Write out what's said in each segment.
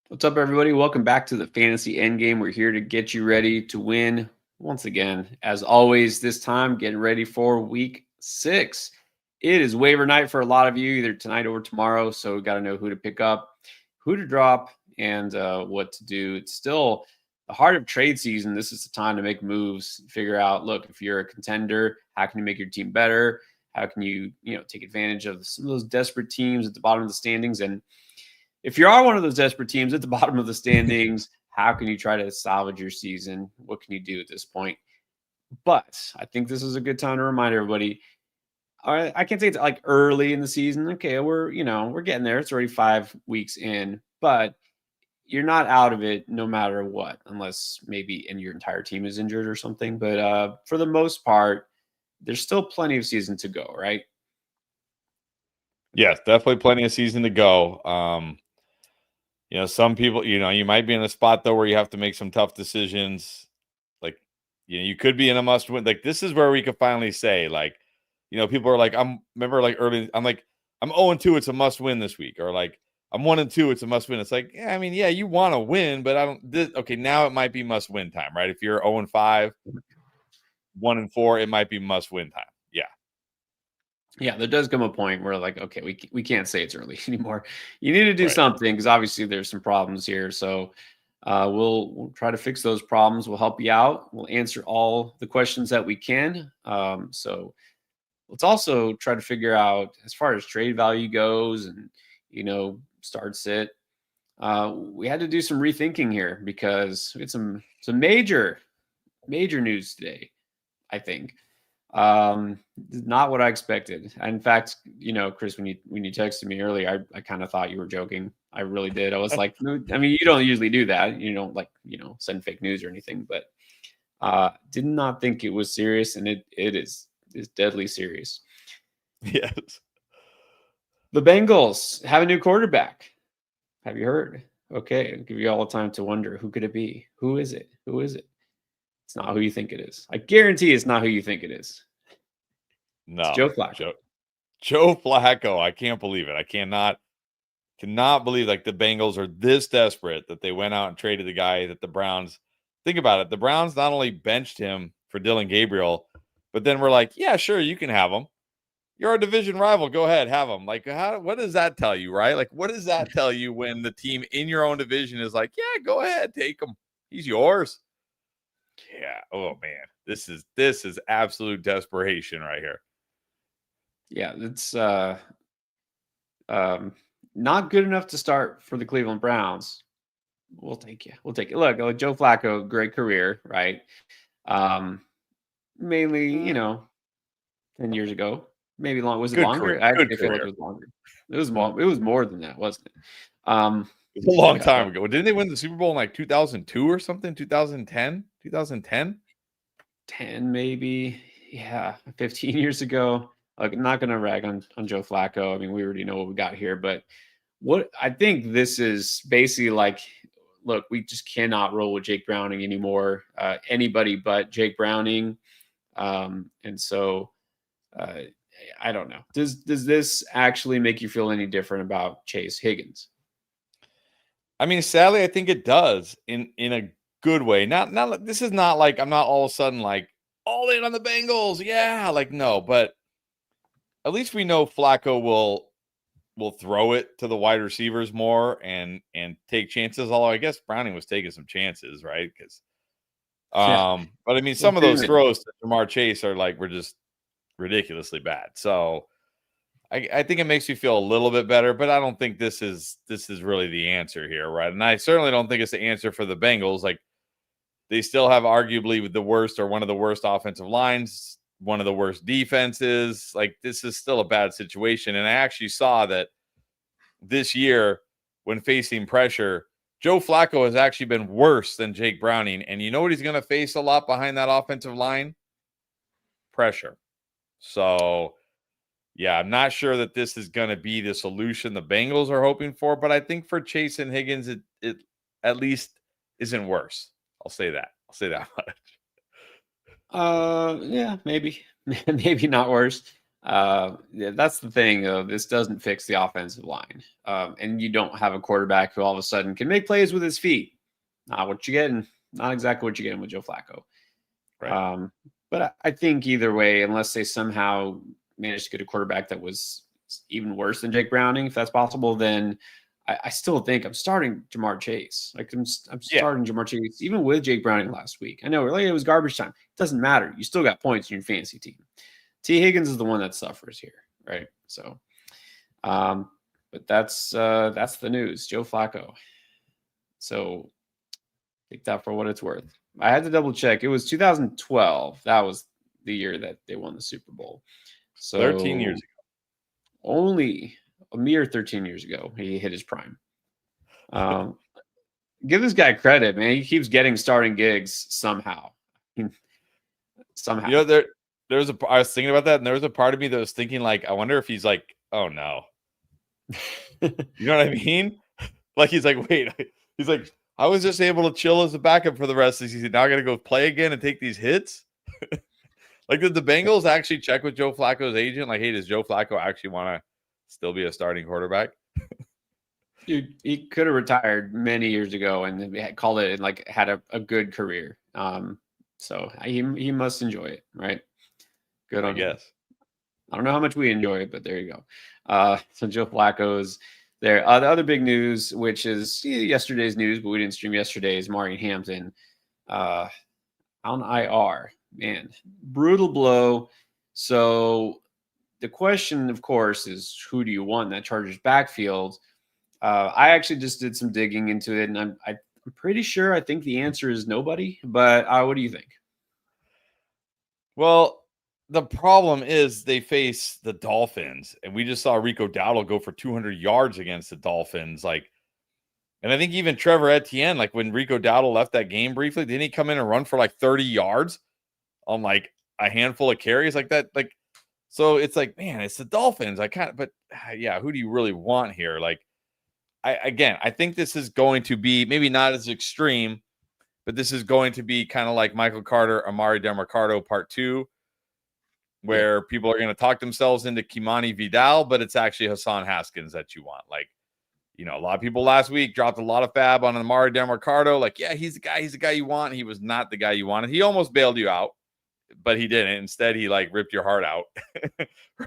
What's up, everybody? Welcome back to the Fantasy Endgame. We're here to get you ready to win once again. As always, this time getting ready for week 6. It is waiver night for a lot of you, either tonight or tomorrow. So we got to know who to pick up, who to drop, and what to do. It's still the heart of trade season. This is the time to make moves, figure out, look, if you're a contender, how can you make your team better? How can you take advantage of some of those desperate teams at the bottom of the standings? And if you are one of those desperate teams at the bottom of the standings, how can you try to salvage your season? What can you do at this point? But I think this is a good time to remind everybody. All right, I can't say it's like early in the season. Okay, we're getting there. It's already 5 weeks in, but you're not out of it no matter what, unless maybe your entire team is injured or something. But for the most part, there's still plenty of season to go, right? Yes, definitely plenty of season to go. Some people, you might be in a spot though where you have to make some tough decisions. Like, you could be in a must win. Like, this is where we could finally say, like, people are like, I'm 0-2, it's a must win this week, or like I'm 1-2, it's a must win. It's like, yeah, you want to win, but okay, now it might be must win time, right? If you're 0-5, 1-4, it might be must win time. Yeah. Yeah, there does come a point where like, okay, we can't say it's early anymore. You need to do Right. something because obviously there's some problems here. So we'll try to fix those problems. We'll help you out. We'll answer all the questions that we can. So let's also try to figure out as far as trade value goes and start sit. We had to do some rethinking here because we had some major news today, I think. Not what I expected. In fact, Chris, when you texted me earlier, I kind of thought you were joking. I really did. I was like, no, I mean, you don't usually do that. You don't like, send fake news or anything, but did not think it was serious, and it is deadly serious. Yes. The Bengals have a new quarterback. Have you heard? Okay, I'll give you all the time to wonder who could it be? Who is it? Who is it? It's not who you think it is. I guarantee it's not who you think it is. It's No. Joe Flacco. Joe Flacco. I can't believe it. I cannot believe like the Bengals are this desperate that they went out and traded the guy that the Browns. Think about it. The Browns not only benched him for Dylan Gabriel, but then we're like, yeah, sure, you can have him. You're our division rival. Go ahead, have him. Like, what does that tell you, right? Like, what does that tell you when the team in your own division is like, yeah, go ahead, take him. He's yours. Yeah. Oh man, this is absolute desperation right here. Yeah, it's not good enough to start for the Cleveland Browns. We'll take you. We'll take it. Look, Joe Flacco, great career, right? Mainly, 10 years ago, maybe long. Was it Good career. longer? I Good actually feel like it career. was longer. It was more. It was more than that, wasn't it? It's a long Yeah, time ago. Didn't they win the Super Bowl in like 2002 or something? 2010? 2010? 10 maybe. Yeah, 15 years ago. Like, I'm not gonna rag on Joe Flacco. I mean, we already know what we got here, but what I think this is basically like, look, we just cannot roll with Jake Browning anymore. Anybody but Jake Browning. And so I don't know. Does this actually make you feel any different about Chase Higgins? I mean, sadly, I think it does in a good way. Not this is not like I'm not all of a sudden like all in on the Bengals. Yeah, like no, but at least we know Flacco will throw it to the wide receivers more and take chances. Although I guess Browning was taking some chances, right? Because Yeah. but I mean, Well, some of those throws to Jamar Chase are like we're just ridiculously bad. So I think it makes you feel a little bit better, but I don't think this is really the answer here, right? And I certainly don't think it's the answer for the Bengals. Like they still have arguably the worst or one of the worst offensive lines, one of the worst defenses. Like this is still a bad situation. And I actually saw that this year when facing pressure, Joe Flacco has actually been worse than Jake Browning. And you know what he's going to face a lot behind that offensive line? Pressure. So yeah, I'm not sure that this is going to be the solution the Bengals are hoping for, but I think for Chase and Higgins, it at least isn't worse. I'll say that. I'll say that much. Yeah, maybe, maybe not worse. Yeah, that's the thing, though. This doesn't fix the offensive line. And you don't have a quarterback who all of a sudden can make plays with his feet. Not what you're getting. Not exactly what you're getting with Joe Flacco. Right. But I think either way, unless they somehow managed to get a quarterback that was even worse than Jake Browning, if that's possible, then I still think I'm starting Jamar Chase. Like I'm starting Jamar Chase, even with Jake Browning last week. I know really it was garbage time. It doesn't matter. You still got points in your fantasy team. T. Higgins is the one that suffers here, right? So, but that's the news. Joe Flacco. So take that for what it's worth. I had to double check. It was 2012. That was the year that they won the Super Bowl. So 13 years ago. Only a mere 13 years ago, he hit his prime. Give this guy credit, man. He keeps getting starting gigs somehow. Somehow. You know, I was thinking about that, and there was a part of me that was thinking, like, I wonder if he's like, oh no. You know what I mean? Like he's like, wait, he's like, I was just able to chill as a backup for the rest of the season. Now I got to go play again and take these hits. Like, did the Bengals actually check with Joe Flacco's agent? Like, hey, does Joe Flacco actually want to still be a starting quarterback? Dude, he could have retired many years ago and had called it and like had a good career. So he must enjoy it, right? Good on him. I don't know how much we enjoy it, but there you go. So Joe Flacco's there. The other big news, which is yesterday's news, but we didn't stream yesterday, is Mari Hampton on IR. Man, brutal blow. So the question, of course, is who do you want in that Chargers backfield? I actually just did some digging into it, and I'm pretty sure I think the answer is nobody. But what do you think? Well, the problem is they face the Dolphins, and we just saw Rico Dowdle go for 200 yards against the Dolphins. Like, and I think even Trevor Etienne, like when Rico Dowdle left that game briefly, didn't he come in and run for like 30 yards on like a handful of carries like that? Like, so it's like, man, it's the Dolphins. But yeah, who do you really want here? Like, I think this is going to be maybe not as extreme, but this is going to be kind of like Michael Carter, Amari Demercado part 2, where people are going to talk themselves into Kimani Vidal, but it's actually Hassan Haskins that you want. Like, you know, a lot of people last week dropped a lot of fab on Amari Demercado. Like, yeah, he's the guy you want. He was not the guy you wanted. He almost bailed you out, but he didn't. Instead, he like ripped your heart out,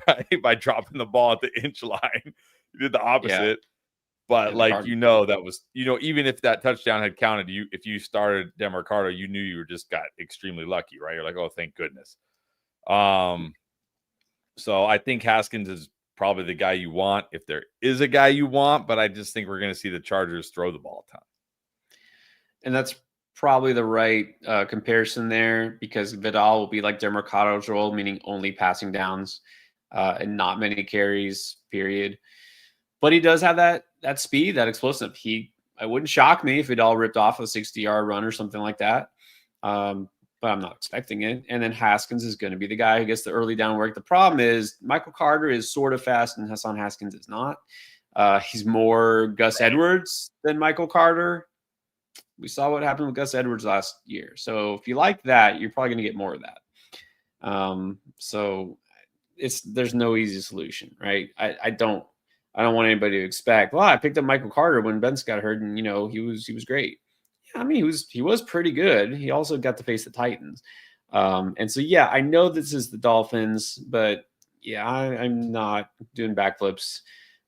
right? By dropping the ball at the inch line. He did the opposite. Yeah. But like, that was, even if that touchdown had counted, if you started Demercado, you knew you just got extremely lucky, right? You're like, oh, thank goodness. So I think Haskins is probably the guy you want if there is a guy you want, but I just think we're going to see the Chargers throw the ball a ton. And that's probably the right comparison there, because Vidal will be like Demercado's role, meaning only passing downs and not many carries, period. But he does have that speed, that explosive. I wouldn't shock me if Vidal ripped off a 60-yard run or something like that. But I'm not expecting it. And then Haskins is going to be the guy who gets the early down work. The problem is Michael Carter is sort of fast and Hassan Haskins is not. He's more Gus Edwards than Michael Carter. We saw what happened with Gus Edwards last year. So if you like that, you're probably going to get more of that. So there's no easy solution, right? I don't want anybody to expect, well, I picked up Michael Carter when Benz got hurt and, he was great. Yeah, I mean, he was pretty good. He also got to face the Titans. And so, yeah, I know this is the Dolphins, but yeah, I'm not doing backflips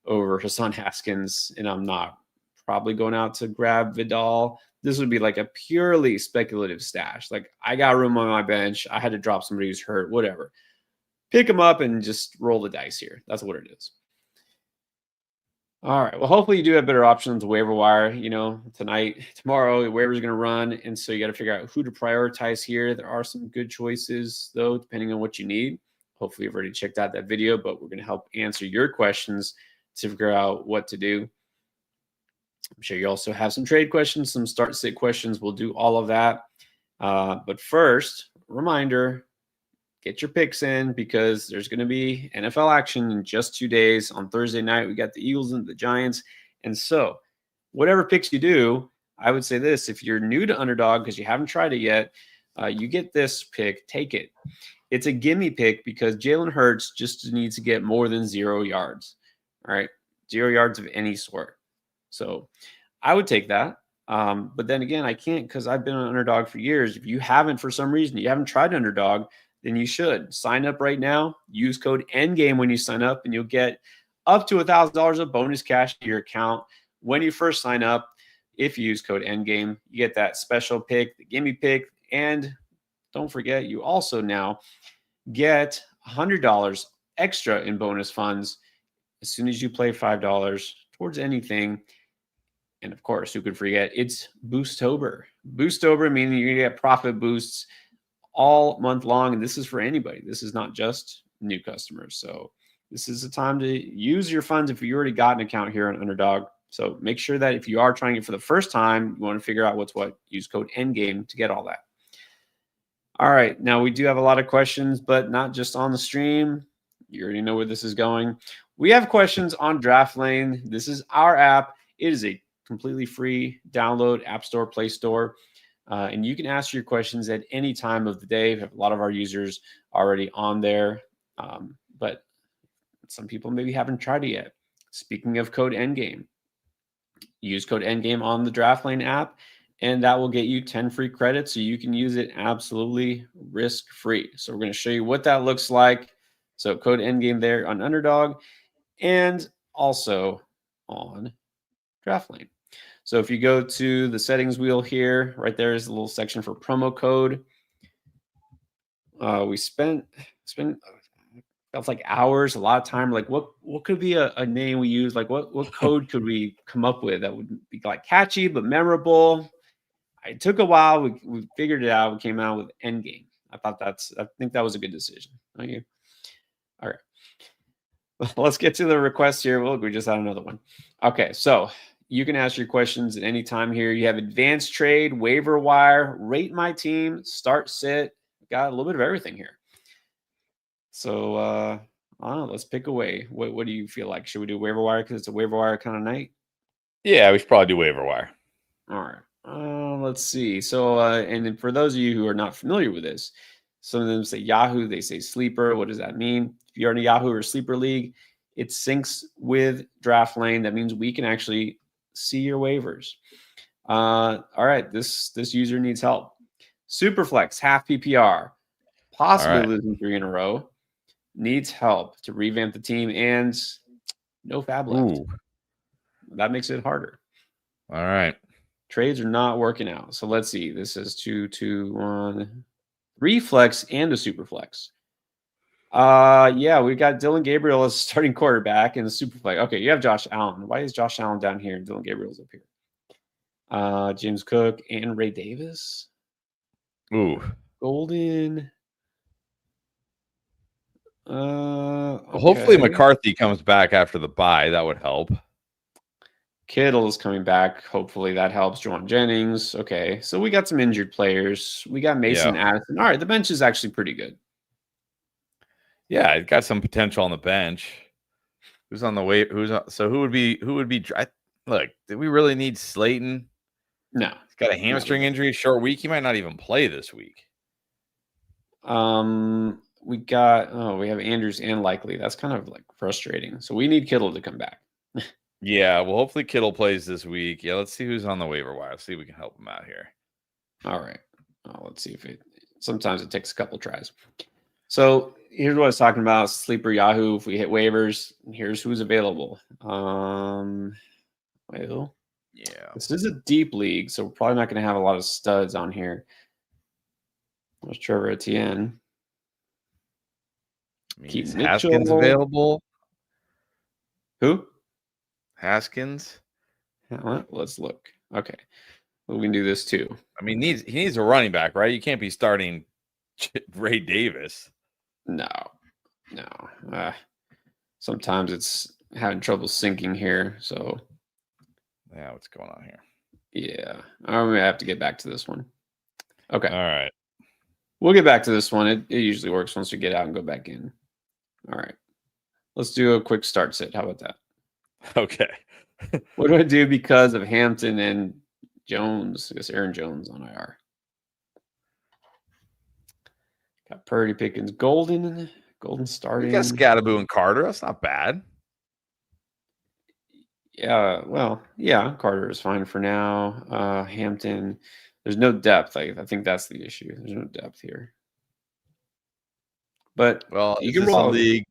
over Hassan Haskins, and I'm not probably going out to grab Vidal. This would be like a purely speculative stash. Like, I got room on my bench. I had to drop somebody who's hurt, whatever. Pick him up and just roll the dice here. That's what it is. All right. Well, hopefully you do have better options waiver wire, tonight, tomorrow, the waiver is going to run. And so you got to figure out who to prioritize here. There are some good choices, though, depending on what you need. Hopefully you've already checked out that video, but we're going to help answer your questions to figure out what to do. I'm sure you also have some trade questions, some start sit questions. We'll do all of that. But first, reminder, get your picks in, because there's going to be NFL action in just 2 days. On Thursday night, we got the Eagles and the Giants. And so whatever picks you do, I would say this: if you're new to Underdog because you haven't tried it yet, you get this pick, take it. It's a gimme pick because Jalen Hurts just needs to get more than 0 yards. All right. 0 yards of any sort. So I would take that. But then again, I can't because I've been an underdog for years. If you haven't, for some reason, you haven't tried underdog, then you should sign up right now. Use code NGAME when you sign up, and you'll get up to $1,000 of bonus cash to your account when you first sign up. If you use code NGAME, you get that special pick, the gimme pick, and don't forget, you also now get $100 extra in bonus funds as soon as you play $5 towards anything. And of course, who could forget? It's Boostober. Boostober meaning you're going to get profit boosts all month long. And this is for anybody. This is not just new customers. So this is a time to use your funds if you already got an account here on Underdog. So make sure that if you are trying it for the first time, you want to figure out what's what. Use code NGAME to get all that. All right. Now, we do have a lot of questions, but not just on the stream. You already know where this is going. We have questions on Draft Lane. This is our app. It is a completely free download, App Store, Play Store. And you can ask your questions at any time of the day. We have a lot of our users already on there. But some people maybe haven't tried it yet. Speaking of code NGAME, use code NGAME on the Draft Lane app, and that will get you 10 free credits, so you can use it absolutely risk-free. So we're going to show you what that looks like. So code NGAME there on Underdog and also on Draft Lane. So if you go to the settings wheel here, right there is a little section for promo code. We spent felt like hours, a lot of time. Like what could be a name we use? Like what code could we come up with that would be like catchy but memorable? It took a while. We figured it out. We came out with Endgame. I think that was a good decision. Okay. All right. Let's get to the request here. Look, we just had another one. Okay, so you can ask your questions at any time here. You have advanced trade, waiver wire, rate my team, start sit. Got a little bit of everything here. So I don't know, let's pick away. What do you feel like? Should we do waiver wire because it's a waiver wire kind of night? Yeah, we should probably do waiver wire. All right. Let's see. So and then for those of you who are not familiar with this, some of them say Yahoo, they say sleeper. What does that mean? If you're in a Yahoo or sleeper league, it syncs with Draft Lane. That means we can actually see your waivers. All right, this user needs help. Superflex, half PPR, possibly losing 3 in a row. Needs help to revamp the team and no fab left. Ooh. That makes it harder. All right. Trades are not working out. So let's see. This is 2, 2, 1, 3 flex and a super flex. Yeah, we got Dylan Gabriel as starting quarterback and the super flex. Okay, you have Josh Allen. Why is Josh Allen down here and Dylan Gabriel's up here? James Cook and Ray Davis. Ooh. Golden. Okay. Hopefully McCarthy comes back after the bye. That would help. Kittle is coming back. Hopefully that helps. Juwan Jennings. Okay. So we got some injured players. We got Mason Addison. All right. The bench is actually pretty good. Yeah, it got some potential on the bench. Who's on the way? So who would be look, did we really need Slayton? No. He's got a hamstring injury, short week. He might not even play this week. We have Andrews and Likely. That's kind of like frustrating. So we need Kittle to come back. Yeah, well, hopefully Kittle plays this week. Yeah, let's see who's on the waiver wire. Let's see if we can help him out here. All right. Let's see if sometimes it takes a couple tries. So here's what I was talking about. Sleeper Yahoo. If we hit waivers, here's who's available. Well, yeah. This is a deep league, so we're probably not going to have a lot of studs on here. There's Trevor Etienne. Is Haskins available? Who? Haskins. Let's look. Okay. Well, we can do this too. I mean, he needs a running back, right? You can't be starting Ray Davis. No. Sometimes it's having trouble syncing here. So, yeah, what's going on here? Yeah, I'm gonna have to get back to this one. Okay. All right. We'll get back to this one. It usually works once we get out and go back in. All right. Let's do a quick start sit. How about that? Okay. What do I do because of Hampton and Jones? I guess Aaron Jones on IR. Got Purdy, Pickens, Golden We starting. got Scattaboo and Carter. That's not bad. Yeah, well, yeah, Carter is fine for now. Hampton, there's no depth. I think that's the issue. There's no depth here. But Well, you is can this a roll. league?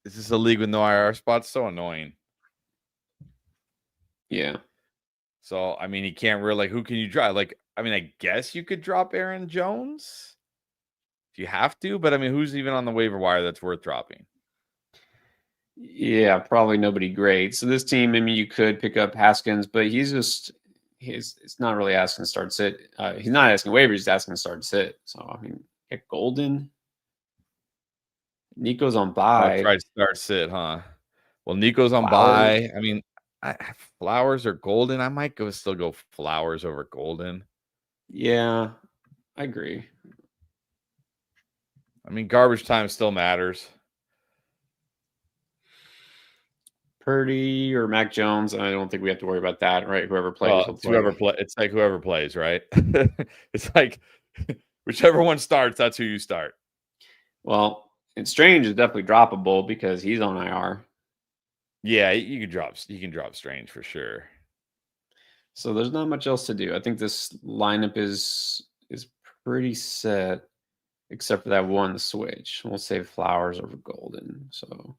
Is this a league with no IR spots? So annoying. Yeah. So I mean, you can't really like. Who can you drop? Like, I mean, I guess you could drop Aaron Jones if you have to, but I mean, who's even on the waiver wire that's worth dropping? Yeah, probably nobody great. So this team, I mean, you could pick up Haskins, but it's not really asking to start sit. He's not asking waivers, he's asking to start sit. So I mean, get Golden. Nico's on Oh, bye. try to start sit, huh? Well, Nico's on Flowers. bye. I mean, Flowers or Golden. I might still go Flowers over Golden. Yeah, I agree. I mean, garbage time still matters. Purdy or Mac Jones, I don't think we have to worry about that, right? Whoever plays will It's play. It's like whoever plays, right? It's like whichever one starts, that's who you start. Well, and Strange is definitely droppable because he's on IR. Yeah, you can drop Strange for sure. So there's not much else to do. I think this lineup is pretty set, except for that one switch. We'll save Flowers over Golden. So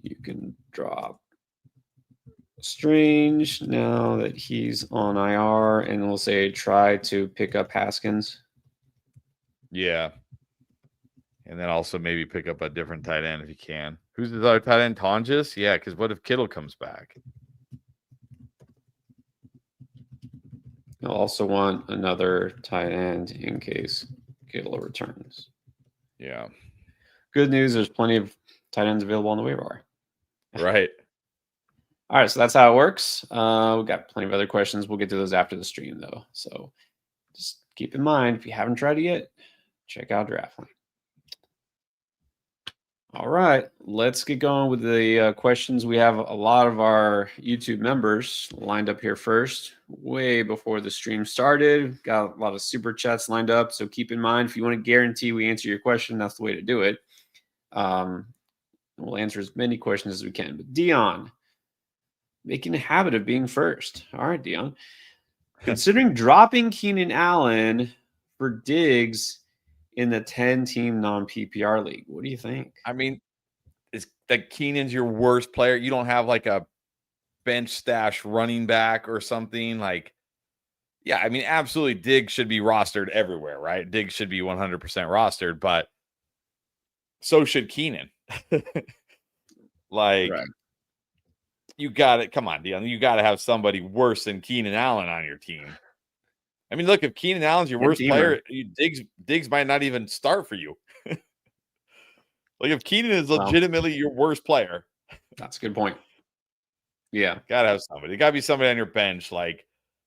you can drop Strange now that he's on IR, and we'll say try to pick up Haskins. Yeah. And then also maybe pick up a different tight end if you can. Who's the other tight end? Tonjes? Yeah, because what if Kittle comes back? You'll also want another tight end in case Kittle returns. Yeah. Good news, there's plenty of tight ends available on the waiver wire. Right. All right, so that's how it works. We've got plenty of other questions. We'll get to those after the stream, though. So just keep in mind, if you haven't tried it yet, check out Draftline. All right, let's get going with the questions. We have a lot of our YouTube members lined up here first, way before the stream started. Got a lot of super chats lined up. So keep in mind, if you want to guarantee we answer your question, that's the way to do it. We'll answer as many questions as we can. But Dion, making a habit of being first. All right, Dion. Considering dropping Keenan Allen for Diggs in the 10-team non-PPR league, what do you think? I mean, is that Keenan's your worst player? You don't have like a bench stash running back or something? Like, yeah, I mean, absolutely Diggs should be rostered everywhere, right? Diggs should be 100% rostered, but so should Keenan. Like, right. You got it. Come on, Dion. You got to have somebody worse than Keenan Allen on your team. I mean, look, if Keenan Allen's your worst player, Diggs might not even start for you. Like, if Keenan is legitimately your worst player. That's a good point. Yeah. Got to have somebody. It got to be somebody on your bench. Like,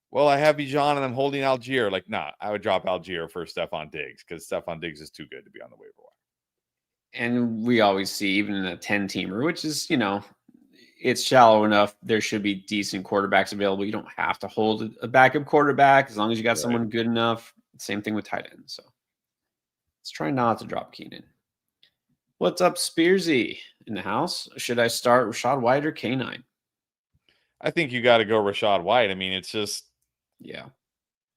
well, I have Bijan and I'm holding Algier. Like, nah, I would drop Algier for Stephon Diggs because Stephon Diggs is too good to be on the waiver wire. And we always see, even in a 10-teamer, which is, it's shallow enough, there should be decent quarterbacks available. You don't have to hold a backup quarterback as long as you got someone good enough. Same thing with tight ends. So let's try not to drop Keenan. What's up, Spearsy in the house? Should I start Rachaad White or K9? I think you got to go Rachaad White. I mean, it's just, yeah,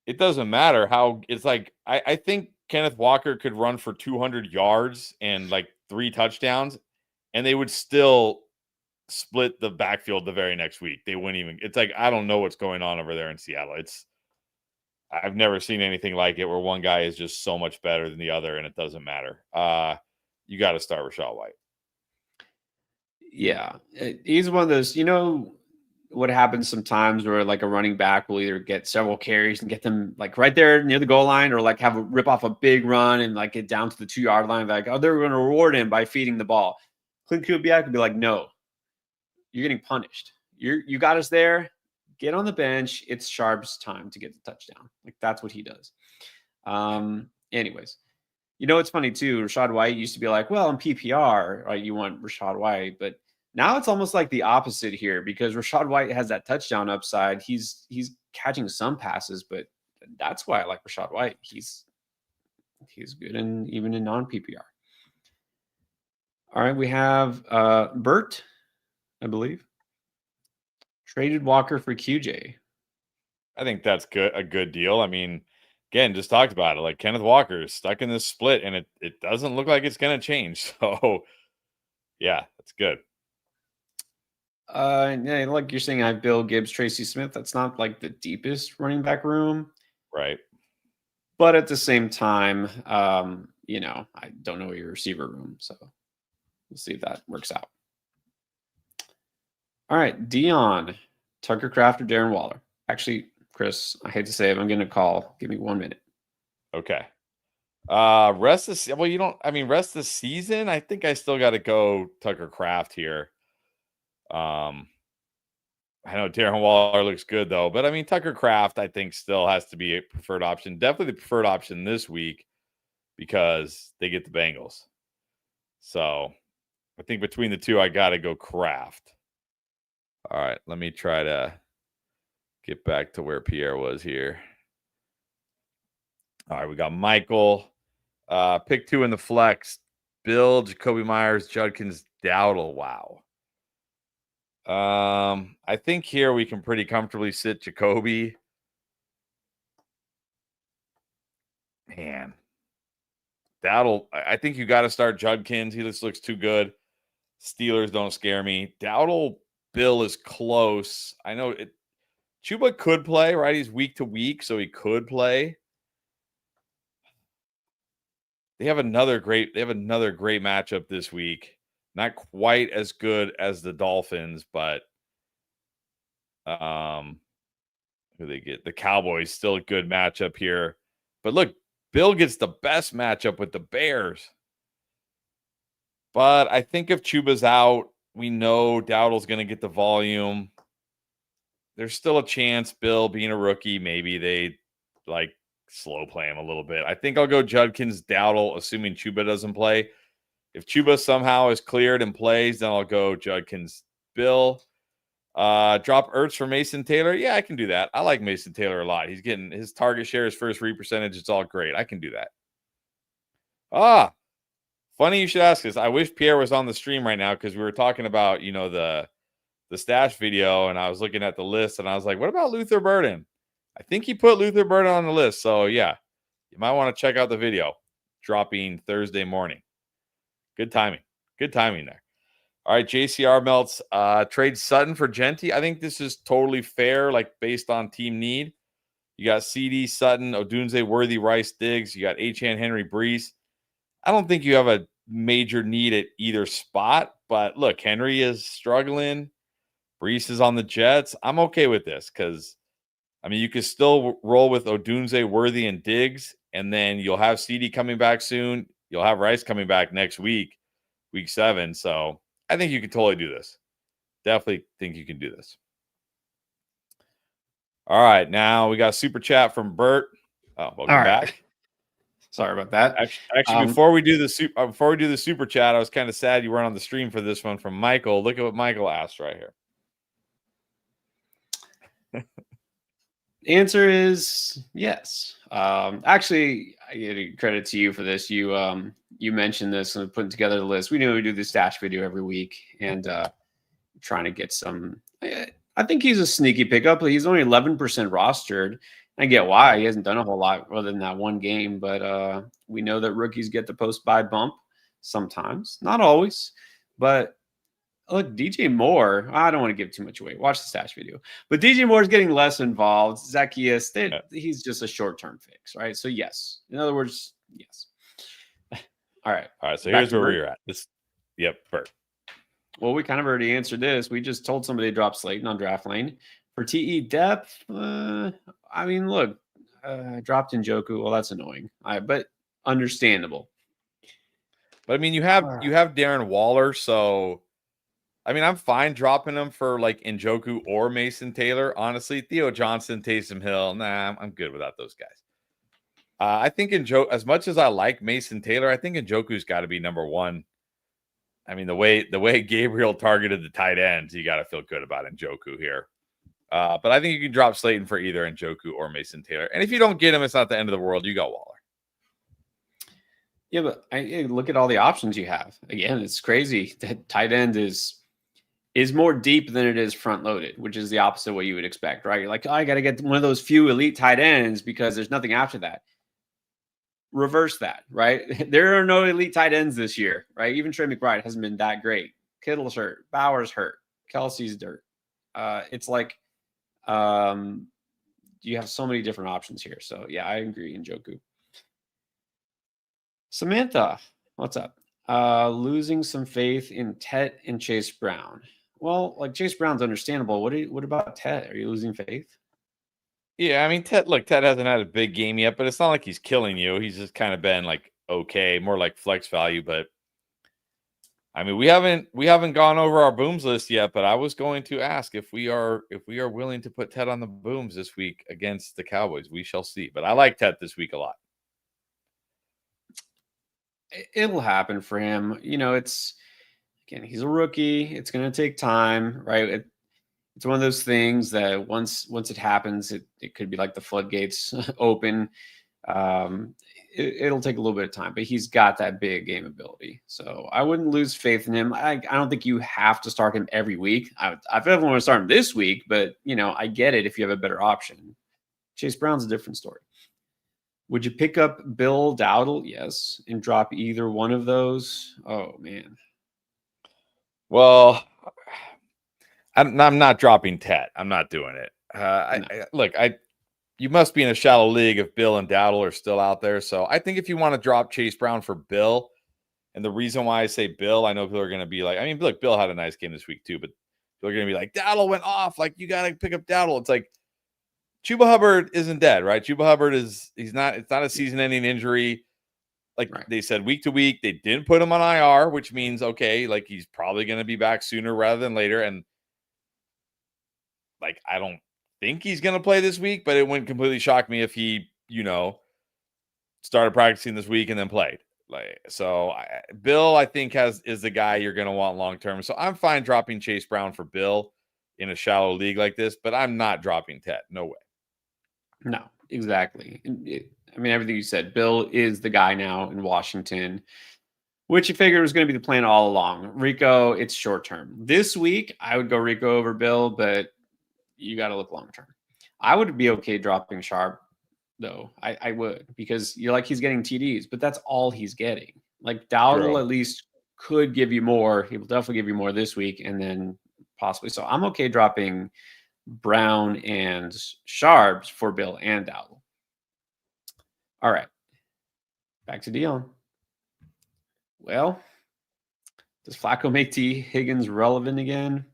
it doesn't matter how it's like. I think Kenneth Walker could run for 200 yards and like 3 touchdowns, and they would still split the backfield the very next week. They wouldn't even. It's like, I don't know what's going on over there in Seattle. I've never seen anything like it where one guy is just so much better than the other, and it doesn't matter. You got to start Rachaad White. Yeah, he's one of those. What happens sometimes where like a running back will either get several carries and get them like right there near the goal line, or like have a rip off a big run and like get down to the 2-yard line. Like, oh, they're going to reward him by feeding the ball. Clint Kubiak would be like, no, you're getting punished. You got us there. Get on the bench. It's Sharp's time to get the touchdown. Like, that's what he does. Anyways, it's funny too. Rachaad White used to be like, well, in PPR, right, you want Rachaad White, but now it's almost like the opposite here because Rachaad White has that touchdown upside. He's catching some passes, but that's why I like Rachaad White. He's He's good even in non-PPR. All right, we have Bert, I believe. Traded Walker for QJ. I think that's good. A good deal. I mean, again, just talked about it. Like Kenneth Walker is stuck in this split, and it doesn't look like it's going to change. So, yeah, that's good. Yeah, like you're saying, I have Bill Gibbs, Tracy Smith. That's not like the deepest running back room, Right. but at the same time, I don't know your receiver room, so we'll see if that works out. All right, Dion, Tucker Kraft, or Darren Waller. Actually, Chris, I hate to say it, I'm going to call. Give me 1 minute. Okay. Rest of the season, I think I still got to go Tucker Kraft here. I know Darren Waller looks good though, but I mean Tucker Kraft I think still has to be a preferred option. Definitely the preferred option this week because they get the Bengals. So I think between the two, I got to go Kraft. All right, let me try to get back to where Pierre was here. All right, we got Michael. Pick 2 in the flex. Bill, Jacoby Myers, Judkins, Dowdle. Wow. I think here we can pretty comfortably sit Jacoby. Man. Dowdle, I think you got to start Judkins. He just looks too good. Steelers don't scare me. Dowdle, Bill is close. I know it. Chuba could play, right? He's week to week, so he could play. They have another great matchup this week. Not quite as good as the Dolphins, but who they get? The Cowboys, still a good matchup here. But look, Bill gets the best matchup with the Bears. But I think if Chuba's out, we know Dowdle's going to get the volume. There's still a chance, Bill being a rookie, maybe they like slow play him a little bit. I think I'll go Judkins, Dowdle, assuming Chuba doesn't play. If Chuba somehow is cleared and plays, then I'll go Judkins, Bill. Drop Ertz for Mason Taylor. Yeah, I can do that. I like Mason Taylor a lot. He's getting his target share, his first read percentage. It's all great. I can do that. Funny you should ask this. I wish Pierre was on the stream right now because we were talking about, the stash video, and I was looking at the list, and I was like, what about Luther Burden? I think he put Luther Burden on the list. So, yeah, you might want to check out the video dropping Thursday morning. Good timing. Good timing there. All right, JCR melts. Trade Sutton for Genty. I think this is totally fair, like based on team need. You got CD, Sutton, Odunze, Worthy, Rice, Diggs. You got H.N. Henry, Brees. I don't think you have a major need at either spot, but look, Henry is struggling. Brees is on the Jets. I'm okay with this because, I mean, you can still roll with Odunze, Worthy, and Diggs, and then you'll have CD coming back soon. You'll have Rice coming back next week, week 7. So I think you can totally do this. Definitely think you can do this. All right, now we got a super chat from Bert. Oh, welcome back. Sorry about that. Actually, before we do the super chat, I was kind of sad you weren't on the stream for this one from Michael. Look at what Michael asked right here. The answer is yes. Actually, I give credit to you for this. You mentioned this and putting together the list. We knew we do the stash video every week and trying to get some. I think he's a sneaky pickup. He's only 11% rostered. I get why he hasn't done a whole lot other than that one game, but we know that rookies get the post-buy bump sometimes, not always. But look, DJ Moore, I don't want to give too much away. Watch the stash video. But DJ Moore is getting less involved. Zacchaeus, he's just a short-term fix, right? So, yes. In other words, yes. All right. So here's where we're at. Bert. Well, we kind of already answered this. We just told somebody to drop Slayton on Draft Lane. For TE depth, I mean, look, dropped Njoku. Well, that's annoying, but understandable. But I mean, you have Darren Waller, so I mean, I'm fine dropping him for like Njoku or Mason Taylor. Honestly, Theo Johnson, Taysom Hill, nah, I'm good without those guys. I think as much as I like Mason Taylor, I think Njoku's got to be number one. I mean, the way Gabriel targeted the tight ends, you got to feel good about Njoku here. But I think you can drop Slayton for either Njoku or Mason Taylor. And if you don't get him, it's not the end of the world. You got Waller. Yeah, but look at all the options you have. Again, it's crazy that tight end is more deep than it is front loaded, which is the opposite of what you would expect, right? You're like, oh, I got to get one of those few elite tight ends because there's nothing after that. Reverse that, right? There are no elite tight ends this year, right? Even Trey McBride hasn't been that great. Kittle's hurt, Bauer's hurt, Kelsey's dirt. It's like you have so many different options here. So yeah, I agree, Njoku. Samantha, what's up? Losing some faith in Tet and Chase Brown. Well, like Chase Brown's understandable. What about Tet? Are you losing faith? Yeah, I mean, Ted hasn't had a big game yet, but it's not like he's killing you. He's just kind of been like okay, more like flex value. But I mean, we haven't gone over our booms list yet. But I was going to ask if we are willing to put Ted on the booms this week against the Cowboys. We shall see. But I like Ted this week a lot. It'll happen for him. It's again, he's a rookie. It's going to take time, right? It's one of those things that once it happens, it could be like the floodgates open. Um, it'll take a little bit of time, but he's got that big game ability. So I wouldn't lose faith in him. I don't think you have to start him every week. I definitely want to start him this week, but I get it if you have a better option. Chase Brown's a different story. Would you pick up Bill Dowdle? Yes. And drop either one of those? Oh, man. Well, I'm not dropping Ted. I'm not doing it. No. You must be in a shallow league if Bill and Dowdle are still out there. So I think if you want to drop Chase Brown for Bill, and the reason why I say Bill, I know people are going to be like, I mean, look, Bill had a nice game this week too, but they're going to be like, Dowdle went off. Like, you got to pick up Dowdle. It's like, Chuba Hubbard isn't dead, right? Chuba Hubbard it's not a season-ending injury. Like Right. they said, week to week, they didn't put him on IR, which means, okay, like he's probably going to be back sooner rather than later. And like, I don't think he's going to play this week, but it wouldn't completely shock me if he, started practicing this week and then played. Bill, I think is the guy you're going to want long term. So I'm fine dropping Chase Brown for Bill in a shallow league like this, but I'm not dropping Ted. No way. No, exactly. I mean, everything you said. Bill is the guy now in Washington, which you figured was going to be the plan all along. Rico, it's short term. This week, I would go Rico over Bill, but you got to look long term. I would be okay dropping Sharp, though. I would, because he's getting TDs, but that's all he's getting. Like Dowdle at least could give you more. He will definitely give you more this week, and then possibly. So I'm okay dropping Brown and Sharps for Bill and Dowdle. All right. Back to Dion. Well, does Flacco make T. Higgins relevant again?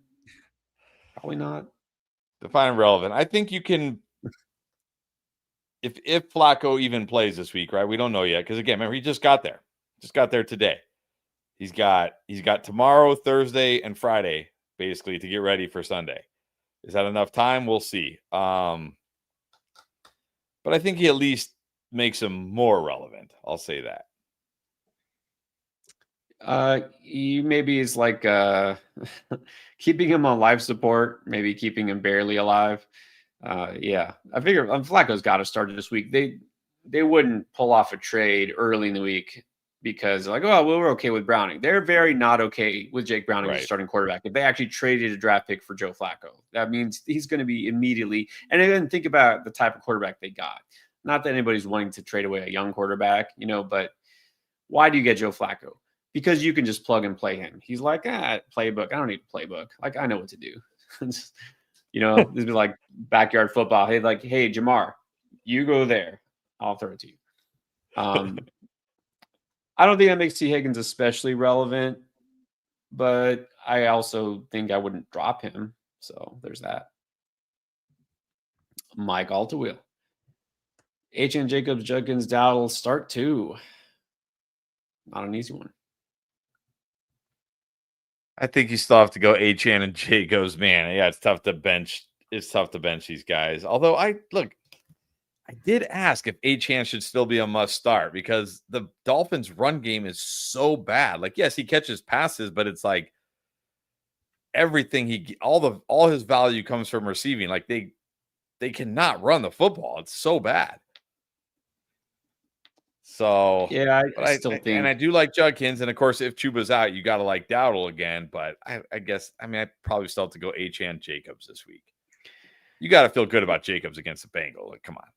Probably not. Define relevant. I think you can, if Flacco even plays this week, right? We don't know yet because again, remember he just got there. Just got there today. He's got tomorrow, Thursday, and Friday basically to get ready for Sunday. Is that enough time? We'll see. But I think he at least makes him more relevant. I'll say that. He maybe is like keeping him on life support, maybe keeping him barely alive. Yeah, I figure Flacco's got to start this week. They wouldn't pull off a trade early in the week because like, oh, well, we're okay with Browning. They're very not okay with Jake Browning as starting quarterback. If they actually traded a draft pick for Joe Flacco, that means he's going to be immediately. And then think about the type of quarterback they got. Not that anybody's wanting to trade away a young quarterback, but why do you get Joe Flacco? Because you can just plug and play him. He's like, playbook. I don't need a playbook. Like, I know what to do. This is like backyard football. Hey, Jamar, you go there. I'll throw it to you. I don't think that makes T. Higgins especially relevant, but I also think I wouldn't drop him. So there's that. Mike Altawheel. H.N. Jacobs, Judkins, Dowdle, start 2. Not an easy one. I think you still have to go H.N. and Jacobs, man. Yeah, it's tough to bench. It's tough to bench these guys. Although I did ask if H.N. should still be a must start because the Dolphins' run game is so bad. Like, yes, he catches passes, but it's like everything all his value comes from receiving. Like they cannot run the football. It's so bad. So Yeah, I but still think. I do like Judkins, and of course, if Chuba's out, you got to like Dowdle again. But I guess I mean I probably still have to go H.N. Jacobs this week. You got to feel good about Jacobs against the Bengals. Like, come on.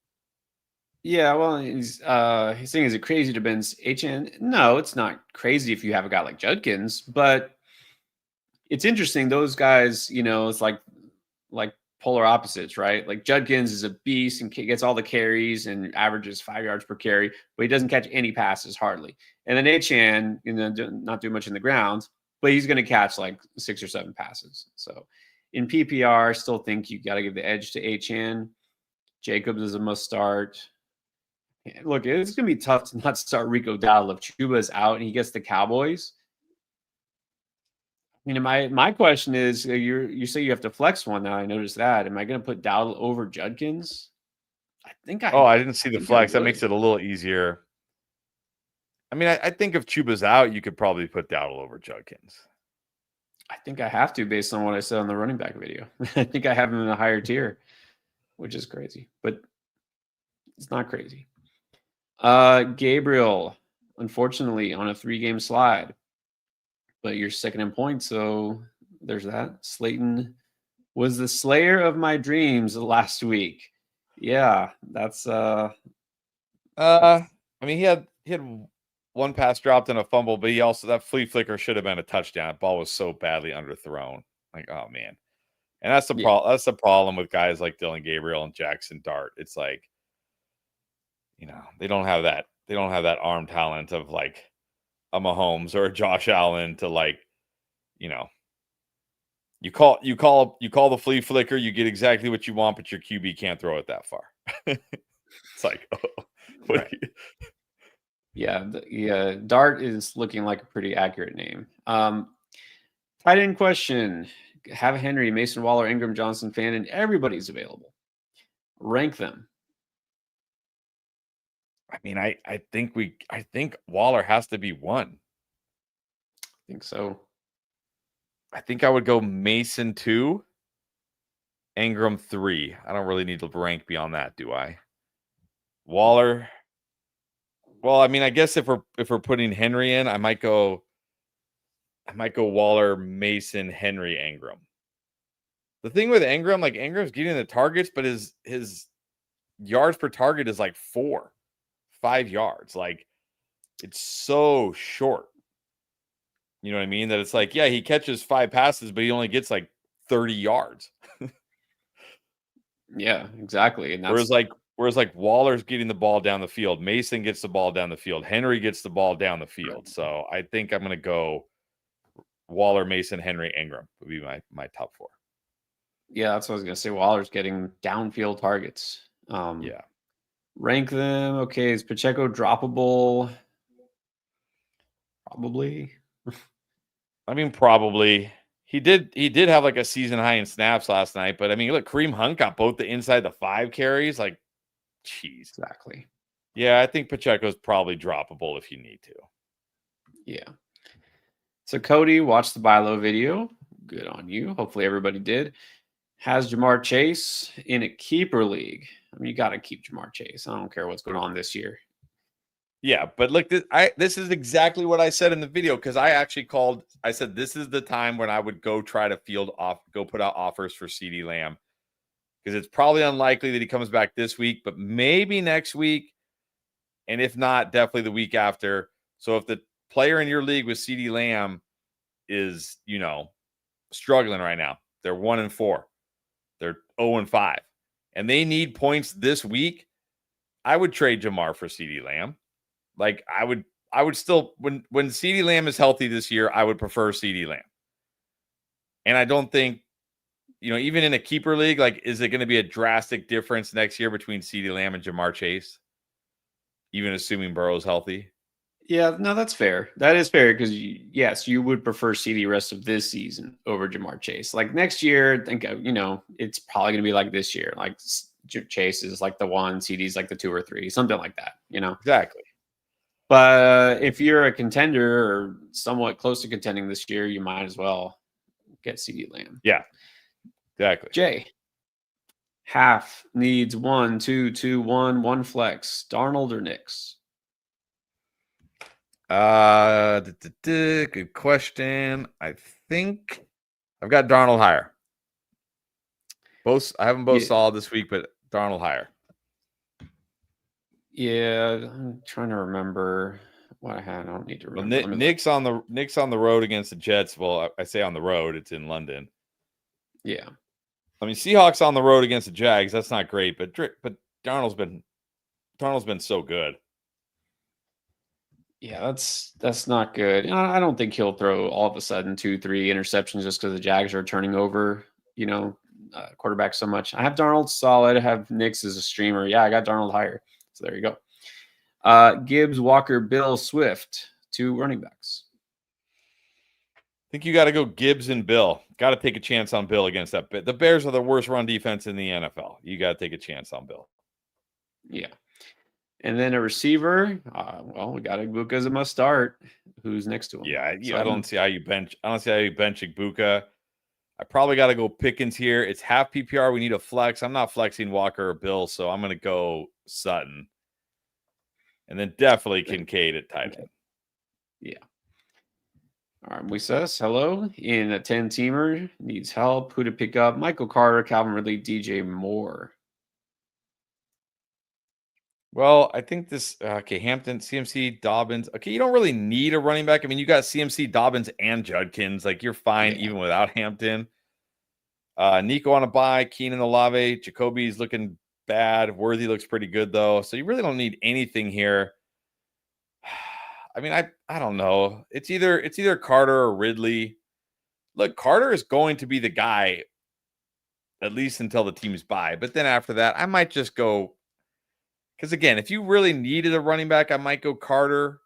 Yeah, well, he's saying, is it crazy to bench HN? No, it's not crazy if you have a guy like Judkins, but it's interesting. Those guys, it's like polar opposites, right? Like Judkins is a beast and gets all the carries and averages 5 yards per carry, but he doesn't catch any passes hardly. And then HN, not do much in the ground, but he's going to catch like 6 or 7 passes. So in PPR, I still think you got to give the edge to HN. Jacobs is a must start. Look, it's going to be tough to not start Rico Dowdle if Chuba's out and he gets the Cowboys. I mean, my question is, you say you have to flex one now. I noticed that. Am I going to put Dowdle over Judkins? I think Oh, I I didn't see the think I flex. That makes would. it a little easier. I mean, I think if Chuba's out, you could probably put Dowdle over Judkins. I think I have to based on what I said on the running back video. I think I have him in a higher tier, which is crazy, but it's not crazy. Gabriel, unfortunately, on a 3-game slide, but you're second in points, so there's that. Slayton was the slayer of my dreams last week. Yeah, that's I mean, he had one pass dropped and a fumble, but he also that flea flicker should have been a touchdown. Ball was so badly underthrown. Like, oh man. And that's the yeah, problem. That's the problem with guys like Dylan Gabriel and Jackson Dart. It's like, they don't have that. They don't have that arm talent of like a Mahomes or a Josh Allen to like, you know, you call the flea flicker, you get exactly what you want, but your QB can't throw it that far. It's like, oh, what right. Yeah, Dart is looking like a pretty accurate name. Tight end question. Have Henry, Mason Waller, Ingram, Johnson, fan, and everybody's available. Rank them. I mean, I think Waller has to be one. I think so. I think I would go Mason 2, Ingram 3. I don't really need to rank beyond that, do I? Waller. Well, I mean, I guess if we're putting Henry in, I might go Waller, Mason, Henry, Ingram. The thing with Ingram, like Ingram's getting the targets, but his yards per target is like 5 yards. Like it's so short. You know what I mean? That it's like, yeah, he catches 5 passes, but he only gets like 30 yards. Yeah, exactly. And Whereas like Waller's getting the ball down the field, Mason gets the ball down the field, Henry gets the ball down the field. So I think I'm going to go Waller, Mason, Henry, Ingram would be my top 4. yeah, that's what I was gonna say. Waller's getting downfield targets. Yeah. Rank them. Okay, is Pacheco droppable? Probably. I mean, probably. He did have like a season high in snaps last night, but I mean, look, Kareem Hunt got both the inside the 5 carries. Like, jeez. Exactly. Yeah, I think Pacheco's probably droppable if you need to. Yeah. So Cody watched the buy low video. Good on you. Hopefully everybody did. Has Jamar Chase in a keeper league. I mean, you got to keep Jamar Chase. I don't care what's going on this year. Yeah, but look, this is exactly what I said in the video because I said this is the time when I would go try to go put out offers for CeeDee Lamb because it's probably unlikely that he comes back this week, but maybe next week. And if not, definitely the week after. So if the player in your league with CeeDee Lamb is, struggling right now, they're 1-4, they're 0-5, and they need points this week, I would trade Jamar for CeeDee Lamb. Like I would still when CeeDee Lamb is healthy this year, I would prefer CeeDee Lamb. And I don't think, even in a keeper league, like, is it going to be a drastic difference next year between CeeDee Lamb and Jamar Chase? Even assuming Burrow's healthy. Yeah, no, that's fair. That is fair because yes, you would prefer CD rest of this season over Jamar Chase. Like next year, I think it's probably going to be like this year. Like Chase is like the 1, CD's like the 2 or 3, something like that. Exactly. But if you're a contender or somewhat close to contending this year, you might as well get CD Lamb. Yeah, exactly. Jay. Half needs 1, 2, 2, 1, 1 flex. Darnold or Knicks? Good question. I think I've got Darnold higher. I have them both Yeah. solid this week, but Darnold higher. Yeah, I'm trying to remember what I had. I don't need to Well, remember. Let me look. Nick's on the road against the Jets. Well, I say on the road, it's in London. Yeah. I mean, Seahawks on the road against the Jags. That's not great, but Darnold's been so good. Yeah, that's not good. I don't think he'll throw all of a sudden 2, 3 interceptions just because the Jags are turning over, quarterback so much. I have Darnold solid. I have Knicks as a streamer. Yeah, I got Darnold higher. So there you go. Gibbs, Walker, Bill, Swift, 2 running backs. I think you got to go Gibbs and Bill. Got to take a chance on Bill against that. The Bears are the worst run defense in the NFL. You got to take a chance on Bill. Yeah. And then a receiver. Well, we got Ibuka as a must start. Who's next to him? Yeah, So I don't see how you bench. I don't see how you bench Ibuka. I probably got to go Pickens here. It's half PPR. We need a flex. I'm not flexing Walker or Bill, so I'm going to go Sutton. And then definitely Kincaid at tight end. Yeah. All right, Moises, hello. In a 10-teamer, needs help. Who to pick up? Michael Carter, Calvin Ridley, DJ Moore. Well, I think this Hampton, CMC, Dobbins. Okay, you don't really need a running back. I mean, you got CMC, Dobbins, and Judkins. Like you're fine even without Hampton. Nico on a bye, Keenan Olave, Jacoby's looking bad. Worthy looks pretty good though. So you really don't need anything here. I mean, I don't know. It's either Carter or Ridley. Look, Carter is going to be the guy at least until the team's bye. But then after that, I might just go. Because again, if you really needed a running back, I might go Carter,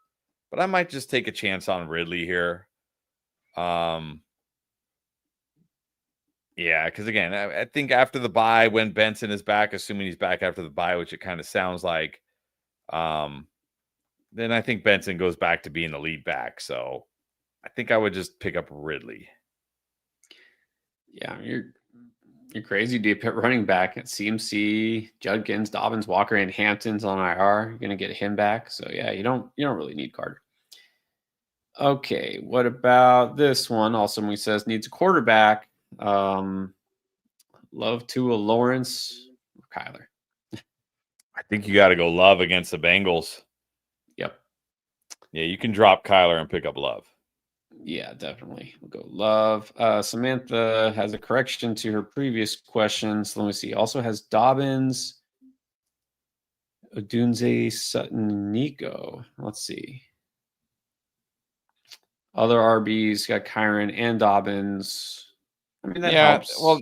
but I might just take a chance on Ridley here. Yeah, because again, I think after the bye, when Benson is back, assuming he's back after the bye, which it kind of sounds like, then I think Benson goes back to being the lead back. So I think I would just pick up Ridley. Yeah, you're crazy deep at running back at CMC, Judkins, Dobbins, Walker, and Hampton's on IR. You're gonna get him back. So yeah, you don't really need Carter. Okay, what about this one? Also, he says needs a quarterback. Love Tua, Lawrence, or Kyler. I think you got to go Love against the Bengals. Yep. Yeah, you can drop Kyler and pick up Love. Yeah, definitely. We'll go Love. Samantha has a correction to her previous questions. Let me see. Also has Dobbins, Odunze, Sutton, Nico. Let's see. Other RBs got Kyron and Dobbins. I mean, that helps. Well,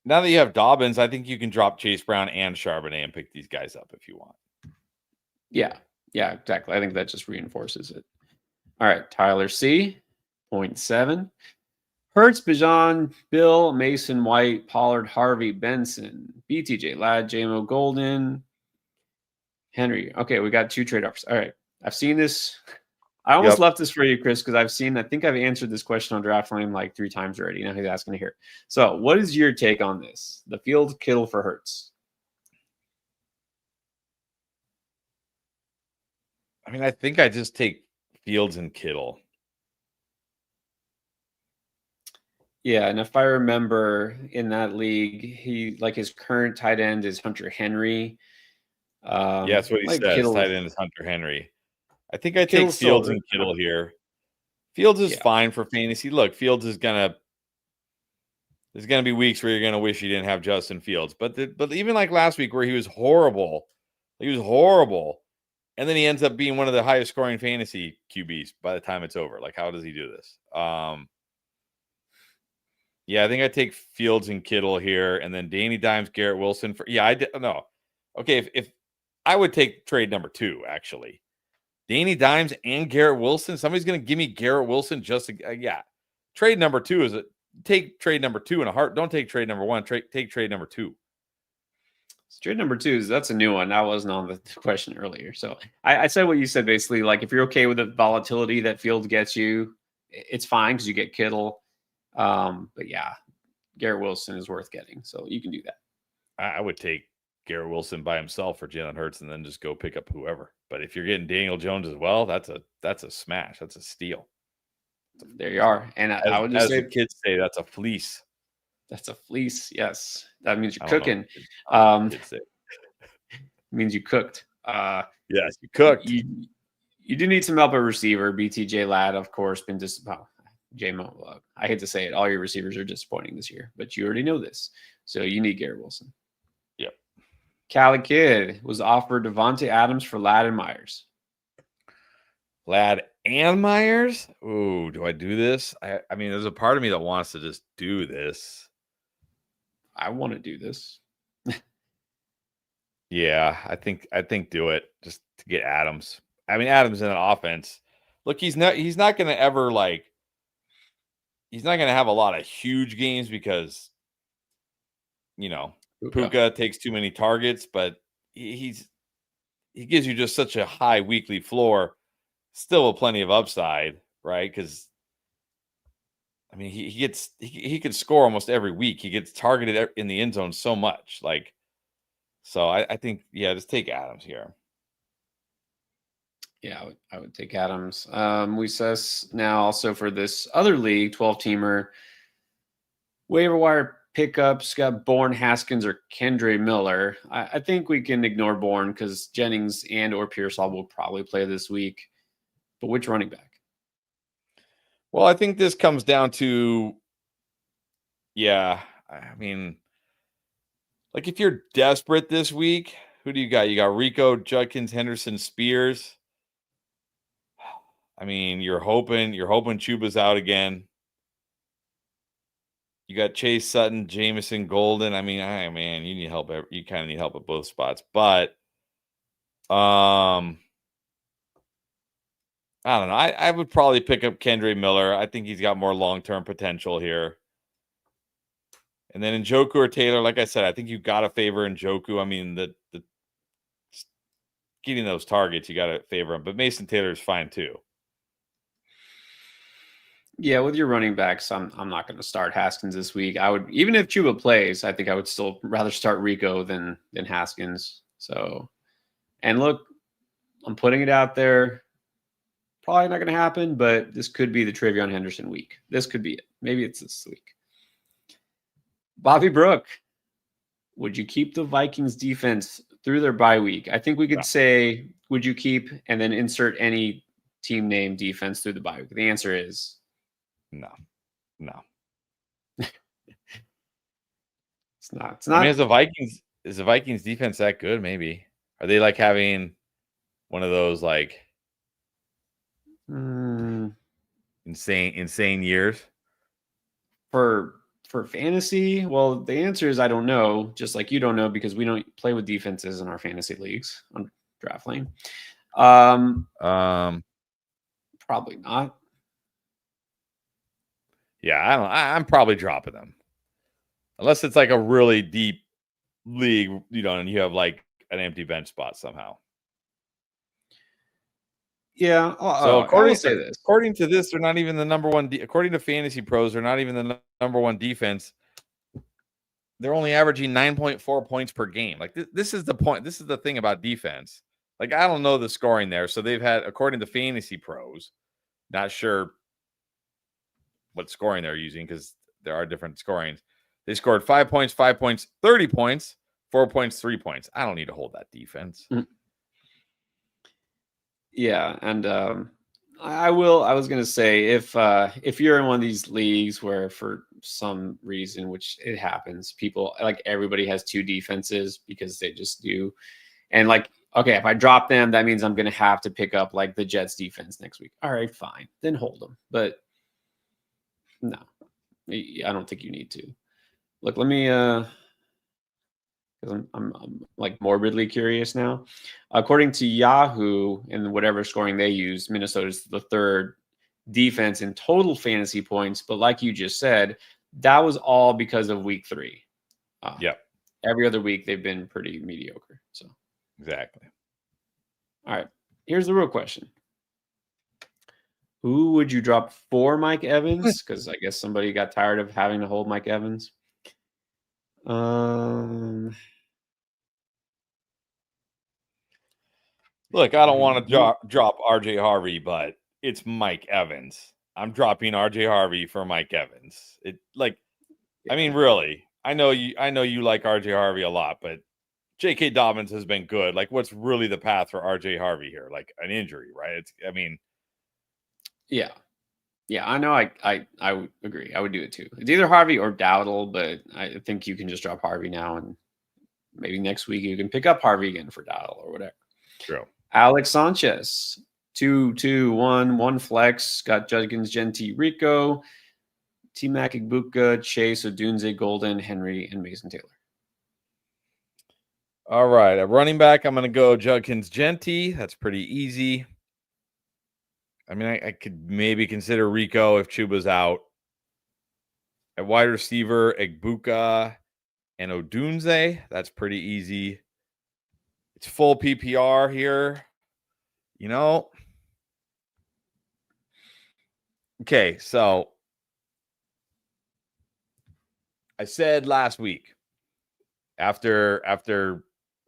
now that you have Dobbins, I think you can drop Chase Brown and Charbonnet and pick these guys up if you want. Yeah, exactly. I think that just reinforces it. All right, Tyler C, 0.7. Hertz, Bijan, Bill, Mason, White, Pollard, Harvey, Benson, BTJ, Ladd, JMO, Golden, Henry. Okay, we got 2 trade offers. All right, I've seen this. I almost left this for you, Chris, because I think I've answered this question on Draftline like 3 times already. Now he's asking to hear. So, what is your take on this? The field Kittle for Hertz. I mean, I think I just take Fields and Kittle. Yeah, and if I remember in that league, his current tight end is Hunter Henry. Yeah, that's what he says. Kittle, tight end is Hunter Henry. I think I take Kittle's Fields and Kittle here. Fields is fine for fantasy. Look, Fields is gonna. There's gonna be weeks where you're gonna wish you didn't have Justin Fields, but even like last week where he was horrible, and then he ends up being one of the highest scoring fantasy QBs by the time it's over. Like, how does he do this? Yeah, I think I take Fields and Kittle here, and then Danny Dimes, Garrett Wilson for. Yeah, no. Okay, if I would take trade number 2 actually. Danny Dimes and Garrett Wilson. Somebody's going to give me Garrett Wilson just to, yeah. Trade number 2 is take trade number 2 in a heart. Don't take trade number 1. Take trade number 2. Trade number 2 that's a new one. That wasn't on the question earlier. So I said what you said basically. Like if you're okay with the volatility that Fields gets you, it's fine because you get Kittle. But yeah, Garrett Wilson is worth getting, so you can do that. I would take Garrett Wilson by himself for Jalen Hurts and then just go pick up whoever. But if you're getting Daniel Jones as well, that's a smash. That's a steal. There you are. And I would just As the say kids say, that's a fleece. that's a fleece. Yes. That means you're I don't know cooking. what the kids say. Means you cooked. Yes, you cooked. You do need some help at receiver. BTJ Ladd, of course, been J-Mo. I hate to say it. All your receivers are disappointing this year, but you already know this. So you need Garrett Wilson. Yep. Cali Kid was offered Devontae Adams for Ladd and Myers. Ladd and Myers? Ooh, do I do this? I mean, there's a part of me that wants to just do this. I want to do this. Yeah, I think do it just to get Adams. I mean, Adams in an offense. Look, he's not going to ever he's not going to have a lot of huge games because Puka takes too many targets, but he gives you just such a high weekly floor. Still plenty of upside, right? Because I mean, he could score almost every week. He gets targeted in the end zone so much, so I think just take Adams here. Yeah, I would take Adams. We says now also for this other league, 12-teamer waiver wire pickups got Bourne, Haskins, or Kendre Miller. I think we can ignore Bourne because Jennings and or Pearsall will probably play this week. But which running back? Well, I think this comes down to, I mean, if you're desperate this week, who do you got? You got Rico, Judkins, Henderson, Spears. I mean, you're hoping Chuba's out again. You got Chase Sutton, Jameson, Golden. I mean, you need help. You kind of need help at both spots, but I don't know. I would probably pick up Kendre Miller. I think he's got more long-term potential here. And then Njoku or Taylor, like I said, I think you got to favor Njoku. I mean, the getting those targets, you got to favor him. But Mason Taylor is fine too. Yeah, with your running backs, I'm not going to start Haskins this week. I would, even if Chuba plays, I think I would still rather start Rico than Haskins. So, and look, I'm putting it out there. Probably not going to happen, but this could be the Travion Henderson week. This could be it. Maybe it's this week. Bobby Brook, would you keep the Vikings defense through their bye week? I think we could say, would you keep, and then insert any team name defense through the bye week? The answer is no. It's not. I mean, is the Vikings defense that good? Maybe. Are they having one of those insane years for fantasy? Well, the answer is I don't know. Just like you don't know because we don't play with defenses in our fantasy leagues on Draft Lane. Probably not. Yeah, I'm probably dropping them. Unless it's a really deep league, and you have an empty bench spot somehow. Yeah. So according to this, they're not even the number one. According to Fantasy Pros, they're not even the number one defense. They're only averaging 9.4 points per game. This is the point. This is the thing about defense. I don't know the scoring there. So they've had, according to Fantasy Pros, not sure what scoring they're using because there are different scorings. They scored 5 points, 5 points, 30 points, 4 points, 3 points. I don't need to hold that defense. Yeah, and I was going to say if you're in one of these leagues where for some reason, which it happens, people everybody has two defenses because they just do, and okay, if I drop them, that means I'm going to have to pick up the Jets defense next week. All right, fine, then hold them, but no, I don't think you need to. Look, let me because I'm morbidly curious now. According to Yahoo and whatever scoring they use, Minnesota's the third defense in total fantasy points. But like you just said, that was all because of week 3. Yep. Every other week they've been pretty mediocre. So exactly. All right. Here's the real question. Who would you drop for Mike Evans? Because I guess somebody got tired of having to hold Mike Evans. Look, I don't want to drop RJ Harvey, but it's Mike Evans. I'm dropping RJ Harvey for Mike Evans. I mean, really, I know you like RJ Harvey a lot, but J.K. Dobbins has been good. Like, what's really the path for RJ Harvey here? Like an injury, right? Yeah. Yeah, I know. I would agree. I would do it too. It's either Harvey or Dowdle, but I think you can just drop Harvey now, and maybe next week you can pick up Harvey again for Dowdle or whatever. True. Alex Sanchez, 2-2-1 flex. Got Judkins, Genti, Rico, T-Mac, Igbuka, Chase, Odunze, Golden, Henry, and Mason Taylor. All right, at running back, I'm going to go Judkins, Genti. That's pretty easy. I mean, I could maybe consider Rico if Chuba's out. At wide receiver, Igbuka and Odunze. That's pretty easy. It's full PPR here. Okay, so I said last week after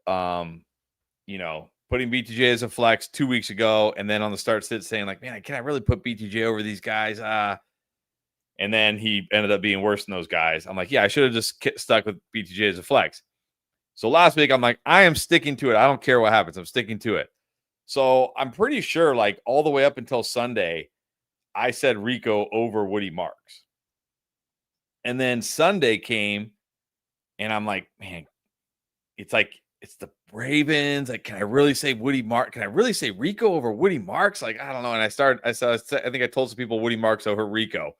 putting BTJ as a flex 2 weeks ago, and then on the start sit saying like, man, can I really put BTJ over these guys? And then he ended up being worse than those guys. I'm like, yeah, I should have just stuck with BTJ as a flex. So last week, I'm like, I am sticking to it. I don't care what happens. I'm sticking to it. So I'm pretty sure like all the way up until Sunday, I said Rico over Woody Marks. And then Sunday came and I'm like, man, it's the Ravens. Like, can I really say Woody Marks? Can I really say Rico over Woody Marks? Like, I don't know. And I think I told some people Woody Marks over Rico.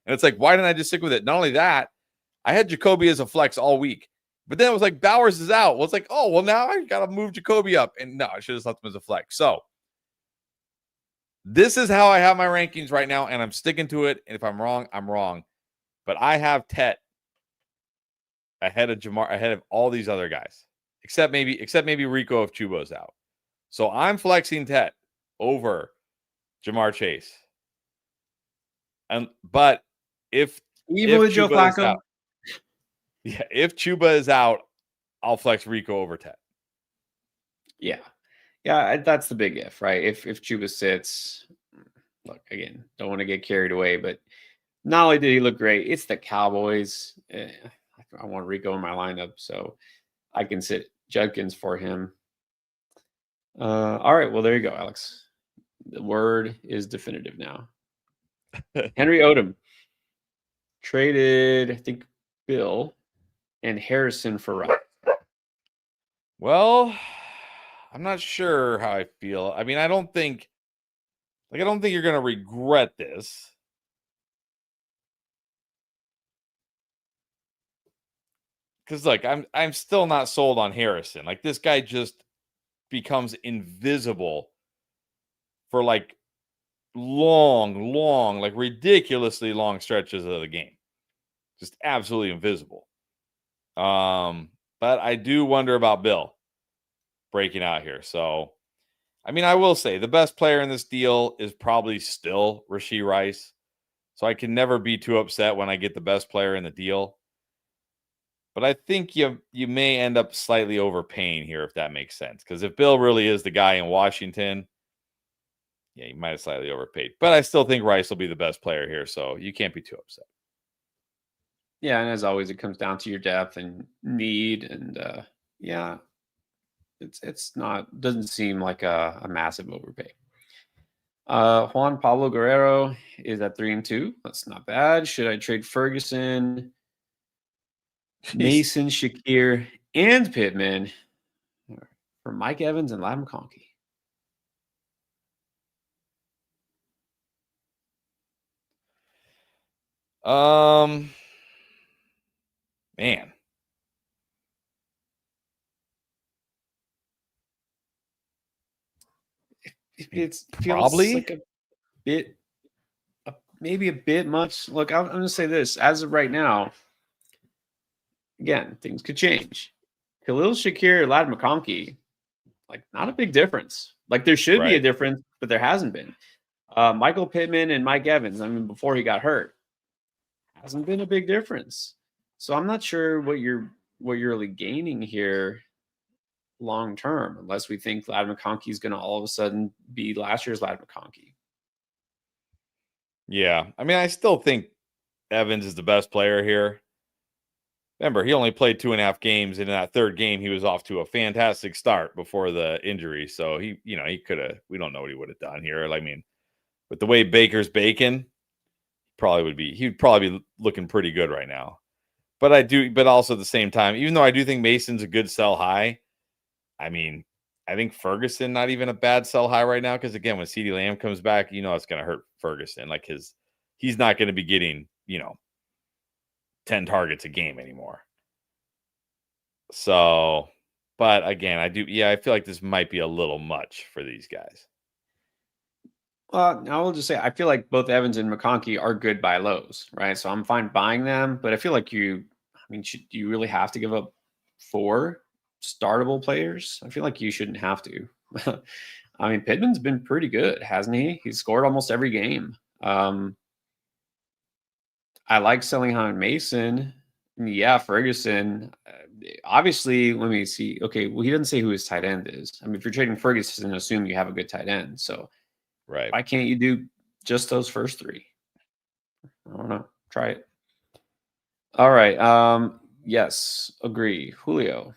And it's like, why didn't I just stick with it? Not only that, I had Jacoby as a flex all week. But then it was like, Bowers is out. Well, it's like, oh, well, now I got to move Jacoby up. And no, I should have left him as a flex. So this is how I have my rankings right now, and I'm sticking to it. And if I'm wrong, I'm wrong. But I have Tet ahead of Jamar, ahead of all these other guys, except maybe Rico if Chuba's out. So I'm flexing Tet over Jamar Chase. But if Joe Flacco. If Chuba is out, I'll flex Rico over Tet. Yeah, that's the big if, right? If Chuba sits, look, again, don't want to get carried away, but not only did he look great, it's the Cowboys. I want Rico in my lineup, so I can sit Judkins for him. All right, well, there you go, Alex. The word is definitive now. Henry Odom traded, I think, Bill and Harrison for Rice. Well, I'm not sure how I feel. I mean, I don't think you're going to regret this. Because like I'm still not sold on Harrison. Like this guy just becomes invisible for like long, like ridiculously long stretches of the game. Just absolutely invisible. But I do wonder about Bill breaking out here. So, I mean, I will say the best player in this deal is probably still Rashee Rice. So I can never be too upset when I get the best player in the deal. But I think you may end up slightly overpaying here, if that makes sense. Because if Bill really is the guy in Washington, yeah, you might have slightly overpaid. But I still think Rice will be the best player here, so you can't be too upset. Yeah, and as always, it comes down to your depth and need, and it's not, doesn't seem like a massive overpay. Juan Pablo Guerrero is at 3-2. That's not bad. Should I trade Ferguson, Mason, Shakir, and Pittman for Mike Evans and Ladd McConkey? Man. It feels probably like a bit, maybe a bit much. Look, I'm going to say this. As of right now, again, things could change. Khalil Shakir, Ladd McConkey, like not a big difference. Like there should be a difference, but there hasn't been. Michael Pittman and Mike Evans, I mean, before he got hurt, hasn't been a big difference. So I'm not sure what you're really gaining here long term, unless we think Ladd McConkey is going to all of a sudden be last year's Ladd McConkey. Yeah. I mean, I still think Evans is the best player here. Remember, he only played 2.5 games. And in that third game, he was off to a fantastic start before the injury. So he could have, we don't know what he would have done here. I mean, with the way Baker's baking, he'd probably be looking pretty good right now. But also at the same time, even though I do think Mason's a good sell high, I mean, I think Ferguson not even a bad sell high right now, because again, when CeeDee Lamb comes back, it's going to hurt Ferguson. Like he's not going to be getting 10 targets a game anymore. So, but again, I feel like this might be a little much for these guys. Well, I will just say I feel like both Evans and McConkey are good buy lows, right? So I'm fine buying them, but I feel like do you really have to give up 4 startable players? I feel like you shouldn't have to. I mean, Pittman's been pretty good, hasn't he? He's scored almost every game. I like selling high on Mason. Yeah, Ferguson. Obviously, let me see. Okay, well, he doesn't say who his tight end is. I mean, if you're trading Ferguson, assume you have a good tight end. So right. why can't you do just those first 3? I don't know. Try it. All right. Yes, agree. Julio.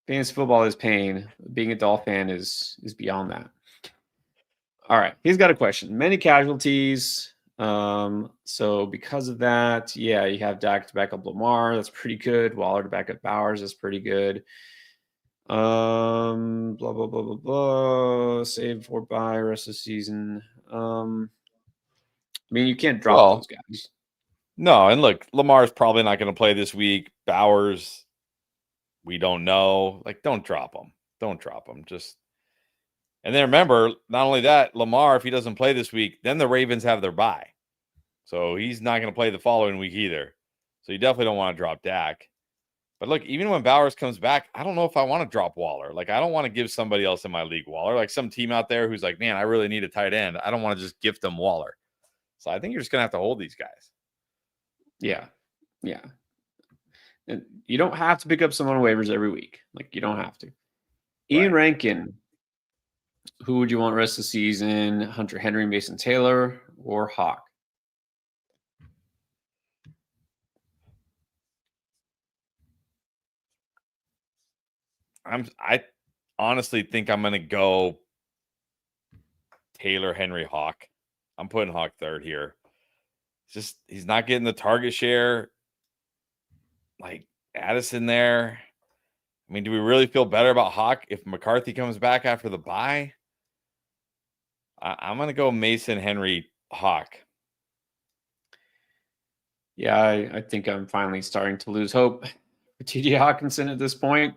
Fantasy football is pain. Being a Dolphin fan is beyond that. All right. He's got a question. Many casualties. So because of that, yeah, you have Dak to back up Lamar. That's pretty good. Waller to back up Bowers. That's pretty good. Blah blah blah blah blah. Save for bye rest of the season. I mean, you can't drop those guys. No, and look, Lamar's probably not going to play this week. Bowers, we don't know. Like, don't drop them. Don't drop them. And then remember, not only that, Lamar, if he doesn't play this week, then the Ravens have their bye. So he's not going to play the following week either. So you definitely don't want to drop Dak. But look, even when Bowers comes back, I don't know if I want to drop Waller. Like, I don't want to give somebody else in my league Waller. Like some team out there who's like, man, I really need a tight end. I don't want to just gift them Waller. So I think you're just going to have to hold these guys. Yeah. Yeah. And you don't have to pick up someone on waivers every week. Like, you don't have to. Ian Rankin. Who would you want rest of the season? Hunter Henry, Mason Taylor, or Hawk? I honestly think I'm going to go Taylor, Henry, Hawk. I'm putting Hawk third here. He's not getting the target share. Like Addison there. I mean, do we really feel better about Hawk if McCarthy comes back after the bye? I'm going to go Mason, Henry, Hawk. Yeah, I think I'm finally starting to lose hope for TJ Hawkinson at this point.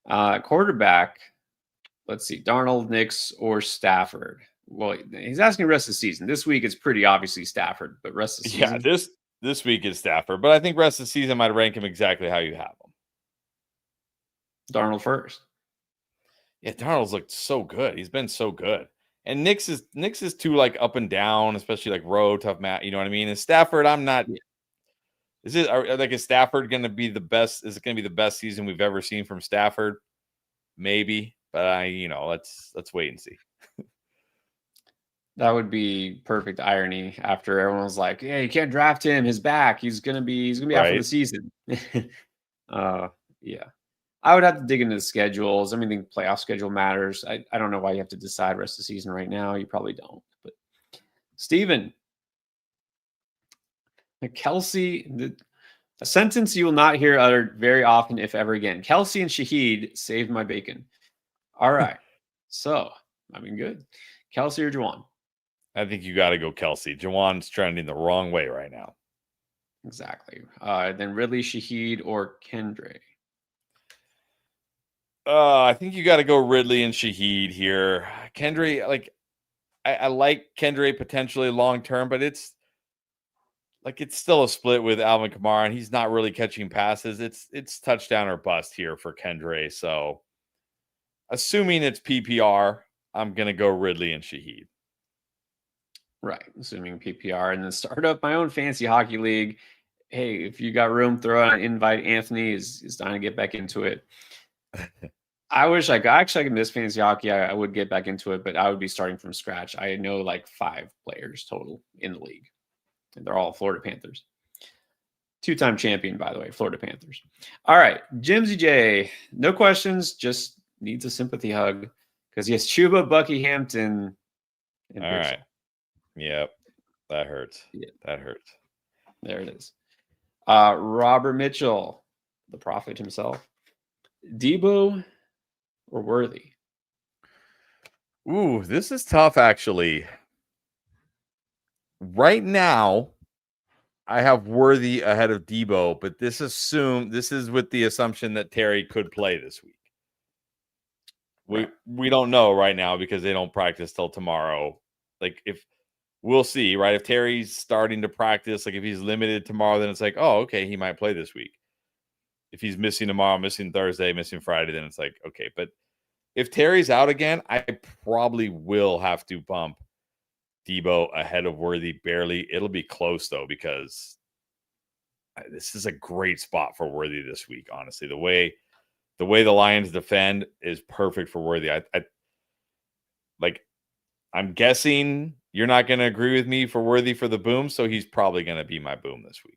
Quarterback, let's see, Darnold, Nix, or Stafford. Well, he's asking rest of the season. This week it's pretty obviously Stafford, but rest of the season. Yeah, this week is Stafford, but I think rest of the season might rank him exactly how you have him. Darnold first. Yeah, Darnold's looked so good. He's been so good. And Nix is too like up and down, especially like road tough mat. You know what I mean? And Stafford, I'm not. Yeah. Is Stafford going to be the best? Is it going to be the best season we've ever seen from Stafford? Maybe, but let's wait and see. That would be perfect irony after everyone was like, "Yeah, you can't draft him. His back. He's gonna be out for the season." Yeah. I would have to dig into the schedules. I mean, the playoff schedule matters. I don't know why you have to decide rest of the season right now. You probably don't. But Steven, Kelsey, a sentence you will not hear uttered very often, if ever again. Kelsey and Shaheed saved my bacon. All right. So, I mean, good. Kelsey or Juwan? I think you got to go Kelsey. Juwan's trending the wrong way right now. Exactly. Then Ridley, Shaheed, or Kendre? I think you got to go Ridley and Shaheed here. Kendre, like, I like Kendre potentially long term, but it's still a split with Alvin Kamara, and he's not really catching passes. It's touchdown or bust here for Kendre. So, assuming it's PPR, I'm gonna go Ridley and Shaheed. Right, assuming PPR, and then start up my own fantasy hockey league. Hey, if you got room, throw out an invite. Anthony is dying to get back into it. I wish I could miss fantasy hockey. I would get back into it, but I would be starting from scratch. I know like 5 players total in the league, and they're all Florida Panthers. 2-time champion, by the way, Florida Panthers. All right, Jimsy J. No questions, just needs a sympathy hug because he has Chuba, Bucky Hampton, and All Bigsby. right. Yep. That hurts. Yeah. That hurts. There it is. Robert Mitchell, the prophet himself. Debo or Worthy? Ooh, this is tough, actually. Right now, I have Worthy ahead of Debo, but this is with the assumption that Terry could play this week. We don't know right now because they don't practice till tomorrow. Like, if we'll see, right? If Terry's starting to practice, like if he's limited tomorrow, then it's like, oh, okay, he might play this week. If he's missing tomorrow, missing Thursday, missing Friday, then it's like, okay. But if Terry's out again, I probably will have to bump Debo ahead of Worthy barely. It'll be close though, because this is a great spot for Worthy this week. Honestly, the way the Lions defend is perfect for Worthy. I'm guessing you're not going to agree with me for Worthy for the boom, so he's probably going to be my boom this week.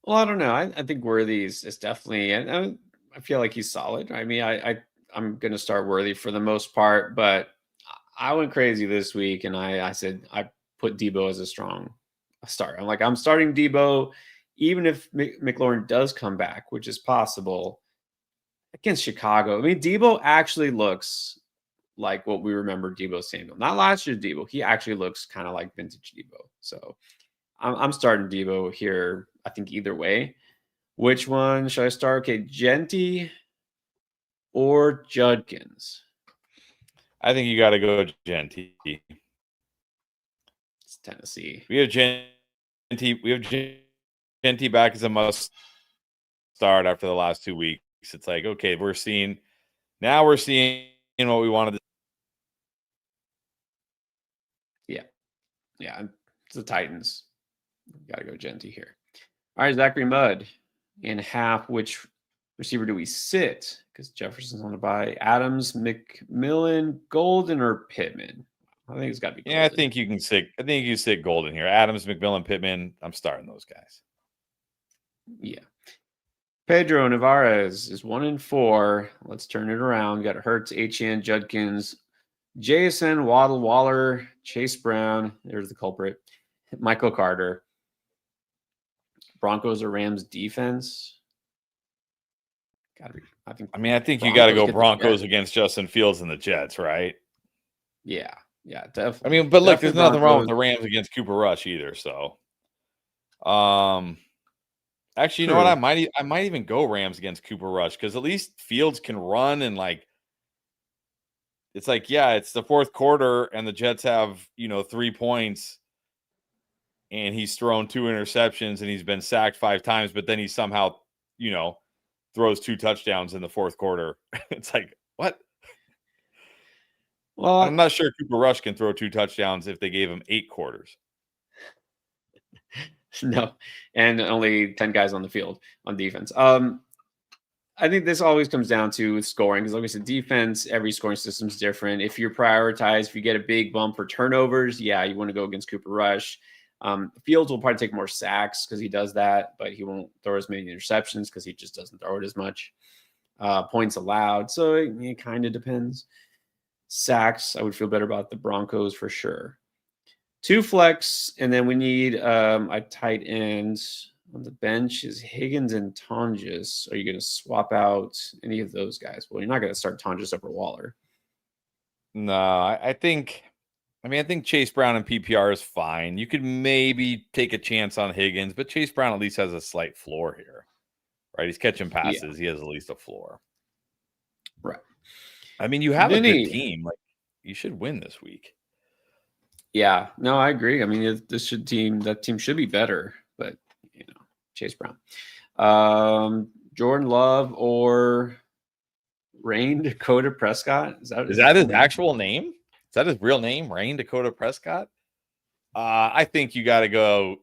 Well, I don't know. I think Worthy is definitely, and I feel like he's solid. I mean, I'm going to start Worthy for the most part, but I went crazy this week, and I said I put Debo as a strong start. I'm starting Debo, even if McLaurin does come back, which is possible against Chicago. I mean, Debo actually looks like what we remember Debo Samuel. Not last year's Debo. He actually looks kind of like vintage Debo. So I'm starting Debo here. I think either way. Which one should I start? Okay, Genty or Judkins? I think you got to go Genty. It's Tennessee. We have Genty back as a must start after the last 2 weeks. It's like, okay, we're seeing what we wanted to. Yeah, it's the Titans. Got to go Genty here. All right, Zachary Mudd in half. Which receiver do we sit? Because Jefferson's on the bye. Adams, McMillan, Golden, or Pittman? I think it's got to be Golden. Yeah, I think you sit Golden here. Adams, McMillan, Pittman. I'm starting those guys. Yeah. Pedro Navarez is 1-4. Let's turn it around. We got Hurts, Etienne, Judkins, Jason, Waddle, Waller, Chase Brown. There's the culprit. Michael Carter. Broncos or Rams defense? Gotta be. I think you got to go Broncos against Justin Fields and the Jets, right? Yeah, definitely. But look, there's nothing wrong with the Rams against Cooper Rush either. So, actually, you know what? I might even go Rams against Cooper Rush because at least Fields can run and it's like, yeah, it's the fourth quarter and the Jets have 3 points. And he's thrown 2 interceptions and he's been sacked 5 times, but then he somehow, throws 2 touchdowns in the fourth quarter. It's like, what? Well, I'm not sure Cooper Rush can throw 2 touchdowns if they gave him 8 quarters. No, and only 10 guys on the field on defense. I think this always comes down to scoring because, like I said, defense, every scoring system is different. If you're prioritized, if you get a big bump for turnovers, yeah, you want to go against Cooper Rush. Fields will probably take more sacks because he does that, but he won't throw as many interceptions because he just doesn't throw it as much. Points allowed, so it kind of depends. Sacks, I would feel better about the Broncos for sure. 2 flex, and then we need a tight end. On the bench is Higgins and Tonjes. Are you going to swap out any of those guys? Well, you're not going to start Tonjes over Waller. No, I think Chase Brown and PPR is fine. You could maybe take a chance on Higgins, but Chase Brown at least has a slight floor here, right? He's catching passes. Yeah. He has at least a floor. Right. I mean, you have a good team. Like, you should win this week. Yeah. No, I agree. I mean, that team should be better, but, Chase Brown. Jordan Love or Rain Dakota Prescott? Is that his actual name? Is that his real name, Rain Dakota Prescott? I think you got to go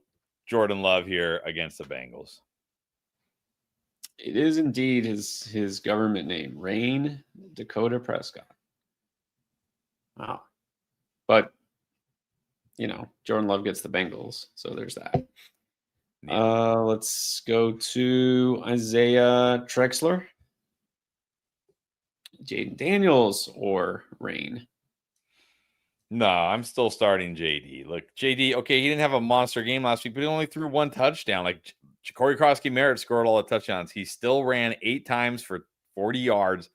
Jordan Love here against the Bengals. It is indeed his government name, Rain Dakota Prescott. Wow. But, Jordan Love gets the Bengals, so there's that. Yeah. Let's go to Isaiah Trexler, Jaden Daniels, or Rain. No, I'm still starting JD. Look, JD, okay, he didn't have a monster game last week, but he only threw one touchdown. Like Corey Krosky-Merritt scored all the touchdowns. He still ran 8 times for 40 yards.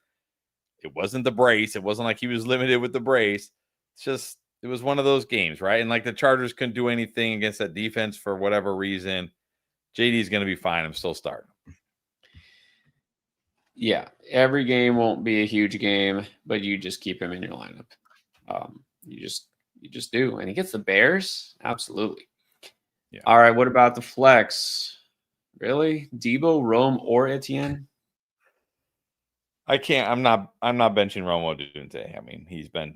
It wasn't the brace. It wasn't like he was limited with the brace. It's just, it was one of those games, right? And like the Chargers couldn't do anything against that defense for whatever reason. JD is going to be fine. I'm still starting. Yeah, every game won't be a huge game, but you just keep him in your lineup. You just do, and he gets the Bears. Absolutely. Yeah. All right. What about the flex? Really, Debo, Rome, or Etienne? I can't. I'm not benching Romo Dunte. I mean, he's been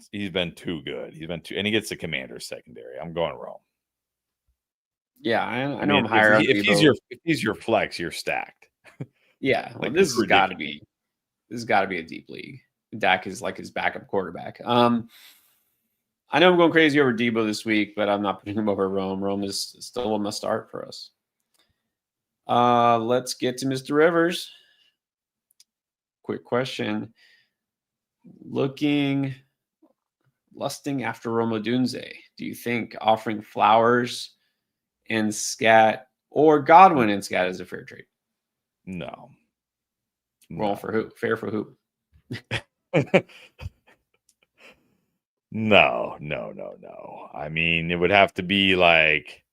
too good. And he gets the Commanders secondary. I'm going Rome. Yeah, I know I'm higher on if Debo. If he's your flex, you're stacked. Yeah, well, Like, this has got to be a deep league. Dak is like his backup quarterback. I know I'm going crazy over Debo this week, but I'm not putting him over Rome. Rome is still a must start for us. Let's get to Mr. Rivers. Quick question. Lusting after Rome Odunze, do you think offering Flowers and Scat or Godwin and Scat is a fair trade? No. Roll for who? Fair for who? No. I mean, it would have to be like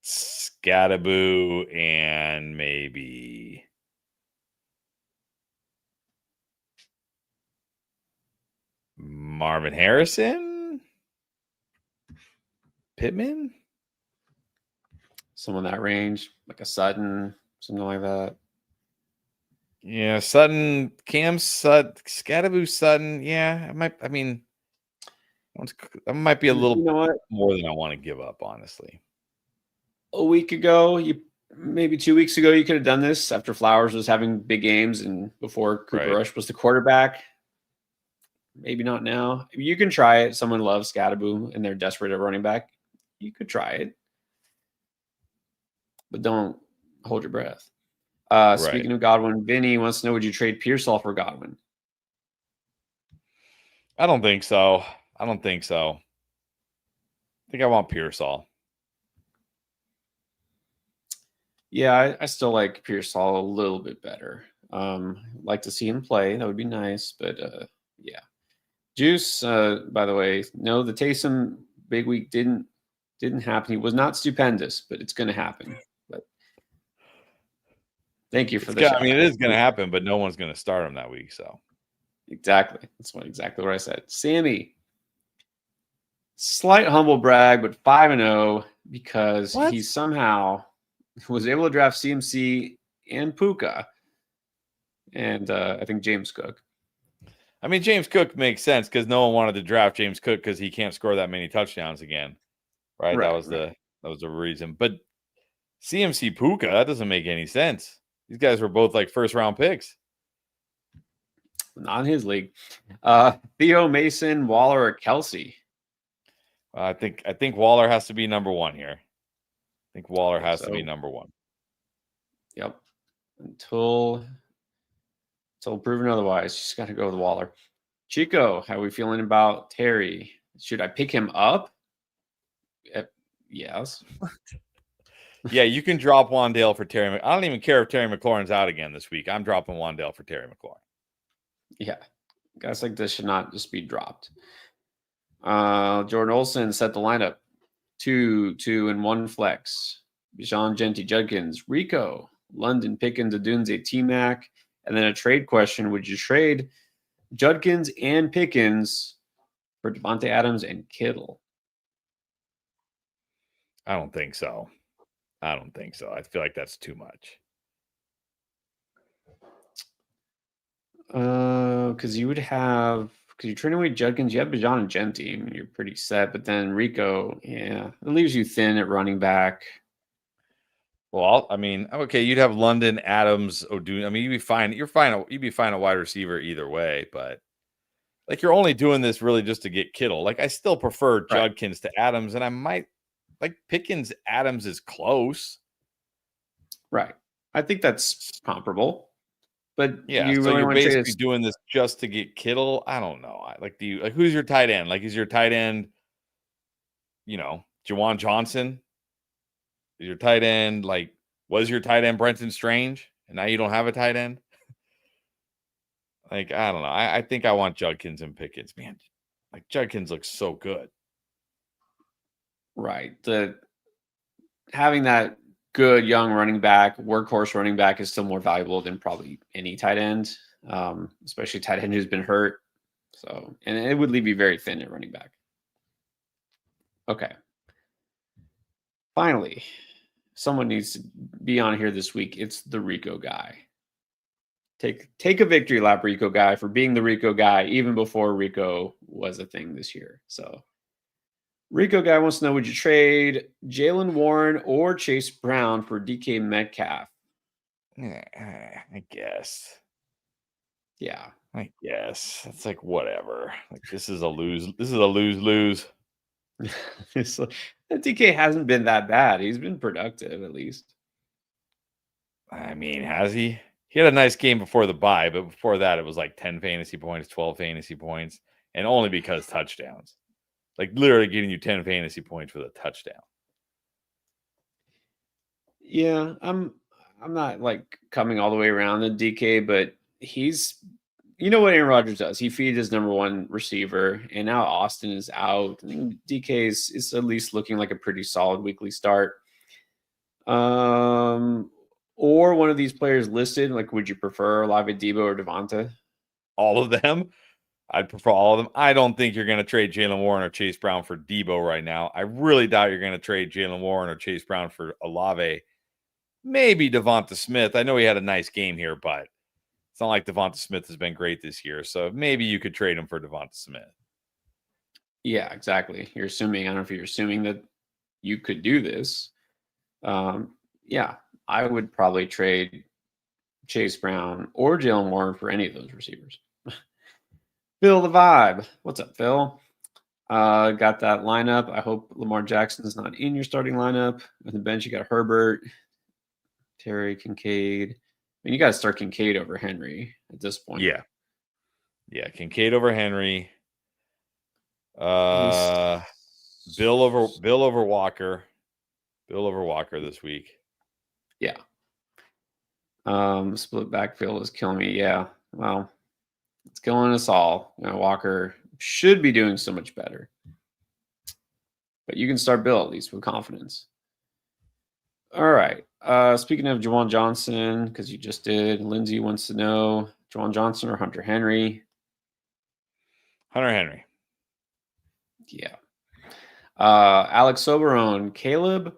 Scattaboo and maybe Marvin Harrison, Pittman, someone that range, like a Sutton, something like that. Yeah, Sutton, Scattaboo, Sutton. Yeah, I might. I mean, that might be a little more than I want to give up, honestly. A week ago, maybe 2 weeks ago, you could have done this after Flowers was having big games and before Cooper Rush was the quarterback. Maybe not now. You can try it. Someone loves Scattaboo and they're desperate at running back. You could try it, but don't hold your breath. Speaking of Godwin, Vinny wants to know: would you trade Pearsall for Godwin? I don't think so. I think I want Pearsall. Yeah, I still like Pearsall a little bit better. Like to see him play. That would be nice. But yeah. Juice, by the way, no, the Taysom big week didn't happen. He was not stupendous, but it's going to happen. But thank you for the shout. I mean, it is going to happen, but no one's going to start him that week. So exactly. That's exactly what I said. Sammy, slight humble brag, but 5-0 because he somehow was able to draft CMC and Puka, and I think James Cook. I mean, James Cook makes sense because no one wanted to draft James Cook because he can't score that many touchdowns again, right? That was the reason. But CMC Puka, that doesn't make any sense. These guys were both like first-round picks. Not in his league. Theo, Mason, Waller, or Kelsey? I think Waller has to be number one here. I think Waller has to be number one. Yep. Until proven otherwise, just got to go with Waller. Chico, how are we feeling about Terry? Should I pick him up? Yes. Yeah, you can drop Wan'Dale for Terry. I don't even care if Terry McLaurin's out again this week. I'm dropping Wan'Dale for Terry McLaurin. Yeah. Guys like this should not just be dropped. Jordan Olson set the lineup. 2, 2, and 1 flex. Bijan, Genti, Judkins, Rico, London, Pickens, Adunze, T-Mac, and then a trade question. Would you trade Judkins and Pickens for Devontae Adams and Kittle? I don't think so. I feel like that's too much. Because you're trading away Judkins, you have Bijan and Genti. I mean, you're pretty set, but then Rico, yeah, it leaves you thin at running back. Well, I mean, okay, you'd have London, Adams, O'Doon. I mean, you'd be fine. You'd be fine a wide receiver either way, but like you're only doing this really just to get Kittle. Like I still prefer Right. Judkins to Adams, and I might like Pickens. Adams is close. Right. I think that's comparable. But Yeah, you so really you're want to trade basically us? doing this just to get Kittle. I don't know. Do you like who's your tight end? Like, is your tight end, Jawan Johnson? Is your tight end was your tight end Brenton Strange? And now you don't have a tight end? Like, I don't know. I think I want Judkins and Pickens. Man, like Judkins looks so good. Right. Having that good young running back, workhorse running back is still more valuable than probably any tight end, especially tight end who's been hurt. So, and it would leave you very thin at running back. Okay. Finally, someone needs to be on here this week. It's the Rico guy. Take a victory lap, Rico guy, for being the Rico guy even before Rico was a thing this year. So, Rico guy wants to know: would you trade Jalen Warren or Chase Brown for DK Metcalf? I guess. Yeah. I guess. It's like whatever. Like this is a lose. This is a lose-lose. DK hasn't been that bad. He's been productive at least. I mean, has he? He had a nice game before the bye, but before that, it was like 10 fantasy points, 12 fantasy points, and only because touchdowns. Like literally getting you 10 fantasy points with a touchdown. Yeah, I'm not like coming all the way around the DK, but he's what Aaron Rodgers does. He feeds his number one receiver, and now Austin is out. I think DK is at least looking like a pretty solid weekly start. Or one of these players listed. Like, would you prefer Olave Debo or Devonta? All of them. I'd prefer all of them. I don't think you're going to trade Jalen Warren or Chase Brown for Debo right now. I really doubt you're going to trade Jalen Warren or Chase Brown for Olave. Maybe Devonta Smith. I know he had a nice game here, but it's not like Devonta Smith has been great this year. So maybe you could trade him for Devonta Smith. Yeah, exactly. You're assuming, I don't know if you're assuming that you could do this. Yeah, I would probably trade Chase Brown or Jalen Warren for any of those receivers. Phil the Vibe. What's up, Phil? Got that lineup. I hope Lamar Jackson is not in your starting lineup. On the bench, you got Herbert, Terry, Kincaid. I mean, you got to start Kincaid over Henry at this point. Yeah. Yeah, Kincaid over Henry. Bill over Walker. Bill over Walker this week. Yeah. Split backfield is killing me. Yeah. Well, it's killing us all. Walker should be doing so much better. But you can start Bill at least with confidence. All right. Speaking of Jawan Johnson, because you just did, Lindsay wants to know Jawan Johnson or Hunter Henry. Hunter Henry. Yeah. Alex Soberone, Caleb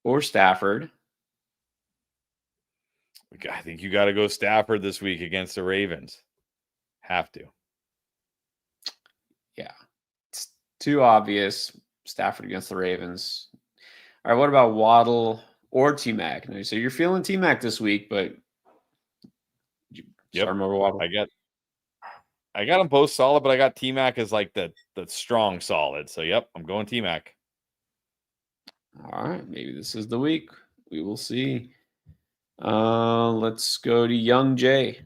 or Stafford? I think you got to go Stafford this week against the Ravens. Have to. Yeah. It's too obvious. Stafford against the Ravens. All right. What about Waddle or T-Mac? So you're feeling T-Mac this week, but Yep. start him over Waddle. I got them both solid, but I got T-Mac as like the strong solid. So, yep, I'm going T-Mac. All right. Maybe this is the week. We will see. Let's go to Young Jay.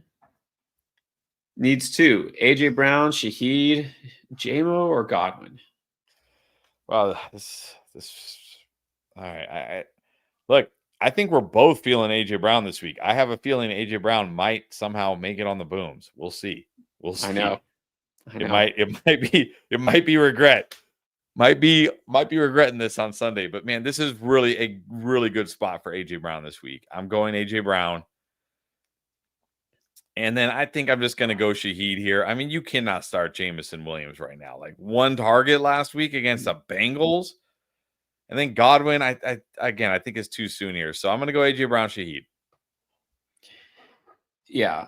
Needs two. AJ Brown, Shaheed, JMO, or Godwin? Well, this. All right. Look, I think we're both feeling AJ Brown this week. I have a feeling AJ Brown might somehow make it on the booms. We'll see. I know. It might be regret. Might be regretting this on Sunday, but man, this is really a really good spot for AJ Brown this week. I'm going AJ Brown. And then I think I'm just going to go Shaheed here. I mean, you cannot start Jamison Williams right now. Like one target last week against the Bengals. And then Godwin, I think it's too soon here. So I'm going to go AJ Brown, Shaheed. Yeah.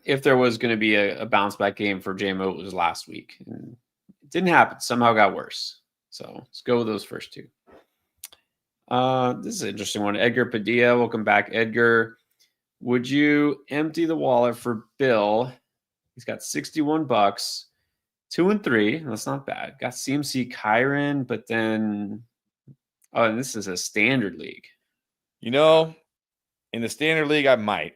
If there was going to be a bounce back game for JMO, it was last week. And it didn't happen. Somehow got worse. So let's go with those first two. This is an interesting one. Edgar Padilla, welcome back, Edgar. Would you empty the wallet for Bill? He's got 61 bucks, 2 and 3. That's not bad. Got CMC Kyron, but then and this is a standard league. You know, in the standard league, I might.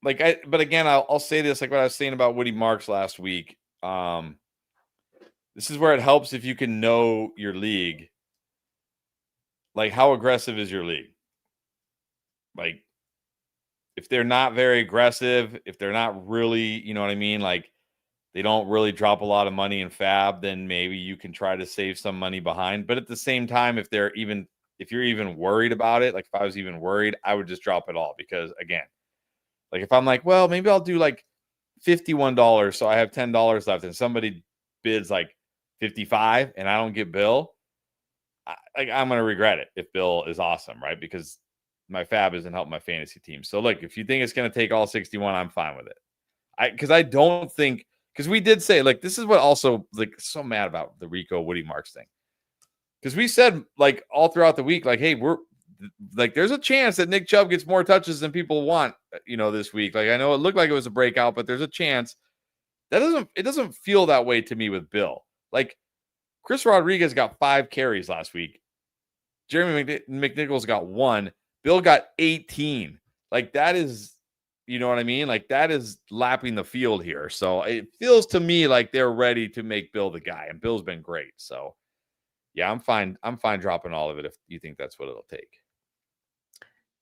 But again, I'll say this, like what I was saying about Woody Marks last week. This is where it helps if you can know your league. Like, how aggressive is your league? Like, if they're not very aggressive, if they're not really, you know what I mean? Like, they don't really drop a lot of money in fab, then maybe you can try to save some money behind. But at the same time, if you're even worried about it, like if I was even worried, I would just drop it all. Because again, like if I'm like, well, maybe I'll do like $51, so I have $10 left, and somebody bids like 55 and I don't get Bill, I'm going to regret it if Bill is awesome, right? Because my fab isn't helping my fantasy team. So look, if you think it's going to take all 61, I'm fine with it. Because I don't think, because we did say, like, this is what also, like, so mad about the Rico Woody Marks thing. Because we said, like, all throughout the week, like, hey, we're like, there's a chance that Nick Chubb gets more touches than people want, this week. Like, I know it looked like it was a breakout, but there's a chance. It doesn't feel that way to me with Bill. Like, Chris Rodriguez got 5 carries last week. Jeremy McNichols got 1. Bill got 18. Like, that is, you know what I mean? Like, that is lapping the field here. So it feels to me like they're ready to make Bill the guy, and Bill's been great. So yeah, I'm fine. I'm fine dropping all of it if you think that's what it'll take.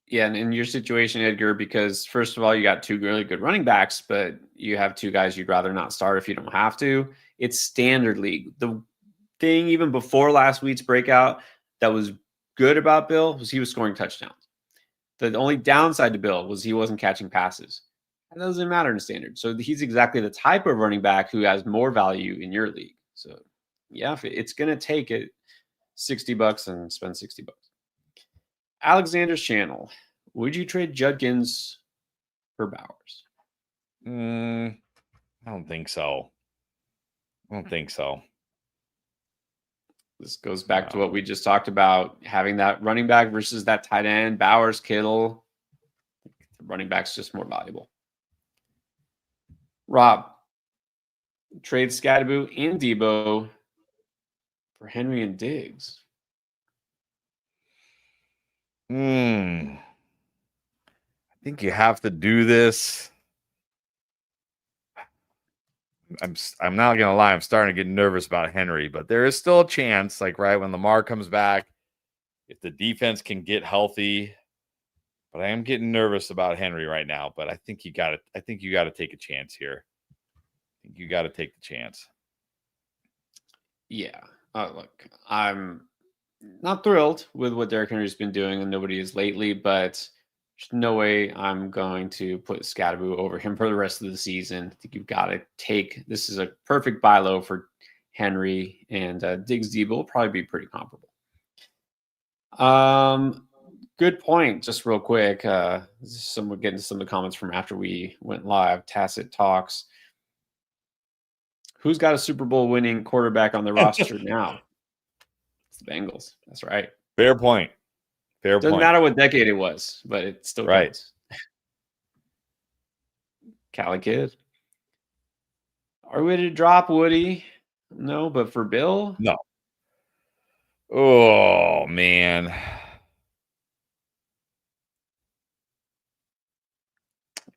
Yeah, and in your situation, Edgar, because first of all, you got 2 really good running backs, but you have 2 guys you'd rather not start if you don't have to. It's standard league. The thing even before last week's breakout that was good about Bill was he was scoring touchdowns. The only downside to Bill was he wasn't catching passes. That doesn't matter in standard. So he's exactly the type of running back who has more value in your league. So yeah, if it's going to take it $60 and spend $60. Alexander's channel. Would you trade Judkins for Bowers? I don't think so. This goes back to what we just talked about, having that running back versus that tight end, Bowers, Kittle. The running back's just more valuable. Rob, trade Scadaboo and Debo for Henry and Diggs. I think you have to do this. I'm not gonna lie, I'm starting to get nervous about Henry, but there is still a chance, like right when Lamar comes back, if the defense can get healthy. But I am getting nervous about Henry right now. But I think you got to take a chance here. I think you got to take the chance. Yeah. Look, I'm not thrilled with what Derrick Henry's been doing, and nobody is lately, but there's no way I'm going to put Scadaboo over him for the rest of the season. I think you've got to take this is a perfect buy low for Henry, and Diggs Debo will probably be pretty comparable. Good point. Just real quick, someone getting some of the comments from after we went live. Tacit Talks. Who's got a Super Bowl winning quarterback on the roster now? It's the Bengals. That's right. Fair point. Doesn't matter what decade it was, but it still counts. Cali Kid. Are we to drop Woody? No, but for Bill? No. Oh, man.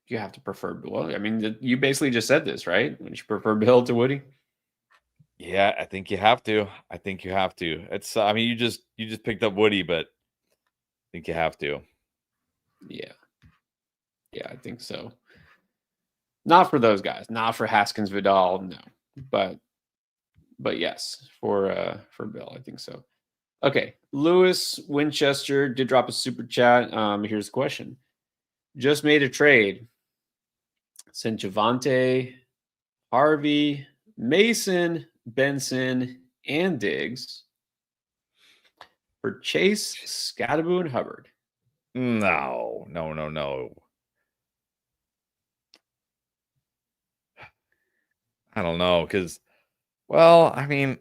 You have to prefer Bill. I mean, you basically just said this, right? Would you prefer Bill to Woody? Yeah, I think you have to. It's I mean, you just picked up Woody, but I think you have to. Yeah. Yeah, I think so. Not for those guys, not for Haskins, Vidal, no. But yes, for Bill, I think so. Okay, Lewis Winchester did drop a super chat. Here's the question: just made a trade. Sent Javante, Harvey, Mason, Benson, and Diggs for Chase, Scadaboo, and Hubbard. No. I don't know, because, well, I mean,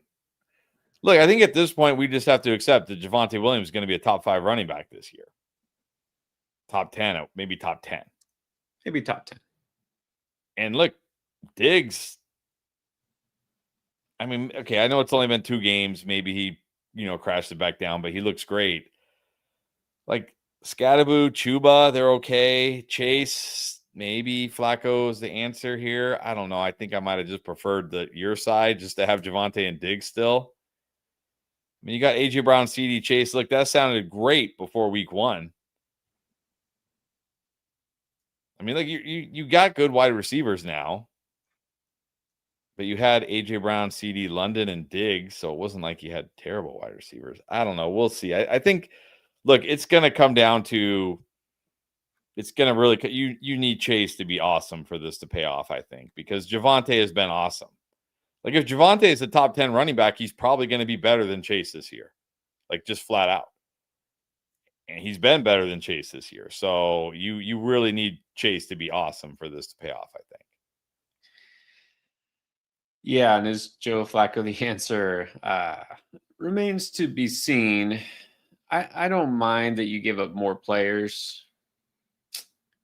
Look, I think at this point we just have to accept that Javonte Williams is going to be a top 5 running back this year. Top 10, maybe top 10. Maybe top 10. And look, Diggs, I mean, okay, I know it's only been 2 games. Maybe he, crashed it back down, but he looks great. Like Scattaboo, Chuba, they're okay. Chase, maybe Flacco's the answer here. I don't know. I think I might have just preferred your side just to have Javonte and Diggs still. I mean, you got AJ Brown, CD Chase. Look, that sounded great before week 1. I mean, like you got good wide receivers now, but you had AJ Brown, CD, London, and Diggs, so it wasn't like you had terrible wide receivers. I don't know. We'll see. I think, look, it's going to come down to, it's going to really, you need Chase to be awesome for this to pay off, I think, because Javonte has been awesome. Like if Javonte is a top 10 running back, he's probably going to be better than Chase this year, like just flat out. And he's been better than Chase this year. So you really need Chase to be awesome for this to pay off, I think. Yeah, and is Joe Flacco the answer? Remains to be seen. I don't mind that you give up more players,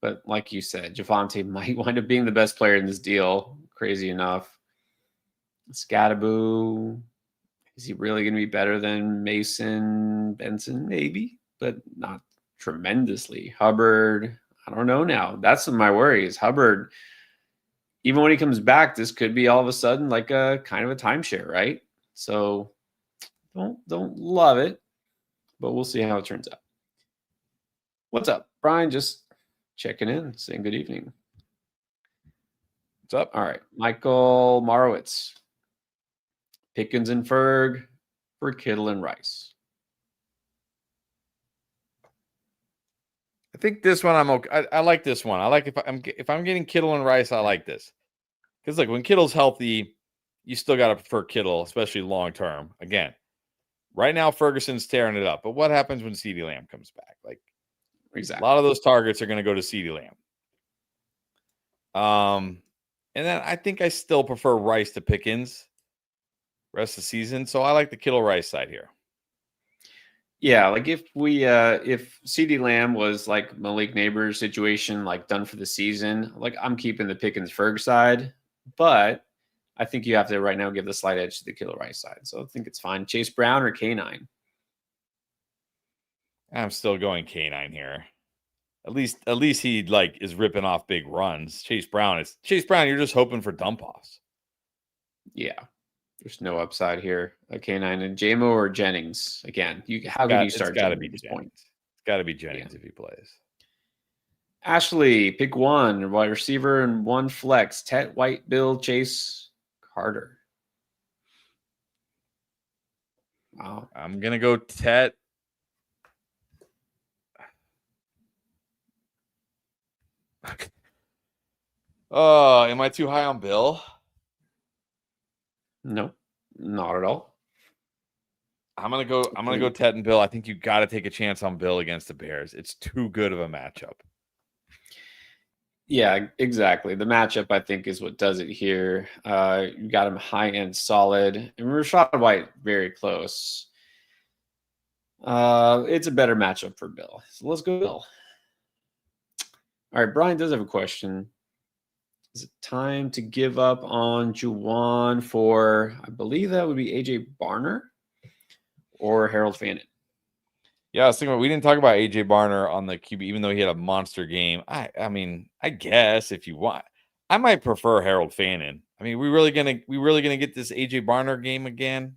but like you said, Javonte might wind up being the best player in this deal. Crazy enough. Scattaboo, is he really going to be better than Mason Benson? Maybe, but not tremendously. Hubbard, I don't know now. That's my worry is Hubbard. Even when he comes back, this could be all of a sudden like a kind of a timeshare, right? So don't love it, but we'll see how it turns out. What's up, Brian? Just checking in, saying good evening. What's up? All right, Michael Marowitz, Pickens and Ferg for Kittle and Rice. I think this one I'm okay. I like this one. I like if I'm getting Kittle and Rice, I like this. Because look, when Kittle's healthy, you still got to prefer Kittle, especially long term. Again, right now Ferguson's tearing it up. But what happens when CeeDee Lamb comes back? Like Exactly. a lot of those targets are going to go to CeeDee Lamb. And then I think I still prefer Rice to Pickens rest of the season. So I like the Kittle Rice side here. Yeah, like if CeeDee Lamb was like Malik Neighbors situation, like done for the season, like I'm keeping the Pickens Ferg side, but I think you have to right now give the slight edge to the Kittle Rice side. So I think it's fine. Chase Brown or K9? I'm still going K9 here. At least he like is ripping off big runs. Chase Brown, you're just hoping for dump offs. Yeah. There's no upside here. A K9 and JMO or Jennings. Again, how could you start Jennings at this point? It's gotta be Jennings if he plays. Ashley, pick one wide receiver and one flex. Tet, White, Bill, Chase, Carter. Wow. I'm gonna go Tet. Oh, am I too high on Bill? No, not at all. I'm gonna go Tet and Bill. I think you got to take a chance on Bill against the Bears. It's too good of a matchup. Yeah, exactly. The matchup, I think, is what does it here. You got him high end solid, and Rachaad White very close. It's a better matchup for Bill. So let's go, Bill. All right, Brian does have a question. Is it time to give up on Juwan for, I believe that would be AJ Barner or Harold Fannin? Yeah, I was thinking we didn't talk about AJ Barner on the QB, even though he had a monster game. I mean, I guess if you want, I might prefer Harold Fannin. I mean, we really gonna get this AJ Barner game again?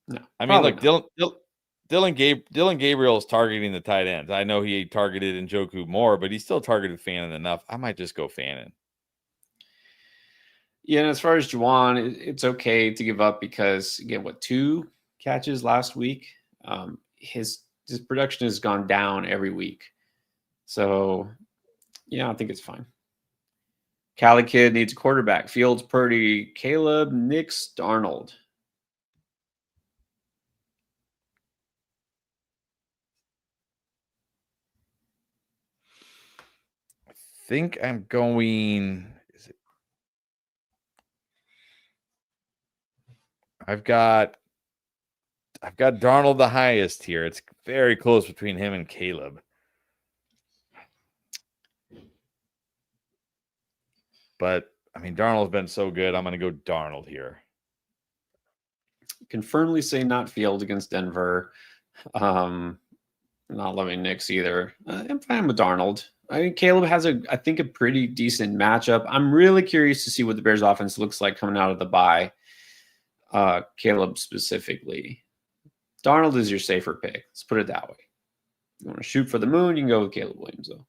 No, I mean, look, Dylan Gabriel is targeting the tight ends. I know he targeted Njoku more, but he still targeted Fannin enough. I might just go Fannin. Yeah, and as far as Juwan, it's okay to give up because again, 2 catches last week? His production has gone down every week. So yeah, I think it's fine. Cali Kid needs a quarterback. Fields, Purdy, Caleb, Nix, Darnold. I think I'm going. I've got Darnold the highest here. It's very close between him and Caleb. But I mean, Darnold's been so good. I'm going to go Darnold here. Can firmly say not Field against Denver. Not loving Knicks either. I'm fine with Darnold. I mean, Caleb has I think, a pretty decent matchup. I'm really curious to see what the Bears offense looks like coming out of the bye. Caleb specifically. Darnold is your safer pick. Let's put it that way. You want to shoot for the moon, you can go with Caleb Williams, though.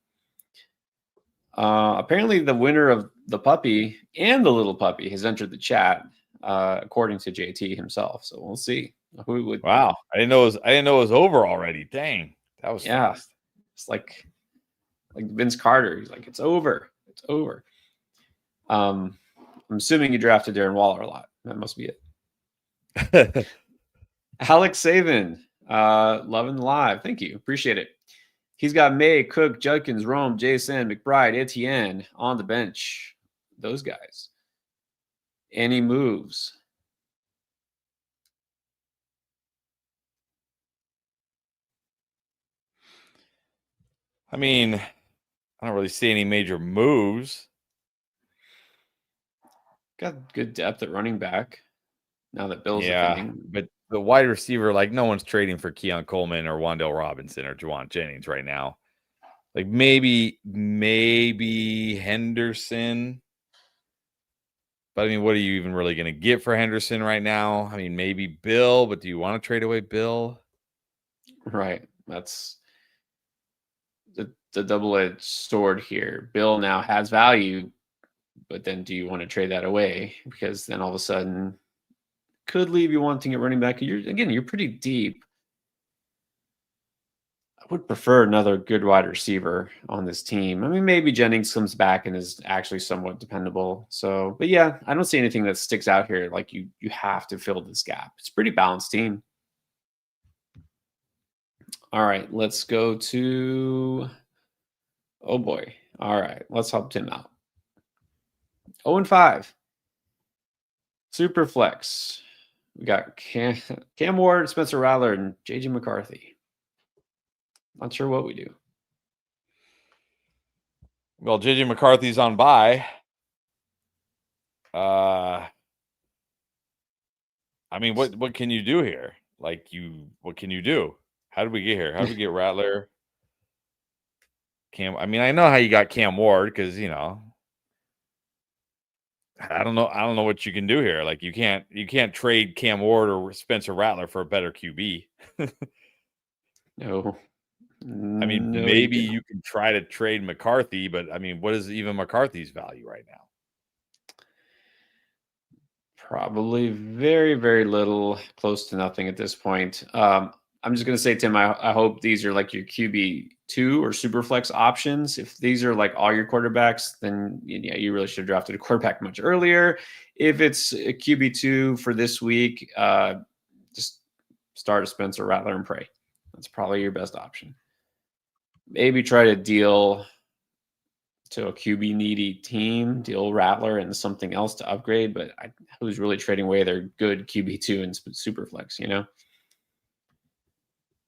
Apparently, the winner of the puppy and the little puppy has entered the chat, according to JT himself. So we'll see. Who would? Wow, I didn't know it was over already. Dang, that was fast. It's like Vince Carter. He's like, it's over. It's over. I'm assuming you drafted Darren Waller a lot. That must be it. Alex Saban, loving the live. Thank you. Appreciate it. He's got May, Cook, Judkins, Rome, Jason, McBride, Etienne on the bench. Those guys. And he moves. I mean, I don't really see any major moves. Got good depth at running back now that Bill's defending. But the wide receiver, like, no one's trading for Keon Coleman or Wan'Dale Robinson or Juwan Jennings right now. Like, maybe Henderson. But I mean, what are you even really going to get for Henderson right now? I mean, maybe Bill, but do you want to trade away Bill? Right. That's the double-edged sword here. Bill now has value, but then do you want to trade that away? Because then all of a sudden could leave you wanting a running back. You're pretty deep. I would prefer another good wide receiver on this team. I mean, maybe Jennings comes back and is actually somewhat dependable. So, but yeah, I don't see anything that sticks out here. Like you have to fill this gap. It's a pretty balanced team. All right, let's go to, oh boy. All right, let's help Tim out. 0-5. Super flex. We got Cam Ward, Spencer Rattler, and JJ McCarthy. Not sure what we do. Well, JJ McCarthy's on bye. I mean, what can you do here? Like, what can you do? How did we get here? How did we get Rattler? Cam. I mean, I know how you got Cam Ward because, you know, I don't know what you can do here. Like, you can't trade Cam Ward or Spencer Rattler for a better QB. No. I mean, maybe you can try to trade McCarthy, but I mean, what is even McCarthy's value right now? Probably very, very little, close to nothing at this point. I'm just going to say, Tim, I hope these are like your QB2 or super flex options. If these are like all your quarterbacks, then yeah, you really should have drafted a quarterback much earlier. If it's a QB2 for this week, just start a Spencer Rattler and pray. That's probably your best option. Maybe try to deal to a QB needy team, deal Rattler and something else to upgrade. But who's really trading away their good QB2 and super flex, you know?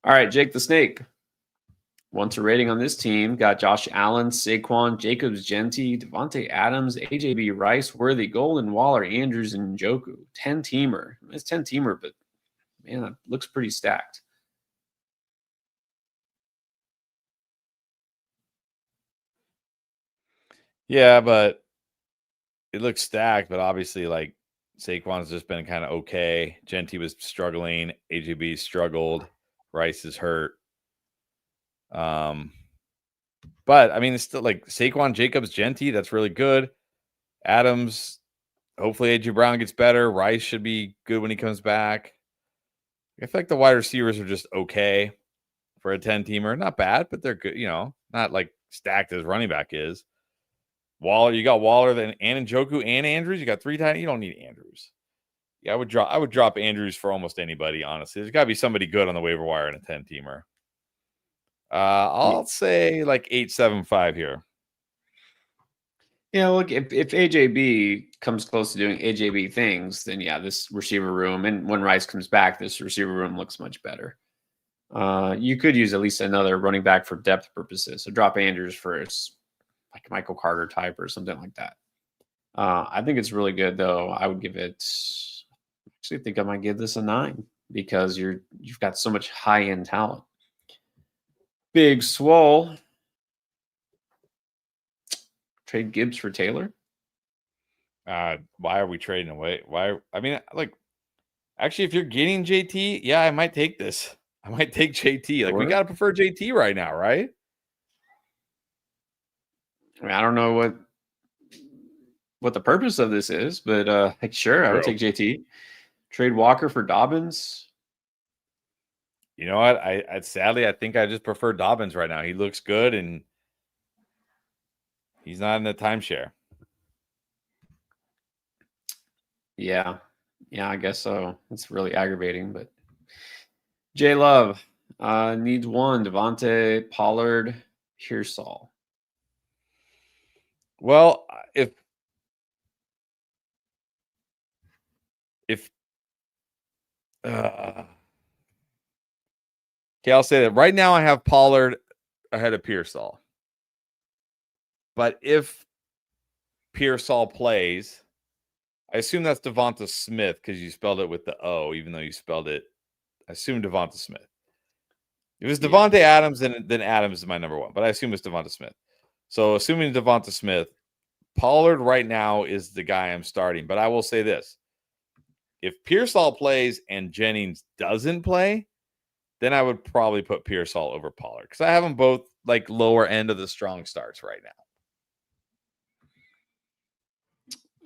All right, Jake the Snake. Wants a rating on this team. Got Josh Allen, Saquon, Jacobs, Genty, Devontae Adams, AJB, Rice, Worthy, Golden, Waller, Andrews, and Njoku. 10-teamer. It's 10-teamer, but man, that looks pretty stacked. Yeah, but it looks stacked, but obviously, like, Saquon's just been kind of okay. Genty was struggling. AJB struggled. Rice is hurt. But I mean, it's still like Saquon, Jacobs, Genty. That's really good. Adams, hopefully AJ Brown gets better. Rice should be good when he comes back. I feel like the wide receivers are just okay for a 10-teamer. Not bad, but they're good. You know, not like stacked as running back is. Waller, you got Waller, then and Njoku and Andrews. You got 3 tight. You don't need Andrews. Yeah, I would drop Andrews for almost anybody, honestly. There's got to be somebody good on the waiver wire in a 10-teamer. I'll say like 8-7-5 here. Yeah, look, if AJB comes close to doing AJB things, then yeah, this receiver room, and when Rice comes back, this receiver room looks much better. You could use at least another running back for depth purposes. So drop Andrews for like Michael Carter type or something like that. I think it's really good though. I would give it. Actually, think I might give this a 9 because you've got so much high end talent. Big Swole. Trade Gibbs for Taylor. Why are we trading away? Why? I mean, like, actually, if you're getting JT, yeah, I might take this. I might take JT. Like, we Sure. got to prefer JT right now, right? I mean, I don't know what the purpose of this is, but like, sure, I would True. take JT. Trade Walker for Dobbins. You know what? I sadly, I think I just prefer Dobbins right now. He looks good, and he's not in the timeshare. Yeah, I guess so. It's really aggravating, but J Love needs one. Devontae, Pollard, Pearsall. Well, if okay, I'll say that right now I have Pollard ahead of Pearsall. But if Pearsall plays, I assume that's Devonta Smith because you spelled it with the O, even though you spelled it. I assume Devonta Smith. If it was Devontae Adams, then Adams is my number one. But I assume it's Devonta Smith. So assuming Devonta Smith, Pollard right now is the guy I'm starting. But I will say this. If Pearsall plays and Jennings doesn't play, then I would probably put Pearsall over Pollard because I have them both like lower end of the strong starts right now.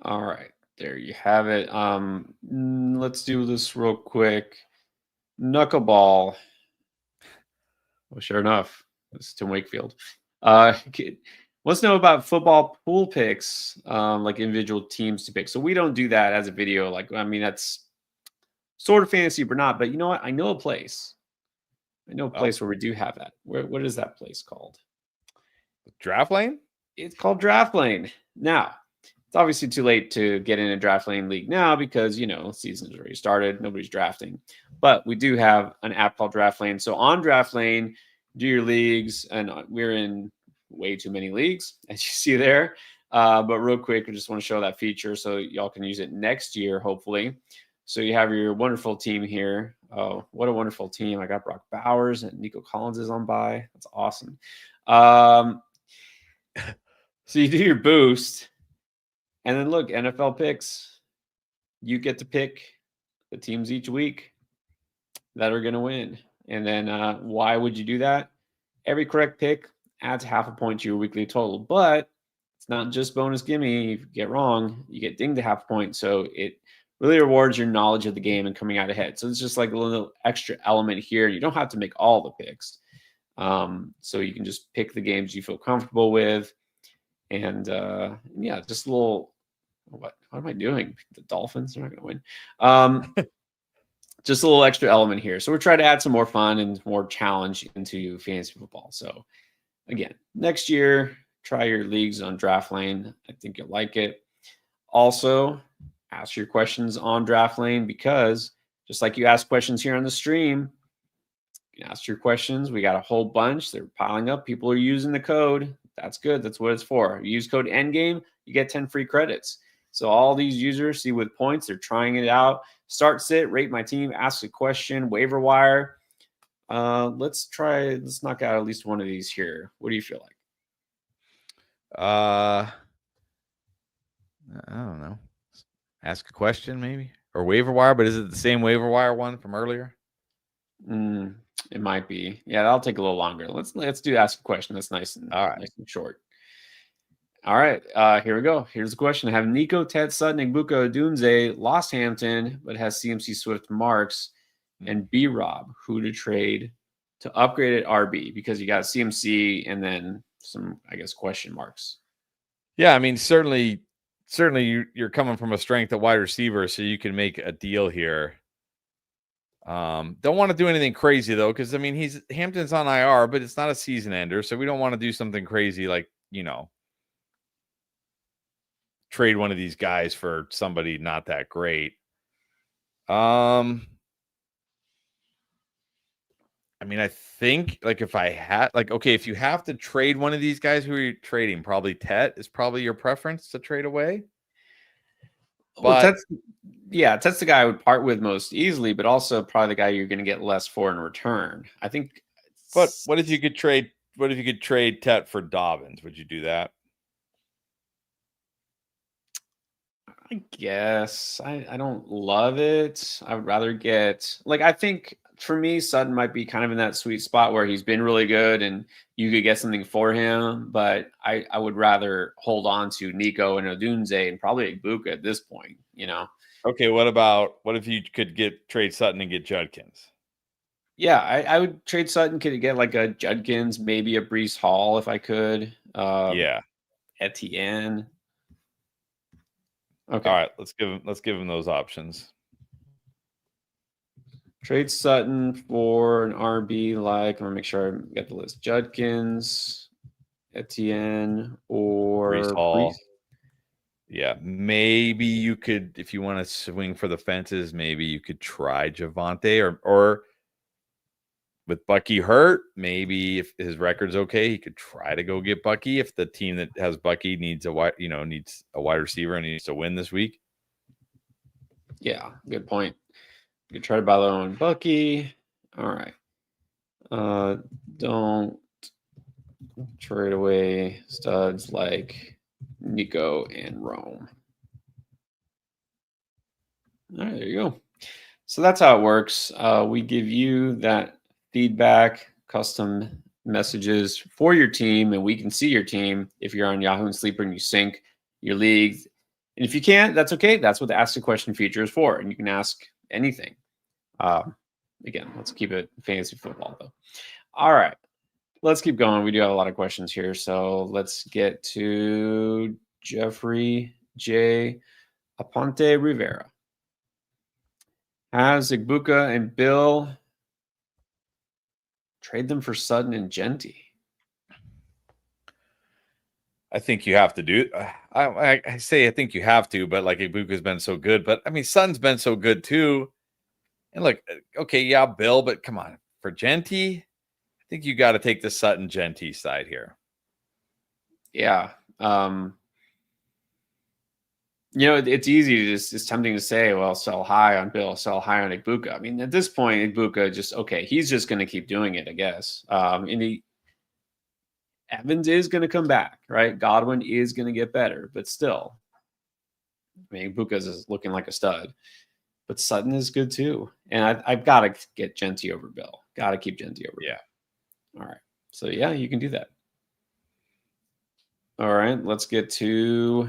All right, there you have it. Let's do this real quick. Knuckleball. Well, sure enough, it's Tim Wakefield. Let's know about football pool picks, like individual teams to pick. So we don't do that as a video. Like, I mean, that's sort of fantasy, but not. But you know what? I know a place. Where we do have that. What is that place called? Draft Lane? It's called Draft Lane. Now, it's obviously too late to get in a Draft Lane league now because, season's already started. Nobody's drafting. But we do have an app called Draft Lane. So on Draft Lane, do your leagues. And we're in way too many leagues, as you see there. But real quick, I just want to show that feature so y'all can use it next year, hopefully. So you have your wonderful team here. Oh, what a wonderful team. I got Brock Bowers and Nico Collins is on by. That's awesome. So you do your boost. And then look, NFL picks. You get to pick the teams each week that are going to win. And then why would you do that? Every correct pick adds half a point to your weekly total. But it's not just bonus gimme. If you get wrong, you get dinged to half a point. So it really rewards your knowledge of the game and coming out ahead. So it's just like a little extra element here. You don't have to make all the picks. So you can just pick the games you feel comfortable with. And yeah, just a little, what am I doing? The Dolphins are not going to win. Just a little extra element here. So we're trying to add some more fun and more challenge into fantasy football. So again, next year, try your leagues on Draft Lane. I think you'll like it. Also, ask your questions on Draft Lane because just like you ask questions here on the stream, you can ask your questions. We got a whole bunch. They're piling up. People are using the code. That's good. That's what it's for. You use code ENDGAME, you get 10 free credits. So all these users see with points, they're trying it out. Start, sit, rate my team, ask a question, waiver wire. Let's knock out at least one of these here. What do you feel like? I don't know. Ask a question maybe or waiver wire, but is it the same waiver wire one from earlier? It might be. Yeah, that'll take a little longer. Let's do ask a question. That's nice and nice and short. All right, here we go. Here's the question. I have Nico, Ted, Sutton, Igbuka, Dunze, lost Hampton, but has CMC Swift Marks and B-Rob, who to trade to upgrade at RB because you got CMC and then some, I guess, question marks. Yeah, I mean, certainly you're coming from a strength at wide receiver, so you can make a deal here. Don't want to do anything crazy though, because I mean Hampton's on IR, but it's not a season ender, so we don't want to do something crazy like trade one of these guys for somebody not that great. I mean, I think like if I had okay, if you have to trade one of these guys, who are you trading? Probably Tet is probably your preference to trade away. Well, But Tet's the guy I would part with most easily, but also probably the guy you're going to get less for in return. I think. what if you could trade? What if you could trade Tet for Dobbins? Would you do that? I guess I don't love it. I would rather get I think for me Sutton might be kind of in that sweet spot where he's been really good and you could get something for him, but I would rather hold on to Nico and Odunze and probably Ibuka at this point, Okay, what if you could trade Sutton and get Judkins? Yeah, I would trade Sutton, could get like a Judkins, maybe a Brees Hall if I could. Yeah. Etienne. Okay. All right, let's give him those options. Trade Sutton for an RB I'm gonna make sure I get the list. Judkins, Etienne, or Brees Hall. Yeah, maybe you could, if you want to swing for the fences, maybe you could try Javonte or with Bucky hurt, maybe if his record's okay, he could try to go get Bucky if the team that has Bucky needs a wide receiver and needs to win this week. Yeah, good point. You could try to buy low on Bucky. All right. Don't trade away studs like Nico and Rome. All right, there you go. So that's how it works. We give you that feedback, custom messages for your team, and we can see your team if you're on Yahoo and Sleeper and you sync your leagues. And if you can't, that's okay. That's what the Ask a Question feature is for, and you can ask anything. Again, let's keep it fantasy football, though. All right, let's keep going. We do have a lot of questions here, so let's get to Jeffrey J. Aponte Rivera. Has Ibuka and Bill trade them for Sutton and Genty? I think you have to do. I say I think you have to, but like Ibuka's been so good, but I mean Sutton's been so good too. And look, okay, yeah, Bill, but come on, for Genty, I think you got to take the Sutton Genty side here. Yeah. It's easy to it's tempting to say, well, sell high on Bill, sell high on Ibuka. I mean, at this point, Ibuka he's just going to keep doing it, I guess. Evans is going to come back, right? Godwin is going to get better, but still, I mean, Ibuka is looking like a stud, but Sutton is good too. And I've got to get Genty over Bill. Got to keep Genty over Yeah. Bill. All right. So, yeah, you can do that. All right. Let's get to...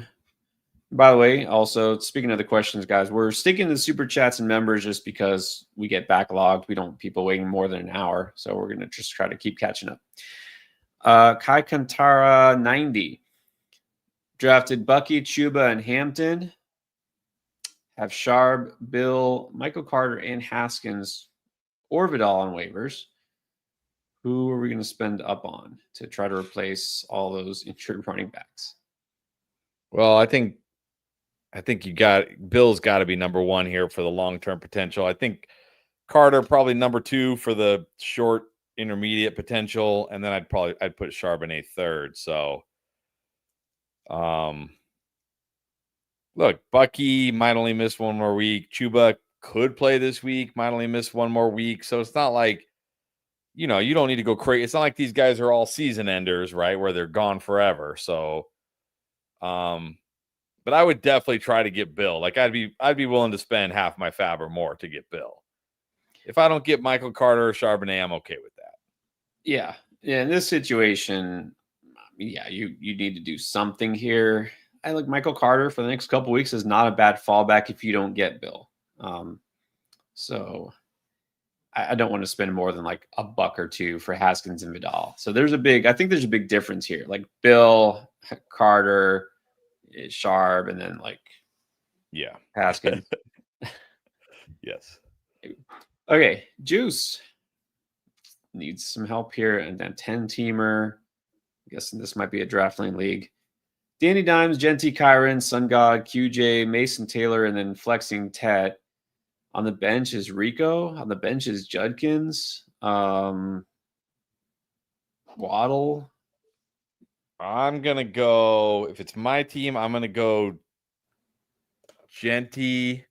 By the way, also, speaking of the questions, guys, we're sticking to super chats and members just because we get backlogged. We don't want people waiting more than an hour. So we're going to just try to keep catching up. Kai Kantara 90 drafted Bucky, Chuba, and Hampton. Have Sharb, Bill, Michael Carter, and Haskins or Vidal on waivers. Who are we going to spend up on to try to replace all those injured running backs? Well, I think Bill's got to be number one here for the long-term potential. I think Carter probably number two for the short intermediate potential, and then I'd put Charbonnet third. So, look, Bucky might only miss one more week. Chuba could play this week, might only miss one more week. So it's not like, you don't need to go crazy. It's not like these guys are all season enders, right? Where they're gone forever. So, but I would definitely try to get Bill. Like I'd be willing to spend half my fab or more to get Bill. If I don't get Michael Carter or Charbonnet, I'm okay with that. Yeah. In this situation, yeah, you need to do something here. I like Michael Carter for the next couple weeks is not a bad fallback if you don't get Bill. So I don't want to spend more than like a buck or two for Haskins and Vidal. So I think there's a big difference here. Like Bill, Carter, Sharp, and then Haskins. Yes. Okay, Juice needs some help here, and then 10-teamer. I'm guessing this might be a draft lane league. Danny Dimes, Genty, Kyron, Sun God, QJ, Mason Taylor, and then flexing Tet. On the bench is Rico. On the bench is Judkins. Waddle. I'm gonna go. If it's my team, I'm gonna go Genty.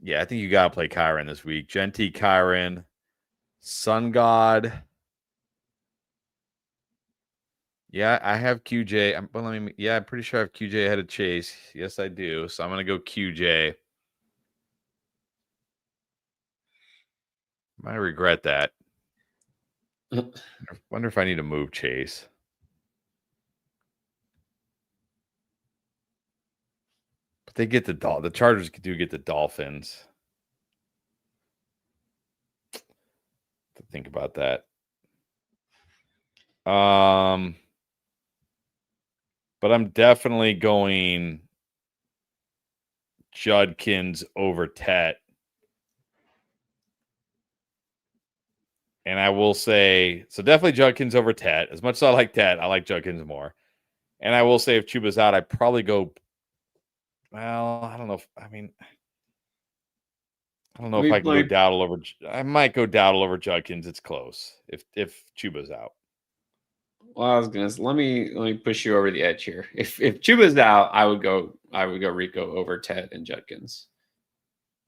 Yeah, I think you gotta play Kyron this week. Genty, Kyron, Sun God. Yeah, I have QJ. I'm pretty sure I have QJ ahead of Chase. Yes, I do. So I'm gonna go QJ. Might regret that. Wonder if I need to move Chase. But they get the Chargers do get the Dolphins. To think about that. But I'm definitely going Judkins over Tet. And I will say, so definitely Judkins over Tet. As much as I like Tet, I like Judkins more. And I will say, if Chuba's out, I'd probably go. Well, I don't know. I don't know if I can go Dowdle over. I might go Dowdle over Judkins. It's close. If Chuba's out. Well, I was gonna let me push you over the edge here. If Chuba's out, I would go Rico over Tet and Judkins.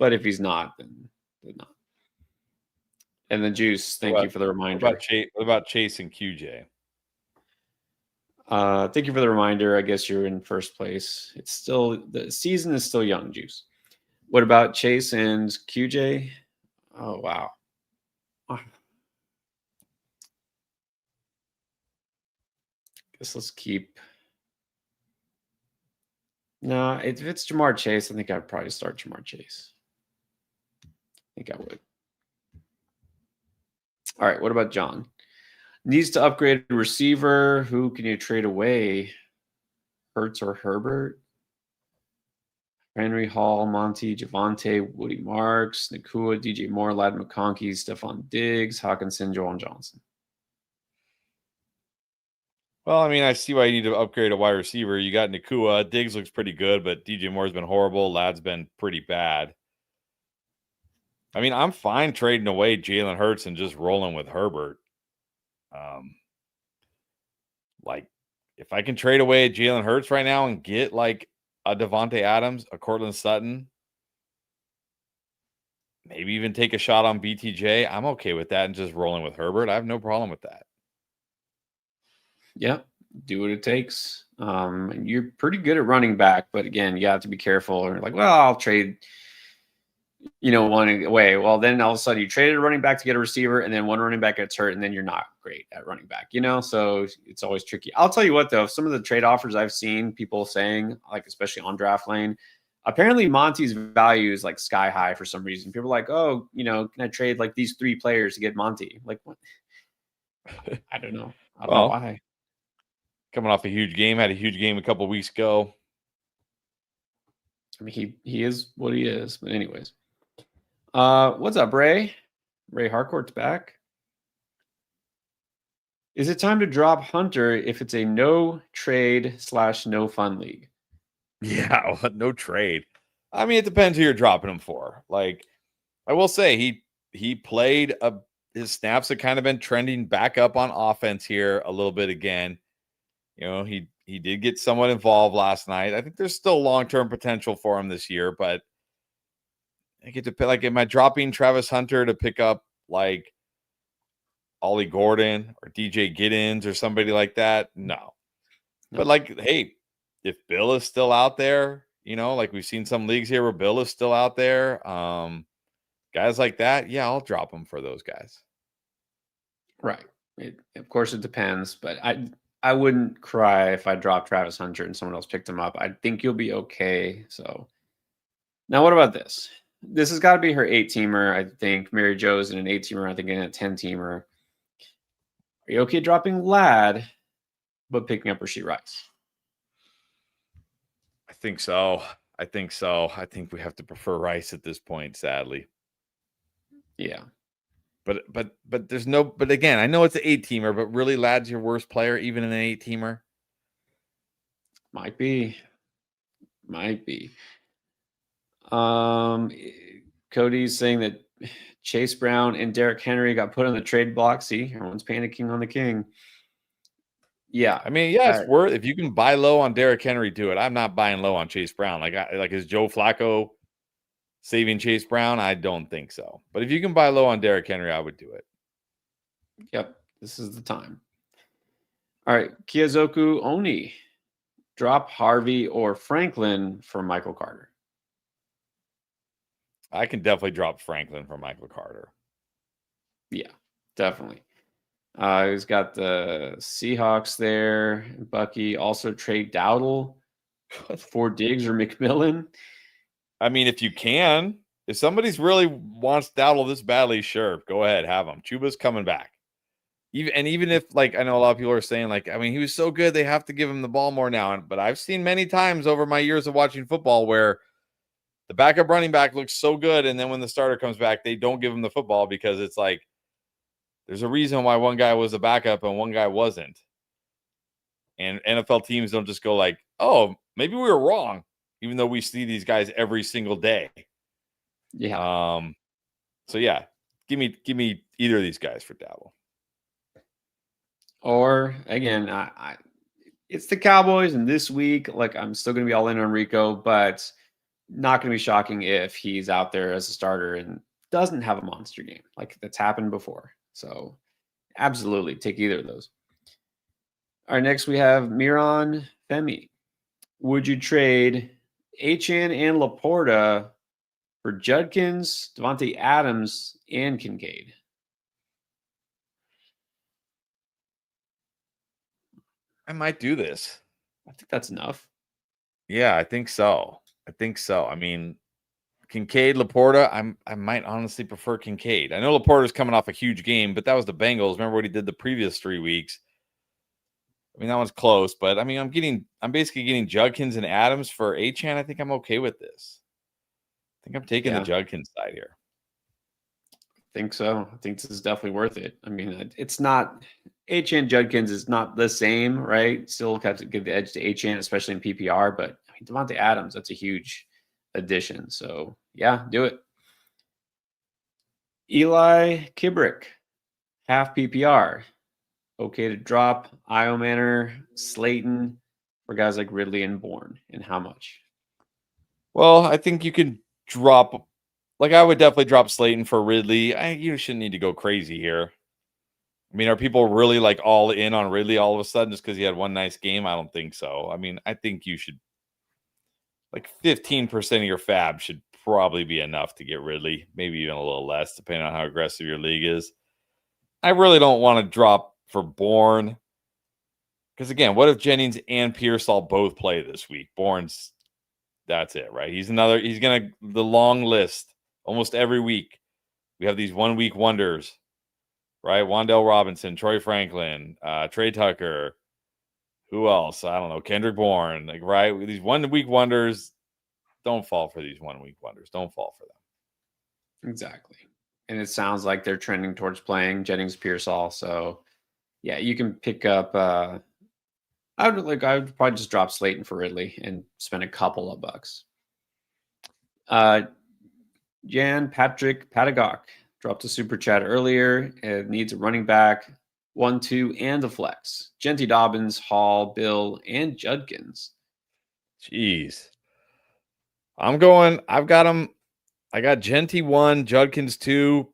But if he's not, then not. And then Juice, thank you for the reminder. What about Chase and QJ? Thank you for the reminder. I guess you're in first place. It's still the season is still young, Juice. What about Chase and QJ? Oh wow. Guess let's keep. No, if it's Jamar Chase, I think I'd probably start Jamar Chase. I think I would. All right, what about John? Needs to upgrade a receiver. Who can you trade away? Hurts or Herbert? Henry Hall, Monty, Javante, Woody Marks, Nakua, DJ Moore, Lad McConkey, Stephon Diggs, Hawkinson, Joel Johnson. Well, I mean, I see why you need to upgrade a wide receiver. You got Nakua. Diggs looks pretty good, but DJ Moore's been horrible. Lad's been pretty bad. I mean, I'm fine trading away Jalen Hurts and just rolling with Herbert. Like, if I can trade away Jalen Hurts right now and get like a Devontae Adams, a Cortland Sutton, maybe even take a shot on BTJ, I'm okay with that and just rolling with Herbert. I have no problem with that. Yeah, do what it takes. You're pretty good at running back, but again, you have to be careful. Or like, well, I'll trade, one away. Well, then all of a sudden you traded a running back to get a receiver, and then one running back gets hurt, and then you're not great at running back, So it's always tricky. I'll tell you what, though, some of the trade offers I've seen people saying, like especially on Draft Lane, apparently Monty's value is like sky high for some reason. People are like, oh, can I trade like these 3 players to get Monty? Like, what? I don't know. I don't know why. Coming off a huge game, had a huge game a couple of weeks ago. I mean, he is what he is. But anyways, what's up, Ray? Ray Harcourt's back. Is it time to drop Hunter if it's a no trade / no fun league? Yeah, no trade. I mean, it depends who you're dropping him for. Like, I will say he played his snaps have kind of been trending back up on offense here a little bit again. He did get somewhat involved last night. I think there's still long-term potential for him this year, but I get to pick, like, am I dropping Travis Hunter to pick up like Ollie Gordon or DJ Giddens or somebody like that? No. But like, hey, if Bill is still out there, like we've seen some leagues here where Bill is still out there, guys like that, yeah, I'll drop them for those guys. Right. Of course, it depends, but I wouldn't cry if I dropped Travis Hunter and someone else picked him up. I think you'll be okay. So now what about this? This has got to be her 8-teamer. I think Mary Jo's in an 8-teamer. I think in a 10-teamer. Are you okay dropping Lad, but picking up Rashee Rice? I think so. I think we have to prefer Rice at this point, sadly. Yeah. But there's no, but again, I know it's an 8-teamer, but really Lad's your worst player, even in an 8-teamer. Might be. Cody's saying that Chase Brown and Derrick Henry got put on the trade block. See, everyone's panicking on the king. Yeah. I mean, yeah, it's worth if you can buy low on Derrick Henry, do it. I'm not buying low on Chase Brown. Like is Joe Flacco saving Chase Brown? I don't think so. But if you can buy low on Derrick Henry, I would do it. Yep. This is the time. All right. Kiyozoku Oni. Drop Harvey or Franklin for Michael Carter. I can definitely drop Franklin for Michael Carter. Yeah, definitely. He's got the Seahawks there. Bucky also trade Dowdle for Diggs or McMillan. I mean, if you can, if somebody's really wants Dowdle this badly, sure, go ahead, have him. Chuba's coming back. Even if, like, I know a lot of people are saying, like, I mean, he was so good, they have to give him the ball more now. But I've seen many times over my years of watching football where the backup running back looks so good, and then when the starter comes back, they don't give him the football because it's like there's a reason why one guy was a backup and one guy wasn't. And NFL teams don't just go like, oh, maybe we were wrong, even though we see these guys every single day. Yeah. So yeah, give me either of these guys for Dowdle. Or again, it's the Cowboys, and this week, like, I'm still going to be all in on Rico, but not going to be shocking if he's out there as a starter and doesn't have a monster game like that's happened before. So absolutely take either of those. All right, next we have Miron Femi. Would you trade Achane and Laporta for Judkins, Devontae Adams, and Kincaid? I might do this. I think that's enough. Yeah, I think so. I mean, Kincaid, Laporta, I might honestly prefer Kincaid. I know Laporta's coming off a huge game, but that was the Bengals. Remember what he did the previous 3 weeks? I mean, that one's close, but I mean, I'm basically getting Judkins and Adams for Achane. I think I'm okay with this. I think I'm taking the Judkins side here. I think so. I think this is definitely worth it. I mean, it's not Achane Judkins is not the same, right? Still have to give the edge to Achane, especially in PPR. But I mean, Devontae Adams, that's a huge addition. So yeah, do it. Eli Kibrick, half PPR. Okay to drop Io Manor, Slayton for guys like Ridley and Bourne, and how much? Well, I think you can drop, like, I would definitely drop Slayton for Ridley. You shouldn't need to go crazy here. I mean, are people really like all in on Ridley all of a sudden just because he had one nice game? I don't think so. I mean, I think you should, like, 15% of your fab should probably be enough to get Ridley, maybe even a little less, depending on how aggressive your league is. I really don't want to drop for Bourne because, again, what if Jennings and Pearsall both play this week? Bourne's, that's it, right? He's going to, the long list almost every week. We have these 1 week wonders, right? Wan'Dale Robinson, Troy Franklin, Trey Tucker. Who else? I don't know. Kendrick Bourne, like, right? These 1 week wonders, don't fall for these 1 week wonders. Don't fall for them. Exactly. And it sounds like they're trending towards playing Jennings Pearsall. So yeah, you can pick up I would probably just drop Slayton for Ridley and spend a couple of bucks. Jan Patrick Patagok dropped a super chat earlier. It needs a running back, 1-2, and a flex. Genty Dobbins, Hall, Bill, and Judkins. Jeez. I've got him. I got Genty 1, Judkins 2.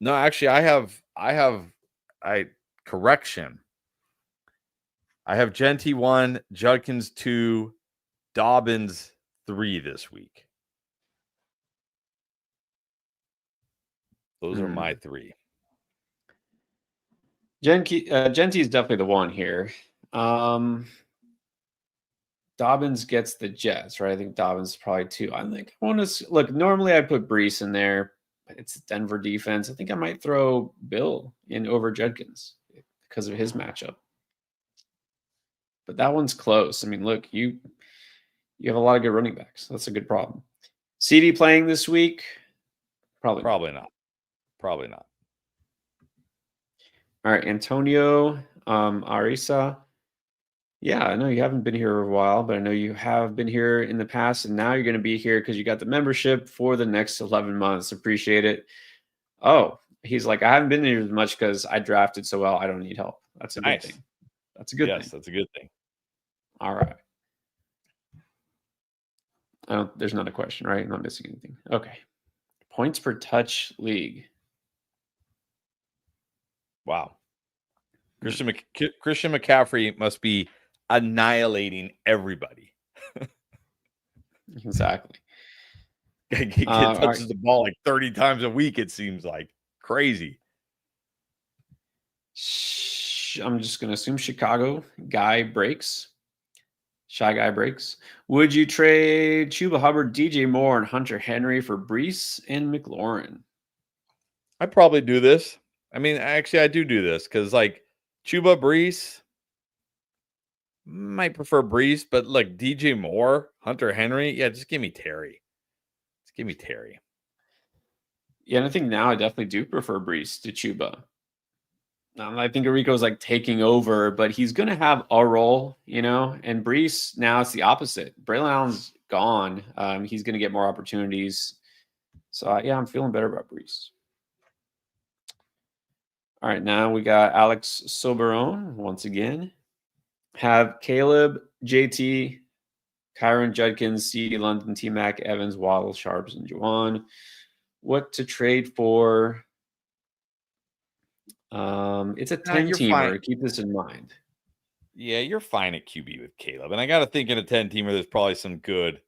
No, actually, correction. I have Genty 1, Judkins 2, Dobbins 3 this week. Those are my 3. Genty is definitely the one here. Dobbins gets the Jets, right? I think Dobbins is probably 2. I want to look. Normally, I put Brees in there, but it's Denver defense. I think I might throw Bill in over Judkins because of his matchup. But that one's close. I mean, look, you have a lot of good running backs. That's a good problem. CD playing this week? Probably not. Probably not. All right, Antonio Arisa. Yeah, I know you haven't been here a while, but I know you have been here in the past, and now you're going to be here because you got the membership for the next 11 months. Appreciate it. Oh, he's like, I haven't been here as much because I drafted so well. I don't need help. That's a good Nice. thing. That's a good Yes, thing. that's a good thing. All right. There's not a question, right? I'm not missing anything. Okay. Points per touch league. Wow. Christian McCaffrey must be annihilating everybody. Exactly. He touches the ball like 30 times a week, it seems like. Crazy. I'm just going to assume Chicago guy breaks. Shy guy breaks. Would you trade Chuba Hubbard, DJ Moore, and Hunter Henry for Brees and McLaurin? I probably do this. I mean, actually, I do this because, like, Chuba Brees might prefer Brees, but like DJ Moore, Hunter Henry, yeah, just give me Terry. Just give me Terry. Yeah, and I think now I definitely do prefer Brees to Chuba. I think Rico's like taking over, but he's going to have a role, and Brees now it's the opposite. Braylon Allen's gone. He's going to get more opportunities. So, yeah, I'm feeling better about Brees. All right, now we got Alex Soberon once again. Have Caleb, JT, Kyron Judkins, CD London, T Mac, Evans, Waddle, Sharps, and Juwan. What to trade for? It's a 10-teamer. Keep this in mind. Yeah, you're fine at QB with Caleb. And I got to think in a 10-teamer, there's probably some good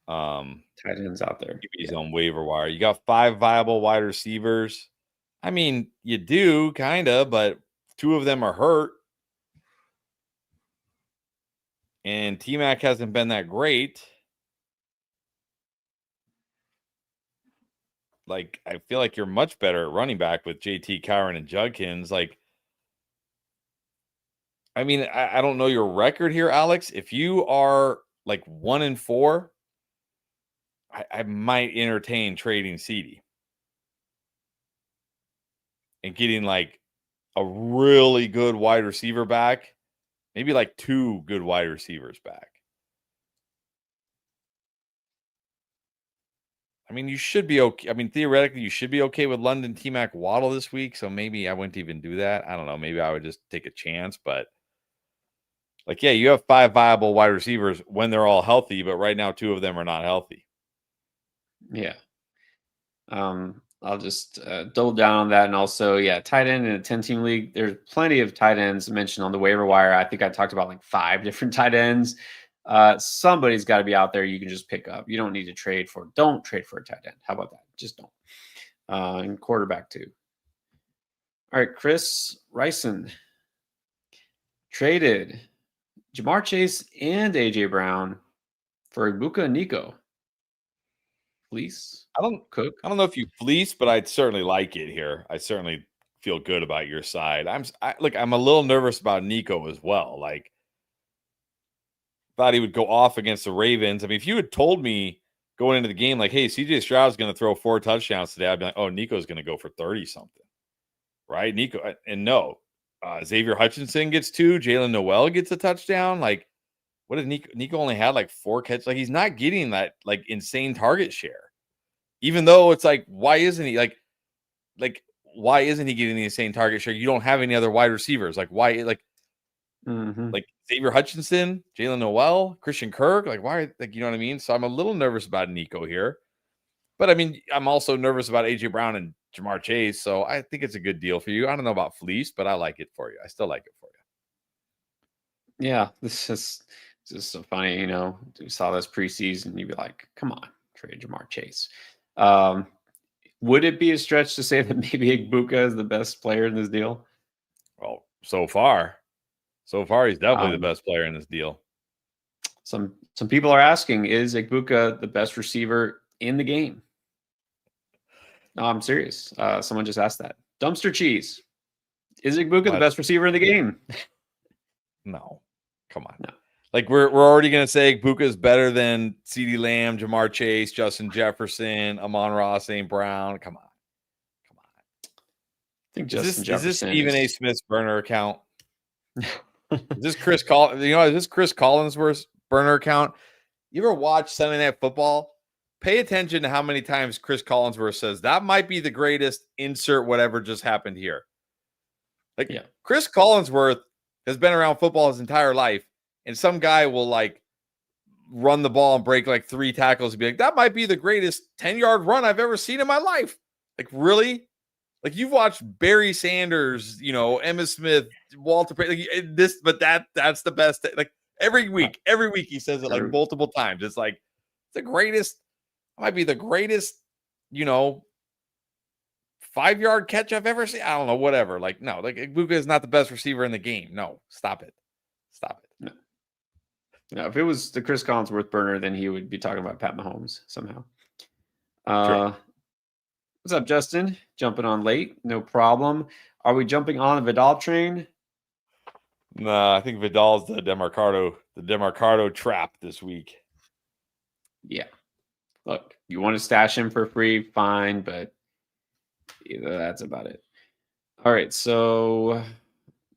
tight ends out there. QBs on waiver wire. You got 5 viable wide receivers. I mean, you do kind of, but 2 of them are hurt. And T-Mac hasn't been that great. Like, I feel like you're much better at running back with JT, Kyron, and Judkins. Like, I mean, I don't know your record here, Alex. If you are like 1-4, I might entertain trading CD and getting like a really good wide receiver back, maybe like 2 good wide receivers back. I mean, you should be okay. I mean, theoretically, you should be okay with London, T-Mac, Waddle this week. So maybe I wouldn't even do that. I don't know. Maybe I would just take a chance. But like, yeah, you have 5 viable wide receivers when they're all healthy, but right now 2 of them are not healthy. Yeah. I'll just double down on that. And also, yeah, tight end in a 10-team league, there's plenty of tight ends mentioned on the waiver wire. I think I talked about like 5 different tight ends. Somebody's got to be out there you can just pick up. You don't need to trade for. Don't trade for a tight end. How about that? Just don't. And quarterback too. All right, Chris Ryson traded Jamar Chase and AJ Brown for Ibuka and Nico. Fleece. I don't know if you fleece, but I'd certainly like it here. I certainly feel good about your side. I'm a little nervous about Nico as well. Like, thought he would go off against the Ravens. I mean, if you had told me going into the game, like, hey, CJ Stroud's going to throw 4 touchdowns today, I'd be like, oh, Nico's going to go for 30 something, right? Nico, and no, Xavier Hutchinson gets 2, Jalen Noel gets a touchdown. Like, what did Nico only had like 4 catches? Like, he's not getting that like insane target share. Even though it's like, why isn't he like why isn't he getting the insane target share? You don't have any other wide receivers. Like, why? Like Xavier Hutchinson, Jalen Noel, Christian Kirk. Like, why? Like, you know what I mean? So I'm a little nervous about Nico here. But I mean, I'm also nervous about AJ Brown and Jamar Chase. So I think it's a good deal for you. I don't know about fleece, but I like it for you. I still like it for you. Yeah, this is just so funny. We saw this preseason. You'd be like, come on, trade Jamar Chase. Would it be a stretch to say that maybe Ibuka is the best player in this deal? Well, so far, he's definitely the best player in this deal. Some people are asking, is Ibuka the best receiver in the game? No, I'm serious. Someone just asked that. Dumpster Cheese. Is Ibuka the best receiver in the game? No. Come on. No. Like, we're already going to say Ibuka is better than CeeDee Lamb, Jamar Chase, Justin Jefferson, Amon-Ra St. Brown. Come on. I think Justin Jefferson is this Stephen A. Smith's burner account? Is this Chris is this Chris Collinsworth's burner account? You ever watch Sunday Night Football? Pay attention to how many times Chris Collinsworth says that might be the greatest insert whatever just happened here. Like Yeah. Chris Collinsworth has been around football his entire life, and some guy will like run the ball and break like 3 tackles and be like, that might be the greatest 10-yard run I've ever seen in my life. Like, really? Like, you've watched Barry Sanders, Emmitt Smith, Walter Payton, like, this, but that's the best. Like, every week he says it like multiple times. It's like the greatest, might be the greatest, 5-yard catch I've ever seen. I don't know, whatever. Like, no, like Igbokwe is not the best receiver in the game. No, stop it. No, if it was the Chris Collinsworth burner, then he would be talking about Pat Mahomes somehow. What's up, Justin? Jumping on late, no problem. Are we jumping on the Vidal train? No, I think Vidal's the Demarcado trap this week. Yeah. Look, you want to stash him for free, fine, but that's about it. All right, so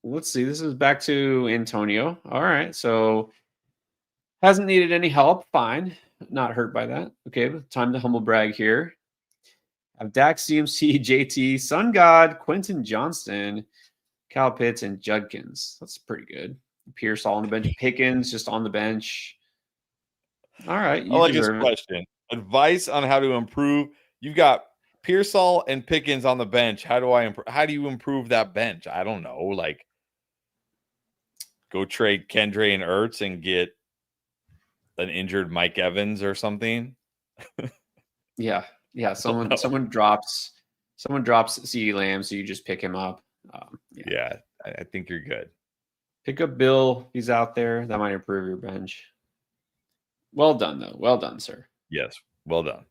let's see. This is back to Antonio. All right, so hasn't needed any help. Fine. Not hurt by that. Okay, time to humble brag here. I have Dak, CMC, JT, Sun God, Quentin Johnston, Kyle Pitts, and Judkins. That's pretty good. Pierce all on the bench. Pickens just on the bench. All right. I like his question. Advice on how to improve. You've got Pearsall and Pickens on the bench. How do you improve that bench? I don't know. Like, go trade Kendre and Ertz and get an injured Mike Evans or something. Yeah. Someone drops CeeDee Lamb, so you just pick him up. Yeah, I think you're good. Pick up Bill. He's out there. That might improve your bench. Well done, though. Well done, sir. Yes, well done.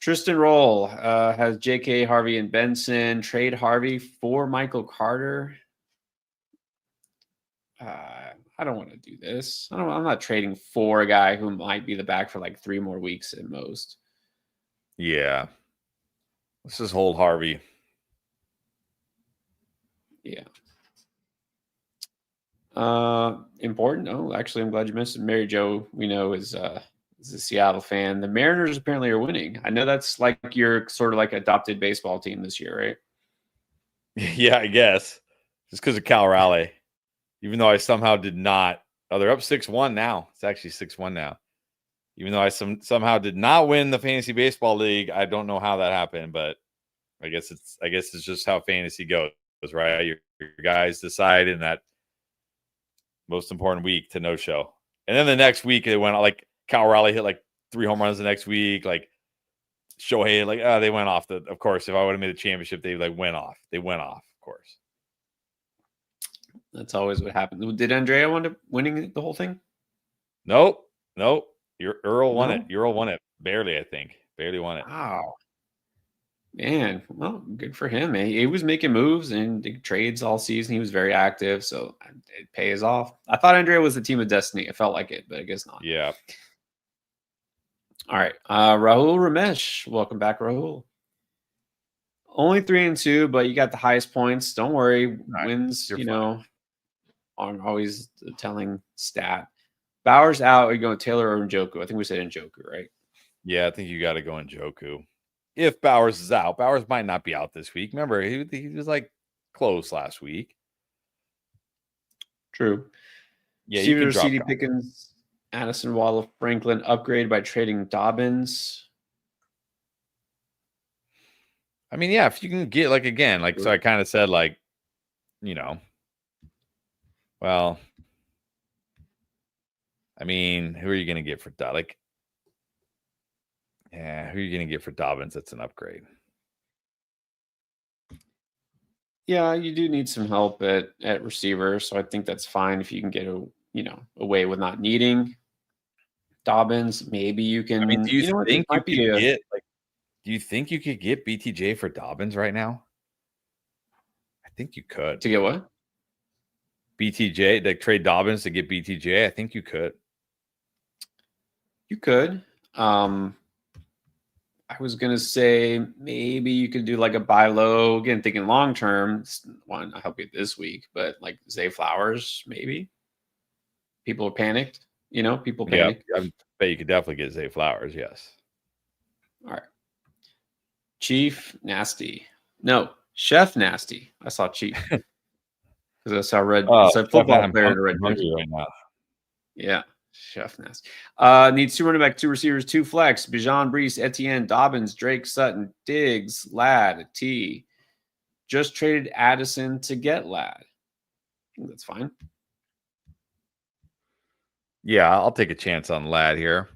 Tristan Roll has J.K. Harvey and Benson. Trade Harvey for Michael Carter. I don't want to do this. I'm not trading for a guy who might be the back for like 3 more weeks at most. Yeah. Let's just hold Harvey. Yeah. Important. Oh, actually, I'm glad you mentioned Mary Jo. We know is a Seattle fan. The Mariners apparently are winning. I know that's like your sort of like adopted baseball team this year, right? Yeah, I guess. Just because of Cal Raleigh. Even though I somehow did not. Oh, they're up 6-1 now. It's actually 6-1 now. Even though I somehow did not win the fantasy baseball league. I don't know how that happened, but I guess it's just how fantasy goes, right? Your guys decide in that most important week to no show. And then the next week it went like Cal Raleigh hit like 3 home runs the next week. Like Shohei, like they went off. Of course, if I would have made a championship, they like went off. They went off, of course. That's always what happens. Did Andrea wind up winning the whole thing? Nope. Earl won it. Earl won it. Barely, I think. Barely won it. Wow. Man, well, good for him. He was making moves and trades all season. He was very active, so it pays off. I thought Andrea was the team of destiny. It felt like it, but I guess not. Yeah. All right. Rahul Ramesh. Welcome back, Rahul. Only 3-2, but you got the highest points. Don't worry. Right. Wins, aren't always the telling stat. Bauer's out. Are you going Taylor or Njoku? I think we said Njoku, right? Yeah, I think you got to go Njoku. If Bowers is out, Bowers might not be out this week. Remember, he was like close last week. True. Yeah, Stevens, CD Pickens, Addison, Waddle, Franklin upgrade by trading Dobbins. I mean, yeah, if you can get so I kind of said well, I mean, who are you going to get for Dobbins? Who are you going to get for Dobbins? That's an upgrade. Yeah, you do need some help at receiver, so I think that's fine if you can get away with not needing Dobbins. Maybe you can. I mean, do you think do you think you could get BTJ for Dobbins right now? I think you could. To get what? BTJ, like trade Dobbins to get BTJ. I think you could. You could. I was gonna say maybe you could do like a buy low. Again, thinking long term. One, I help you this week, but like Zay Flowers, maybe. People are panicked. People Yeah, panic. I bet you could definitely get Zay Flowers. Yes. All right. Chief Nasty. No, Chef Nasty. I saw Chief because I saw red. Oh, It's a Chef, football I'm player in a red hungry jersey. right now. Yeah, Chef Nasty. Needs 2 running back, 2 receivers, 2 flex. Bijan, Brees, Etienne, Dobbins, Drake, Sutton, Diggs, Ladd, T. Just traded Addison to get Ladd. I think that's fine. Yeah, I'll take a chance on Ladd here.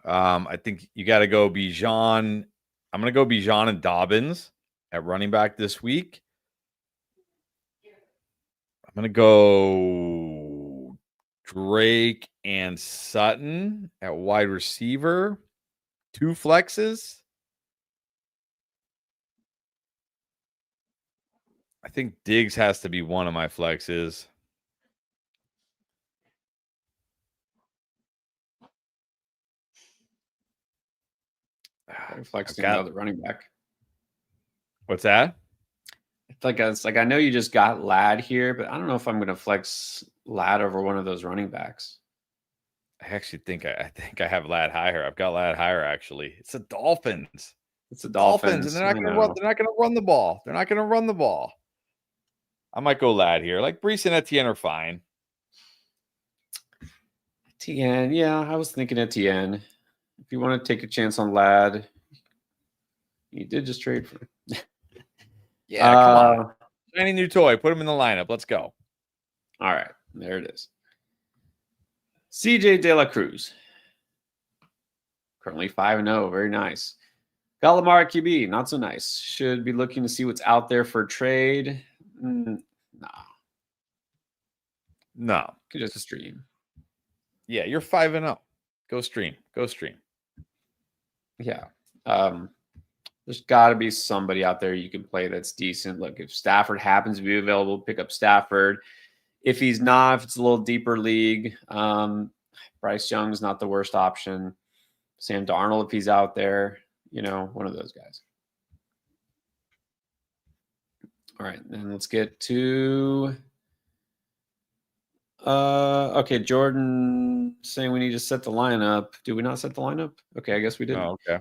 I think you got to go Bijan. I'm going to go Bijan and Dobbins at running back this week. I'm going to go Drake and Sutton at wide receiver. 2 flexes. I think Diggs has to be one of my flexes. Flexing another running back. What's that? It's like I know you just got Ladd here, but I don't know if I'm going to flex Ladd over one of those running backs. I actually think I have Ladd higher. I've got Ladd higher actually. It's the Dolphins. It's the Dolphins, and they're not going to run. They're not going to run the ball. They're not going to run the ball. I might go Ladd here. Like Brees and Etienne are fine. Etienne, yeah, I was thinking Etienne. If you want to take a chance on Ladd, you did just trade for. Yeah, come on. Shiny new toy. Put him in the lineup. Let's go. All right, there it is. CJ De La Cruz. Currently 5-0. Very nice. Got Lamar at QB. Not so nice. Should be looking to see what's out there for trade. No. Could just stream. Yeah, you're 5-0. Go stream. Go stream. Yeah. There's got to be somebody out there you can play that's decent. Look, if Stafford happens to be available, pick up Stafford. If he's not, if it's a little deeper league, Bryce Young's not the worst option. Sam Darnold, if he's out there, one of those guys. All right, then let's get to okay, Jordan saying we need to set the lineup. Did we not set the lineup? Okay, I guess we didn't. Oh, okay.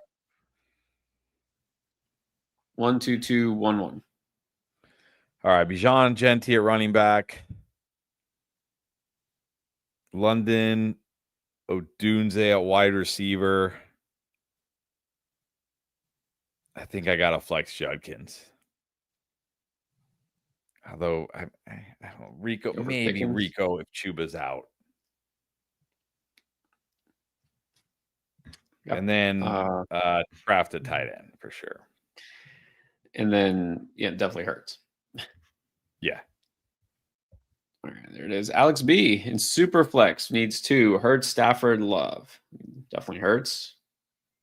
1, 2, 2, 1, 1. All right, Bijan Genti at running back. London Odunze at wide receiver. I think I got to flex Judkins. Although I don't know, Rico, maybe Pickens. Rico if Chuba's out. Yep. And then draft a tight end for sure. And then definitely hurts. Yeah. All right, there it is. Alex B in Superflex needs 2. Hurts, Stafford, Love. Definitely hurts.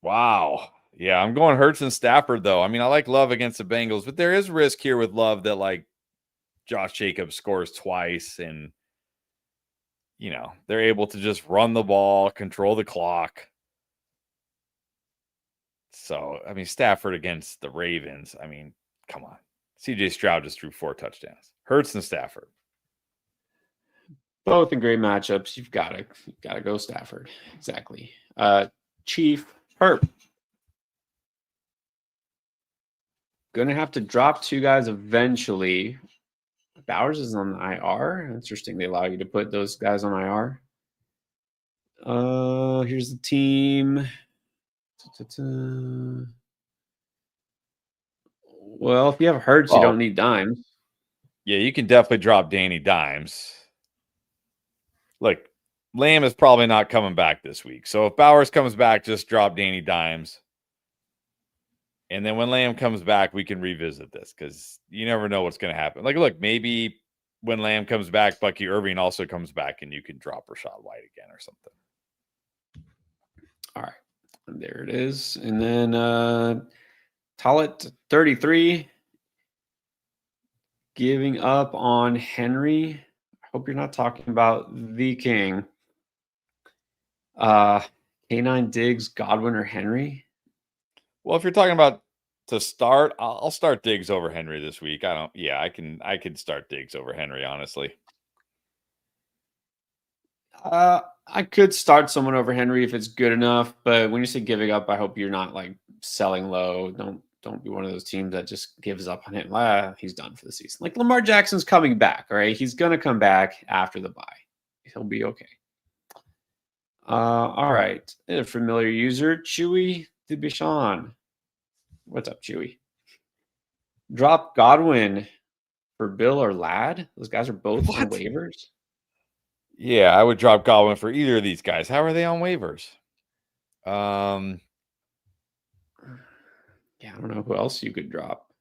Wow. Yeah, I'm going Hurts and Stafford though. I mean, I like Love against the Bengals, but there is risk here with Love that like Josh Jacobs scores twice and they're able to just run the ball, control the clock. So, I mean, Stafford against the Ravens. I mean, come on. CJ Stroud just threw 4 touchdowns. Hurts and Stafford. Both in great matchups. You've got to go Stafford. Exactly. Chief Herp. Gonna have to drop 2 guys eventually. Bowers is on the IR. Interesting. They allow you to put those guys on IR. Here's the team. Well, if you have Hurts, you don't need Dimes. Yeah, you can definitely drop Danny Dimes. Look, Lamb is probably not coming back this week. So if Bowers comes back, just drop Danny Dimes. And then when Lamb comes back, we can revisit this because you never know what's going to happen. Like, look, maybe when Lamb comes back, Bucky Irving also comes back and you can drop Rachaad White again or something. All right. And there it is. And then Tollett 33 giving up on Henry. I hope you're not talking about the king. K9 Diggs, Godwin, or Henry. Well, if you're talking about to start, I'll start Diggs over Henry this week. I don't. Yeah, I can start Diggs over Henry, honestly. I could start someone over Henry if it's good enough, but when you say giving up, I hope you're not like selling low. Don't be one of those teams that just gives up on him. He's done for the season. Like Lamar Jackson's coming back. All right, he's gonna come back after the bye. He'll be okay. All right. A familiar user, Chewy DeBishan. What's up, Chewy? Drop Godwin for Bill or Lad. Those guys are both on What? waivers. Yeah, I would drop Godwin for either of these guys. How are they on waivers? Yeah, I don't know who else you could drop.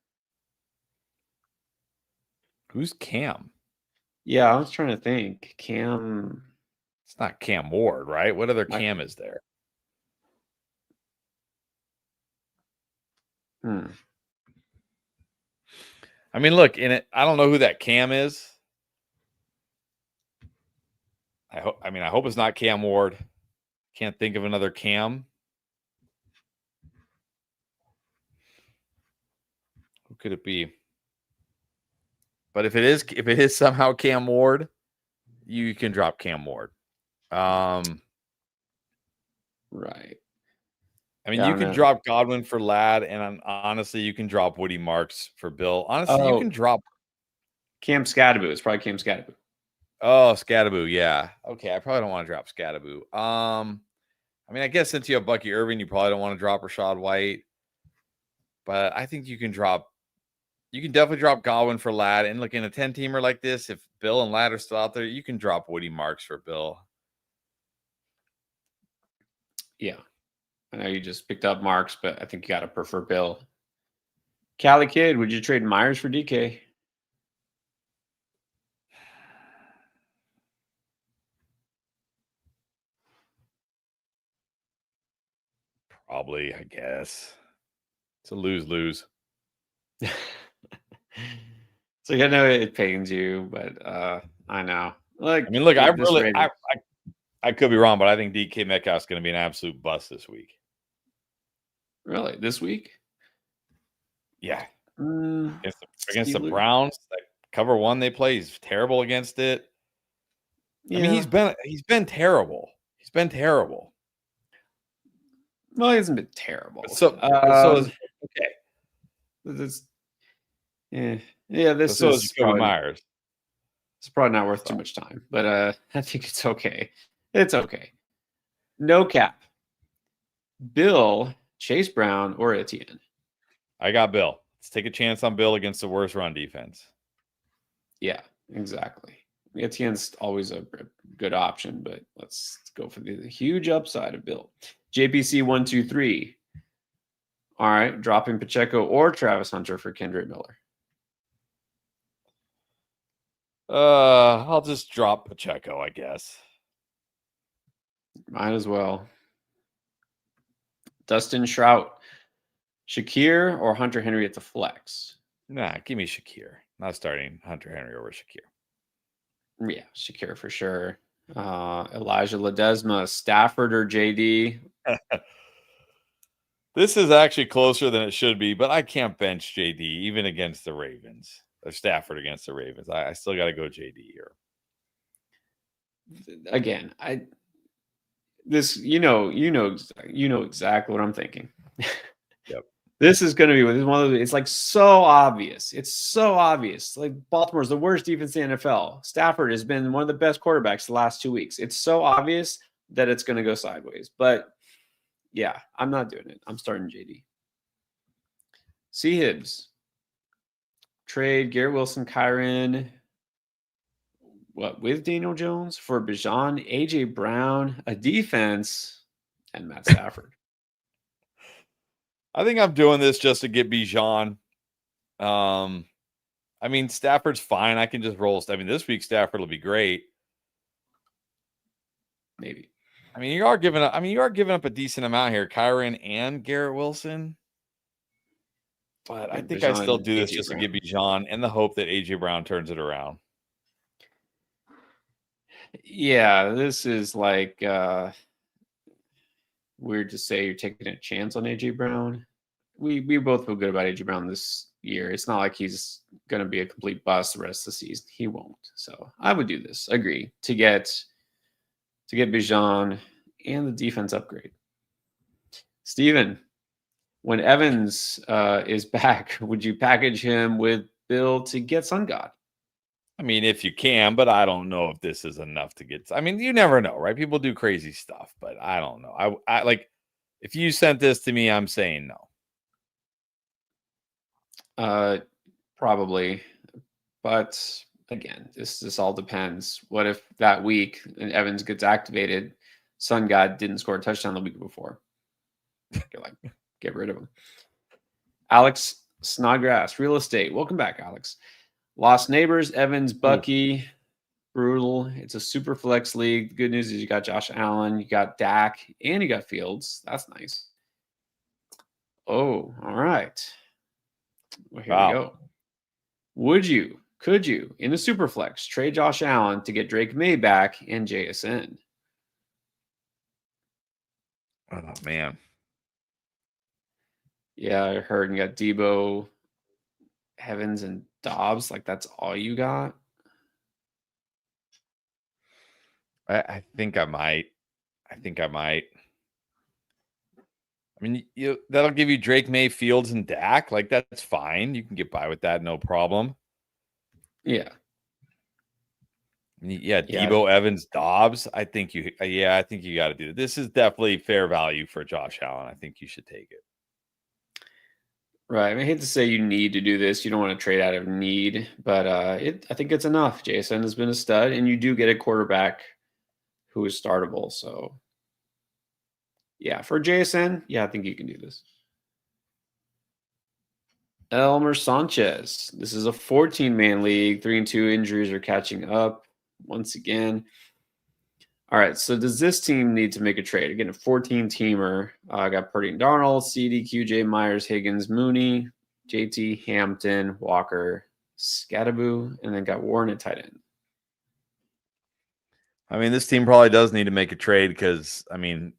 Who's Cam? Yeah, I was trying to think. Cam. It's not Cam Ward, right? What other Cam is there? I mean, look, in it, I don't know who that Cam is. I hope it's not Cam Ward. Can't think of another Cam. Who could it be? But if it is somehow Cam Ward, you can drop Cam Ward. Right. I mean, you can drop Godwin for Lad, and honestly, you can drop Woody Marks for Bill. Honestly, you can drop Cam Scattaboo. It's probably Cam Scattaboo. Oh, Scattaboo, yeah. Okay, I probably don't want to drop Scattaboo. I mean, I guess since you have Bucky Irving, you probably don't want to drop Rachaad White. But I think you can definitely drop Godwin for Lad. And look, in a 10-teamer like this, if Bill and Lad are still out there, you can drop Woody Marks for Bill. Yeah. I know you just picked up Marks, but I think you got to prefer Bill. Cali Kid, would you trade Myers for DK? Probably, I guess. It's a lose-lose. So I know it pains you, but I know. Like, I mean, look, I could be wrong, but I think DK Metcalf's going to be an absolute bust this week. Really? This week? Yeah. Against the Browns, like cover one they play, he's terrible against it. Yeah. I mean, he's been terrible. He's been terrible. Well, he hasn't been terrible. Okay. This is Jacoby Myers. It's probably not worth too much time, but I think it's okay. It's okay. No cap. Bill, Chase Brown, or Etienne? I got Bill. Let's take a chance on Bill against the worst run defense. Yeah, exactly. Etienne's always a good option, but let's go for the huge upside of Bill. JPC 123. All right, dropping Pacheco or Travis Hunter for Kendrick Miller. I'll just drop Pacheco, I guess. Might as well. Dustin Shrout, Shakir or Hunter Henry at the flex? Nah, give me Shakir. Not starting Hunter Henry over Shakir. Yeah, Shakir for sure. Elijah Ledesma, Stafford or JD? This is actually closer than it should be, but I can't bench JD even against the Ravens. Or Stafford against the Ravens. I still got to go JD here. Again, you know exactly what I'm thinking. Yep. This is going to be one of those. It's like so obvious. It's so obvious. Like Baltimore's the worst defense in the NFL. Stafford has been one of the best quarterbacks the last 2 weeks. It's so obvious that it's going to go sideways. But yeah, I'm not doing it. I'm starting JD. C Hibbs. Trade Garrett Wilson, Kyron. What, with Daniel Jones for Bijan, AJ Brown, a defense, and Matt Stafford. I think I'm doing this just to get Bijan. I mean, Stafford's fine. I can just roll. I mean, this week Stafford will be great. Maybe. I mean, you are giving up a decent amount here, Kyron and Garrett Wilson. But I think Bijan, I still do this just to get Bijan in the hope that AJ Brown turns it around. Yeah, this is like weird to say you're taking a chance on AJ Brown. we both feel good about AJ Brown this year. It's not like he's going to be a complete bust the rest of the season. He won't. So I would do this. Agree to get Bijan and the defense upgrade. Steven, when Evans is back, would you package him with Bill to get Sun God? I mean, if you can, but I don't know if this is enough to get. I mean, you never know, right? People do crazy stuff, but I don't know. I like if you sent this to me, I'm saying no. Probably, but again, this all depends. What if that week and Evans gets activated, Sun God didn't score a touchdown the week before? You're like, get rid of him. Alex Snodgrass, real estate. Welcome back, Alex. Lost neighbors, Evans, Bucky. Ooh. Brutal. It's a super flex league. The good news is you got Josh Allen, you got Dak, and you got Fields. That's nice. Oh, all right. Well, here we go. Could you, in a super flex, trade Josh Allen to get Drake May back and JSN? Oh, man. Yeah, I heard you got Debo, Evans, and Dobbs. Like, that's all you got? I think I might. I mean, that'll give you Drake May, Fields, and Dak. Like, that's fine. You can get by with that, no problem. Yeah. Yeah, Debo, Evans, Dobbs. I think you got to do it. This is definitely fair value for Josh Allen. I think you should take it. Right. I hate to say you need to do this. You don't want to trade out of need, but I think it's enough. Jason has been a stud, and you do get a quarterback who is startable. So, yeah, for JSN, yeah, I think you can do this. Elmer Sanchez. This is a 14-man league. 3-2 injuries are catching up once again. All right, so does this team need to make a trade? Again, a 14-teamer. I got Purdy and Darnold, CD, QJ, Myers, Higgins, Mooney, JT, Hampton, Walker, Scattaboo, and then got Warren at tight end. I mean, this team probably does need to make a trade because, I mean,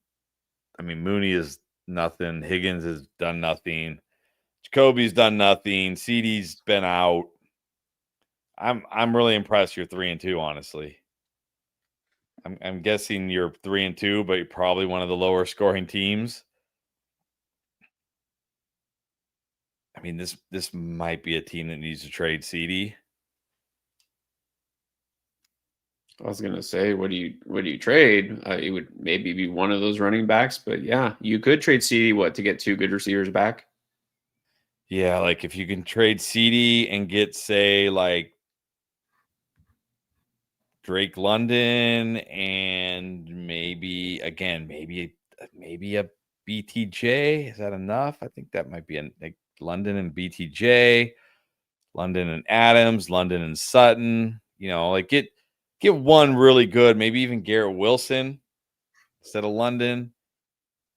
Mooney is nothing. Higgins has done nothing. Jacoby's done nothing. CD's been out. I'm really impressed. You're 3-2, honestly. I'm guessing you're 3-2, but you're probably one of the lower scoring teams. I mean, this might be a team that needs to trade CD. I was gonna say, what do you trade? It would maybe be one of those running backs, but yeah, you could trade CD to get 2 good receivers back. Yeah, like if you can trade CD and get, say, like Drake London and maybe a BTJ. Is that enough? I think that might be like London and BTJ, London and Adams, London and Sutton. Like get one really good, maybe even Garrett Wilson instead of London.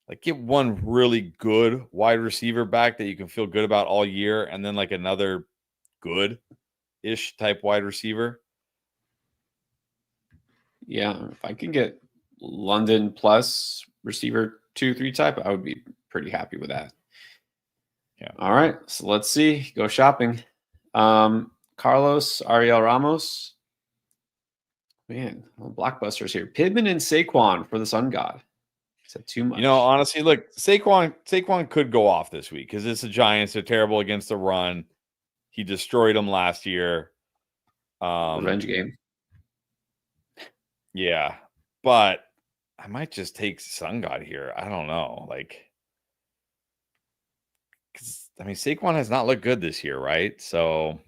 Like get one really good wide receiver back that you can feel good about all year, and then like another good-ish type wide receiver. Yeah, if I can get London plus receiver 2-3 type, I would be pretty happy with that. Yeah. All right, so let's see. Go shopping. Carlos Ariel Ramos. Man, blockbusters here. Pittman and Saquon for the Sun God. Is that too much? Honestly, look, Saquon could go off this week because it's the Giants. They're terrible against the run. He destroyed them last year. Revenge game. Yeah, but I might just take Sun God here. I don't know. Because, Saquon has not looked good this year, right? So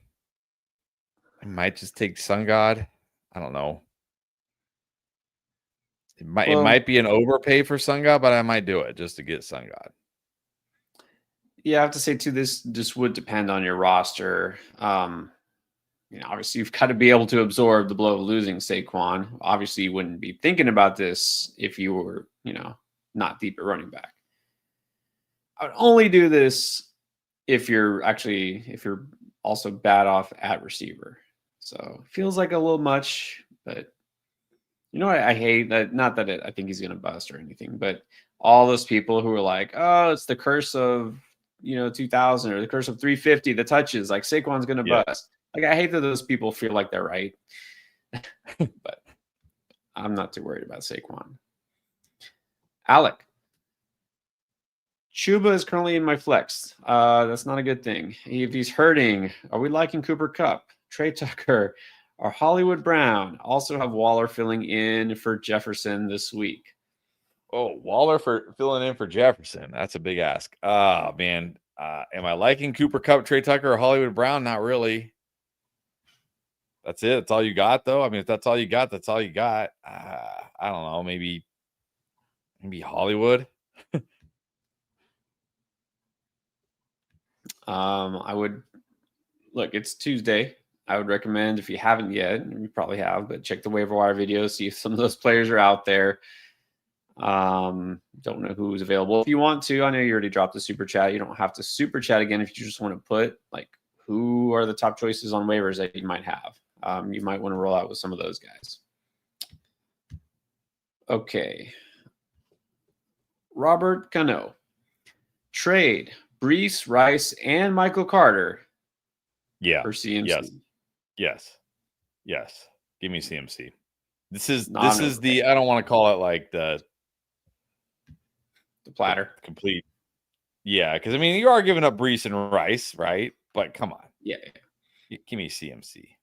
I might just take Sun God. I don't know. It might be an overpay for Sun God, but I might do it just to get Sun God. Yeah, I have to say, too, this just would depend on your roster. Obviously, you've got to be able to absorb the blow of losing Saquon. Obviously, you wouldn't be thinking about this if you were, not deep at running back. I would only do this if you're also bad off at receiver. So it feels like a little much, but you know what I hate? That not that I think he's going to bust or anything, but all those people who are like, oh, it's the curse of 2000 or the curse of 350, the touches, like Saquon's going to bust. Like, I hate that those people feel like they're right, but I'm not too worried about Saquon. Alec. Chuba is currently in my flex. That's not a good thing. If he's hurting, are we liking Cooper Kupp, Trey Tucker, or Hollywood Brown? Also have Waller filling in for Jefferson this week. Oh, Waller for filling in for Jefferson. That's a big ask. Oh, man. Am I liking Cooper Kupp, Trey Tucker, or Hollywood Brown? Not really. That's it. That's all you got, though. I mean, if that's all you got, that's all you got. I don't know. Maybe Hollywood. I would look. It's Tuesday. I would recommend, if you haven't yet, you probably have, but check the waiver wire video, see if some of those players are out there. Don't know who's available. If you want to, I know you already dropped the super chat. You don't have to super chat again if you just want to put like who are the top choices on waivers that you might have. You might want to roll out with some of those guys. Okay. Robert Cano. Trade Brees, Rice, and Michael Carter. Yeah. For CMC. Yes. Give me CMC. This is the, I don't want to call it like the platter. Complete. Yeah, because I mean, you are giving up Brees and Rice, right? But come on. Yeah. Give me CMC.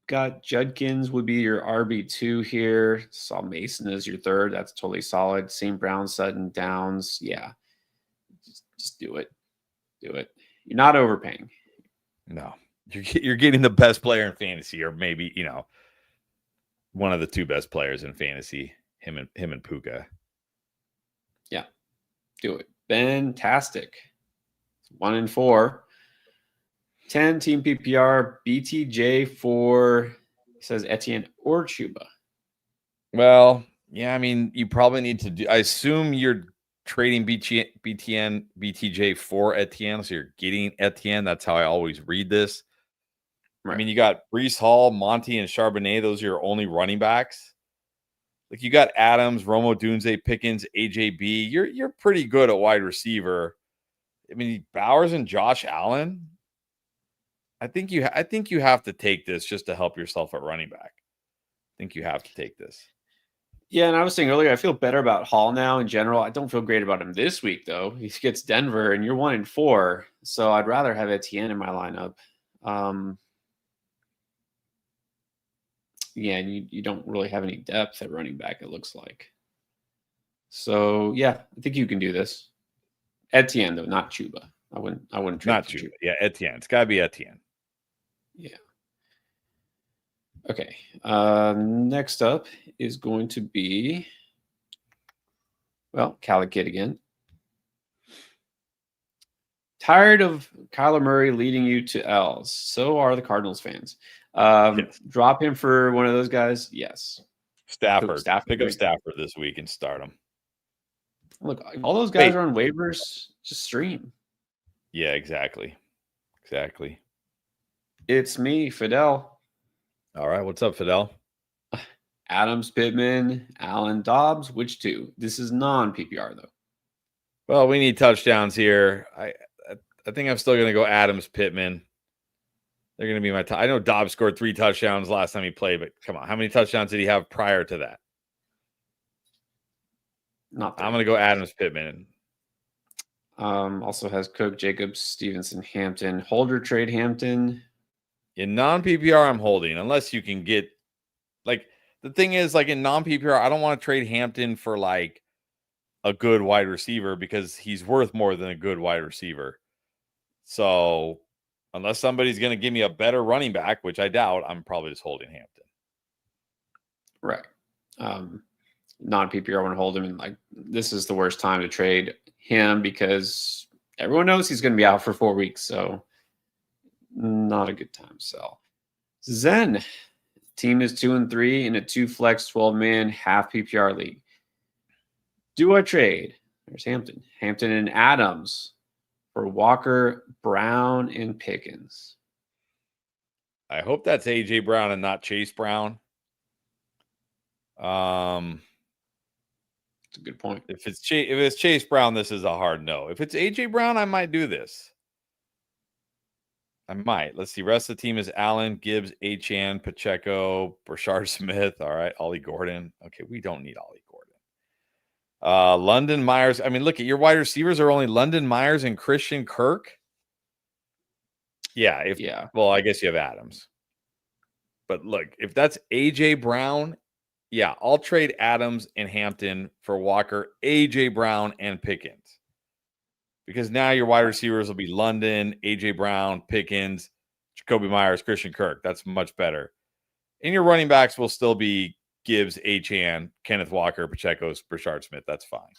Got Judkins would be your RB2 here. Saw Mason as your third. That's totally solid. St. Brown, Sutton, Downs. Yeah. Just do it. You're not overpaying. No. You're getting the best player in fantasy, or maybe, one of the two best players in fantasy, him and Puka. Yeah. Do it. Fantastic. 1 and 4. 10 team PPR, BTJ for, says Etienne or Chuba. Well, yeah, I mean, you probably need to do, I assume you're trading BTJ for Etienne, so you're getting Etienne. That's how I always read this. Right. I mean, you got Brees Hall, Monty, and Charbonnet. Those are your only running backs. Like, you got Adams, Romo Dunze, Pickens, AJB. You're pretty good at wide receiver. I mean, Bowers and Josh Allen. I think you have to take this just to help yourself at running back. I think you have to take this. Yeah, and I was saying earlier, I feel better about Hall now in general. I don't feel great about him this week, though. He gets Denver, and you're 1 and 4, so I'd rather have Etienne in my lineup. Yeah, and you don't really have any depth at running back, it looks like. So yeah, I think you can do this. Etienne, though, not Chuba. I wouldn't trade not Chuba. Yeah, Etienne. It's gotta be Etienne. Yeah. Okay. Next up is going to be, well, Calicut again. Tired of Kyler Murray leading you to L's. So are the Cardinals fans. Yes. Drop him for one of those guys. Yes. Stafford. Pick up Stafford this week and start him. Look, all those guys are on waivers. Just stream. Yeah, exactly. It's me, Fidel. All right. What's up, Fidel? Adams, Pittman, Allen, Dobbs. Which two? This is non-PPR, though. Well, we need touchdowns here. I think I'm still going to go Adams, Pittman. They're going to be my I know Dobbs scored 3 touchdowns last time he played, but come on. How many touchdowns did he have prior to that? I'm going to go Adams, Pittman. Also has Cook, Jacobs, Stevenson, Hampton. Holder trade Hampton. In non-PPR, I'm holding. Unless you can get, like, the thing is, like, in non-PPR, I don't want to trade Hampton for, like, a good wide receiver because he's worth more than a good wide receiver. So unless somebody's going to give me a better running back, which I doubt, I'm probably just holding Hampton. Right. Non-PPR, I want to hold him. And like, this is the worst time to trade him because everyone knows he's going to be out for 4 weeks. So not a good time to sell. Zen. Team is 2 and 3 in a 2 flex 12-man half PPR league. Do I trade? There's Hampton. Hampton and Adams for Walker, Brown, and Pickens. I hope that's AJ Brown and not Chase Brown. It's a good point. If it's Chase Brown, this is a hard no. If it's AJ Brown, I might do this. I might. Let's see. Rest of the team is Allen, Gibbs, Achane, Pacheco, Brashard Smith. All right. Ollie Gordon. Okay. We don't need Ollie Gordon. London Myers. I mean, look at your wide receivers are only London Myers and Christian Kirk. Yeah. Well, I guess you have Adams. But look, if that's AJ Brown, yeah, I'll trade Adams and Hampton for Walker, AJ Brown, and Pickens. Because now your wide receivers will be London, AJ Brown, Pickens, Jacoby Myers, Christian Kirk. That's much better. And your running backs will still be Gibbs, Achane, Kenneth Walker, Pacheco, Brashard Smith. That's fine.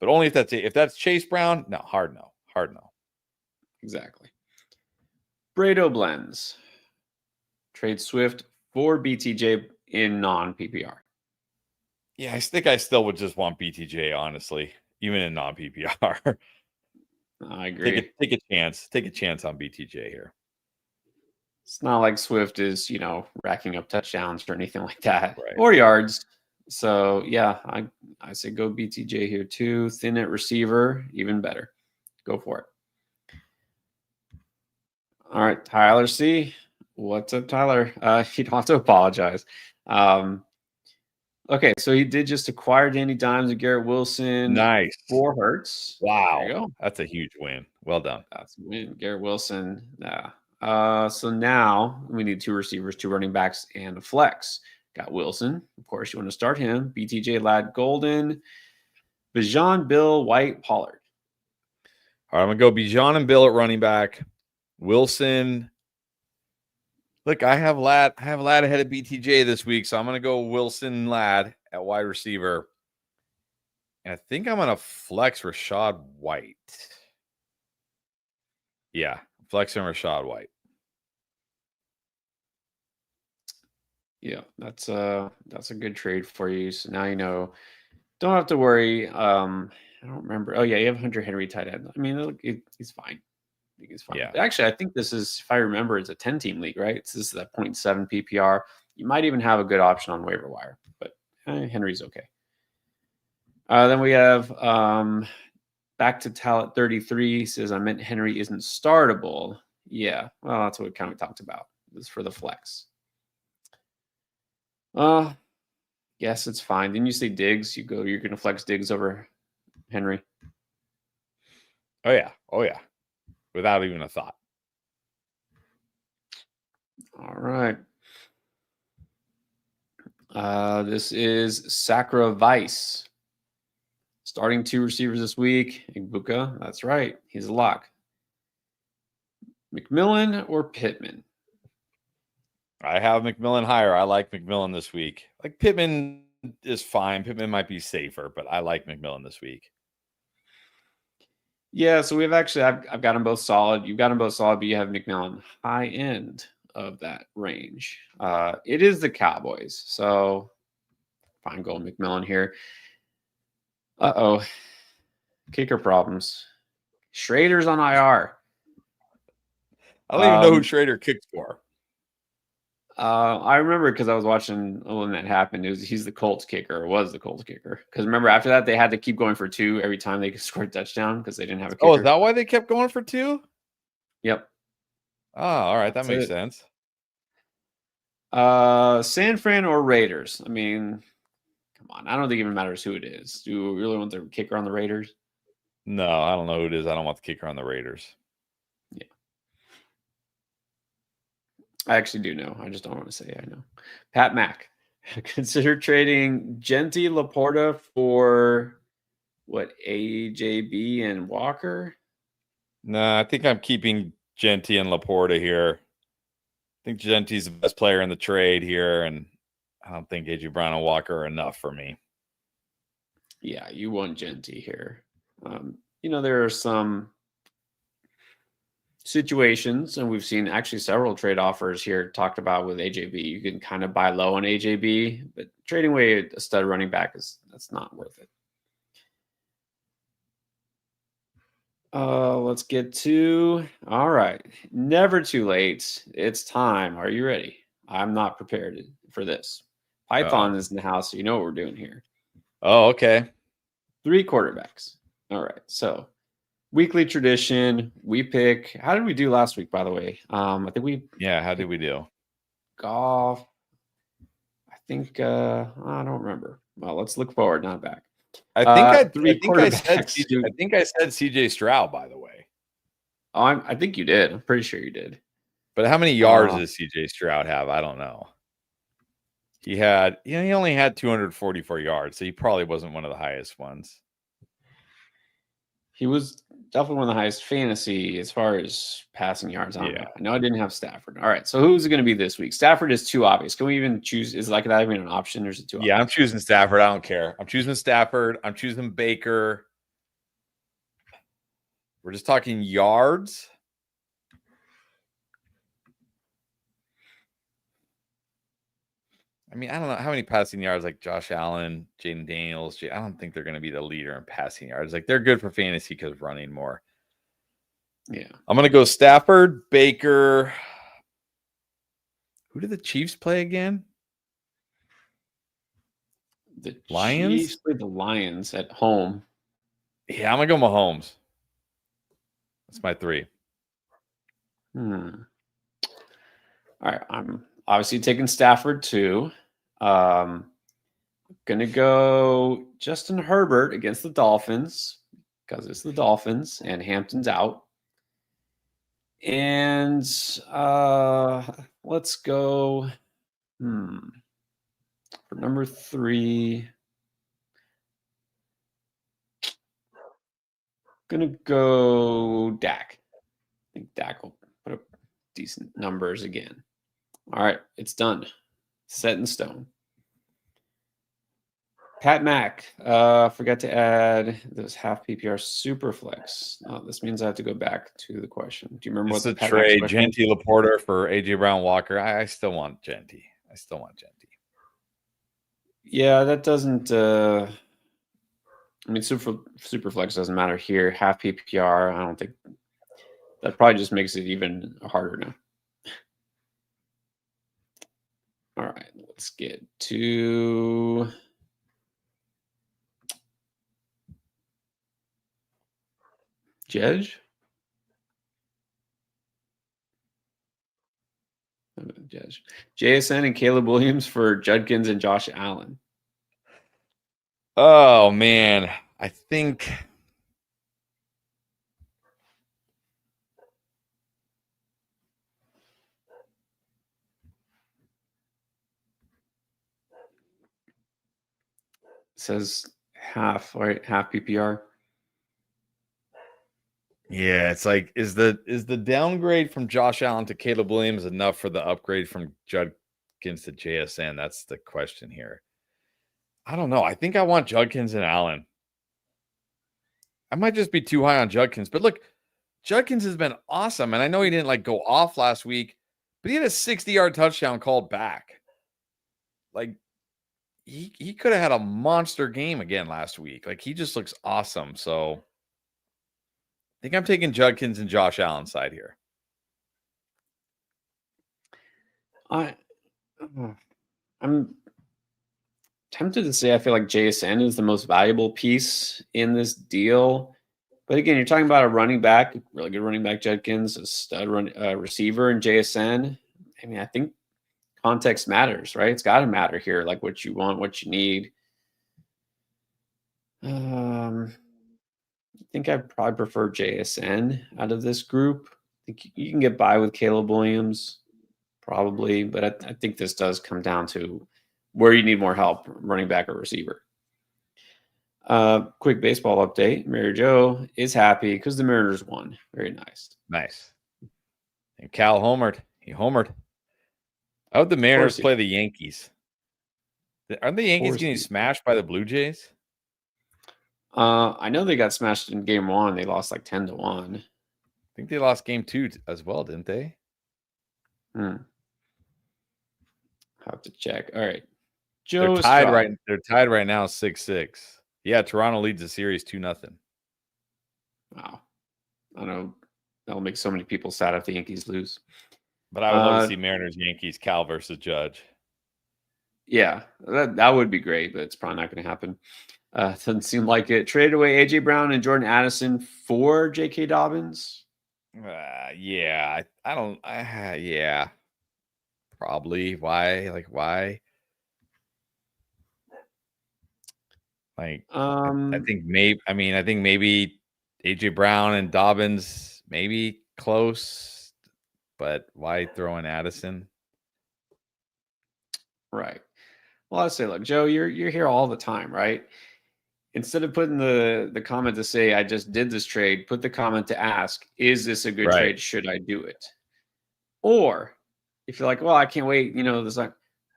But only if that's Chase Brown, no, hard no. Hard no. Exactly. Brado blends. Trade Swift for BTJ in non-PPR. Yeah, I think I still would just want BTJ, honestly, even in non-PPR. I agree. Take a chance. Take a chance on BTJ here. It's not like Swift is, racking up touchdowns or anything like that, right. Or yards. So yeah, I say go BTJ here too. Thin at receiver, even better. Go for it. All right, Tyler C. What's up, Tyler? You don't have to apologize. Okay, so he did just acquire Danny Dimes and Garrett Wilson. Nice. 4 Hurts. Wow. There you go. That's a huge win. Well done. That's a win. Garrett Wilson. Yeah. So now we need 2 receivers, 2 running backs, and a flex. Got Wilson. Of course, you want to start him. BTJ, Ladd, Golden, Bijan, Bill, White, Pollard. All right, I'm going to go Bijan and Bill at running back. Wilson. Look, I have Ladd ahead of BTJ this week, so I'm going to go Wilson Ladd at wide receiver. And I think I'm going to flex Rachaad White. Yeah, flexing Rachaad White. Yeah, that's a good trade for you. So now don't have to worry. I don't remember. Oh yeah, you have Hunter Henry tight end. I mean, he's fine. I think he's fine. Yeah. Actually, I think this is, if I remember, it's a 10-team league, right? This is that 0.7 PPR. You might even have a good option on waiver wire, but Henry's okay. Then we have back to Talent 33 says, I meant Henry isn't startable. Yeah, well, that's what we kind of talked about. This is for the flex. Yes, it's fine. Didn't you say Diggs? You're going to flex Diggs over Henry? Oh yeah. Without even a thought. All right. This is Sacra Vice. Starting 2 receivers this week. Igbuka, that's right. He's a lock. McMillan or Pittman? I have McMillan higher. I like McMillan this week. Like Pittman is fine. Pittman might be safer, but I like McMillan this week. Yeah, so we've actually I've got them both solid. You've got them both solid, but you have McMillan high end of that range. It is the Cowboys, so fine going McMillan here. Kicker problems. Schrader's on IR. I don't even know who Schrader kicked for. I remember because I was watching when that happened. He's the Colts kicker, or was the Colts kicker. Because remember, after that, they had to keep going for 2 every time they could score a touchdown because they didn't have a kicker. Oh, is that why they kept going for 2? Yep. Oh, all right. That makes sense. San Fran or Raiders? I mean, come on. I don't think it even matters who it is. Do we really want the kicker on the Raiders? No, I don't know who it is. I don't want the kicker on the Raiders. Yeah. I actually do know. I just don't want to say I know. Pat Mack. Consider trading Genty Laporta for AJB and Walker? No, I think I'm keeping Genty and Laporta here. I think Genty's the best player in the trade here, and I don't think AJ Brown and Walker are enough for me. Yeah, you want Genty here. There are some situations, and we've seen actually several trade offers here talked about with AJB. You can kind of buy low on AJB, but trading away a stud running back that's not worth it. Let's get to, all right. Never too late. It's time. Are you ready? I'm not prepared for this. Python is in the house, so you know what we're doing here. Oh, okay. 3 quarterbacks. All right. So weekly tradition. We pick. How did we do last week, by the way? I think we how did we do? golf. I think I don't remember. Well, let's look forward, not back. I think I 3 think I said quarterbacks. I think I said CJ Stroud, by the way. Oh, I think you did. I'm pretty sure you did. But how many yards does CJ Stroud have? I don't know. He only had 244 yards, so he probably wasn't one of the highest ones. He was definitely one of the highest fantasy as far as passing yards. I don't know. I know I didn't have Stafford. All right. So who's it going to be this week? Stafford is too obvious. Can we even choose? Is like that even an option? Or is it too obvious? I'm choosing Stafford. I don't care. I'm choosing Stafford. I'm choosing Baker. We're just talking yards. I mean, I don't know how many passing yards like Josh Allen, Jaden Daniels. I don't think they're going to be the leader in passing yards. Like they're good for fantasy because running more. Yeah. I'm going to go Stafford, Baker. Who did the Chiefs play again? The Lions? Chiefs play the Lions at home. Yeah, I'm going to go Mahomes. That's my 3. All right. I'm obviously taking Stafford too. Gonna go Justin Herbert against the Dolphins because it's the Dolphins and Hampton's out. And let's go for number 3. Gonna go Dak. I think Dak will put up decent numbers again. All right, it's done. Set in stone. Pat Mack, forgot to add those half PPR super flex. This means I have to go back to the question. Do you remember It's what a the Pat trade? Mack Genty Laporta for AJ Brown Walker. I still want Genty. Yeah, that doesn't. I mean, super flex doesn't matter here. Half PPR. I don't think that probably just makes it even harder now. All right, let's get to Jedge. JSN and Caleb Williams for Judkins and Josh Allen. Oh man, I think It says half, right? Half PPR. Yeah, it's like is the downgrade from Josh Allen to Caleb Williams enough for the upgrade from Judkins to JSN? That's the question here. I don't know. I think I want Judkins and Allen. I might just be too high on Judkins, but look, Judkins has been awesome, and I know he didn't like go off last week, but he had a 60-yard touchdown called back. Like he could have had a monster game again last week. Like he just looks awesome. So I think I'm taking Judkins and Josh Allen's side here. I'm tempted to say I feel like JSN is the most valuable piece in this deal. But again, you're talking about a running back, really good running back, Judkins, a stud receiver in JSN. I mean, I think context matters, right? It's got to matter here, like what you want, what you need. I think I probably prefer JSN out of this group. I think you can get by with Caleb Williams, probably, but I think this does come down to where you need more help, running back or receiver. Quick baseball update. Mary Jo is happy because the Mariners won. Very nice. Nice. And Cal homered. He homered. I hope the Mariners play the Yankees. Aren't the Yankees getting smashed by the Blue Jays? I know they got smashed in game 1. They lost like 10-1. I think they lost game 2 as well, didn't they? Have to check. All right. They're tied right now 6-6. Yeah, Toronto leads the series 2-0. Wow. I know that'll make so many people sad if the Yankees lose. But I would love to see Mariners, Yankees, Cal versus Judge. Yeah, that would be great, but it's probably not going to happen. Doesn't seem like it. Traded away AJ Brown and Jordan Addison for J.K. Dobbins. Yeah, I don't. Yeah, probably. Why? Like why? Like I think maybe. I mean, I think maybe AJ Brown and Dobbins maybe close, but why throw in Addison? Right. Well, I say, look, Joe, you're here all the time, right? Instead of putting the comment to say I just did this trade, put the comment to ask, is this a good Right. trade? Should I do it? Or if you're like, well, I can't wait, there's like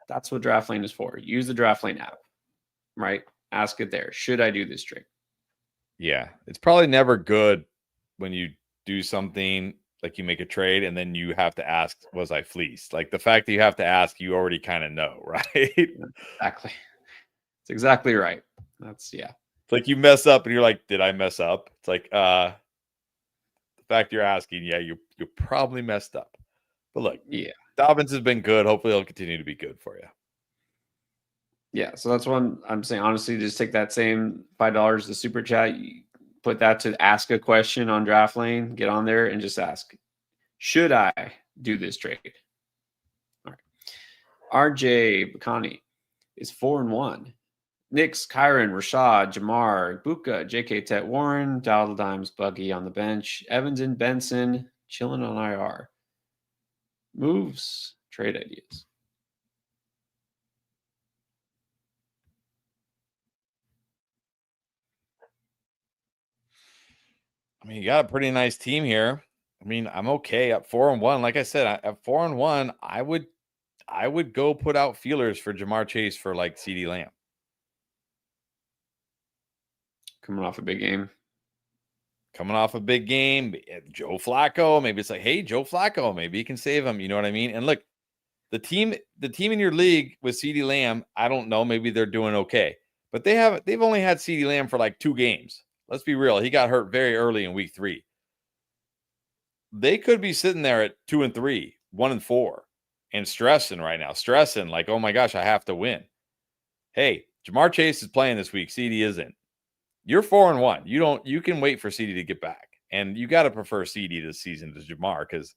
that's what DraftLane is for. Use the DraftLane app, right? Ask it there. Should I do this trade? Yeah, it's probably never good when you do something like you make a trade and then you have to ask, was I fleeced? Like the fact that you have to ask, you already kind of know, right? Exactly. It's exactly right. That's It's like you mess up and you're like, did I mess up? It's like the fact you're asking, yeah, you probably messed up. But look, yeah. Dobbins has been good. Hopefully he'll continue to be good for you. Yeah. So that's what I'm saying. Honestly, just take that same $5 to super chat, you put that to ask a question on DraftLane, get on there and just ask, should I do this trade? All right. RJ Bakani is 4-1. Knicks, Kyron, Rashad, Jamar, Buka, JK Tet Warren, Dowdle Dimes, Buggy on the bench, Evans and Benson chilling on IR. Moves, trade ideas. I mean, you got a pretty nice team here. I mean, I'm okay at 4-1. Like I said, at 4-1, I would go put out feelers for Jamar Chase for like CD Lamb. Coming off a big game. Coming off a big game, Joe Flacco. Maybe it's like, hey, Joe Flacco, maybe he can save him. You know what I mean? And look, the team in your league with CD Lamb, I don't know. Maybe they're doing okay, but they've only had CD Lamb for like 2 games. Let's be real. He got hurt very early in week 3. They could be sitting there at 2-3, 1-4, and stressing right now. Stressing like, oh my gosh, I have to win. Hey, Jamar Chase is playing this week. CD isn't. You're 4-1. You can wait for CD to get back. And you got to prefer CD this season to Jamar because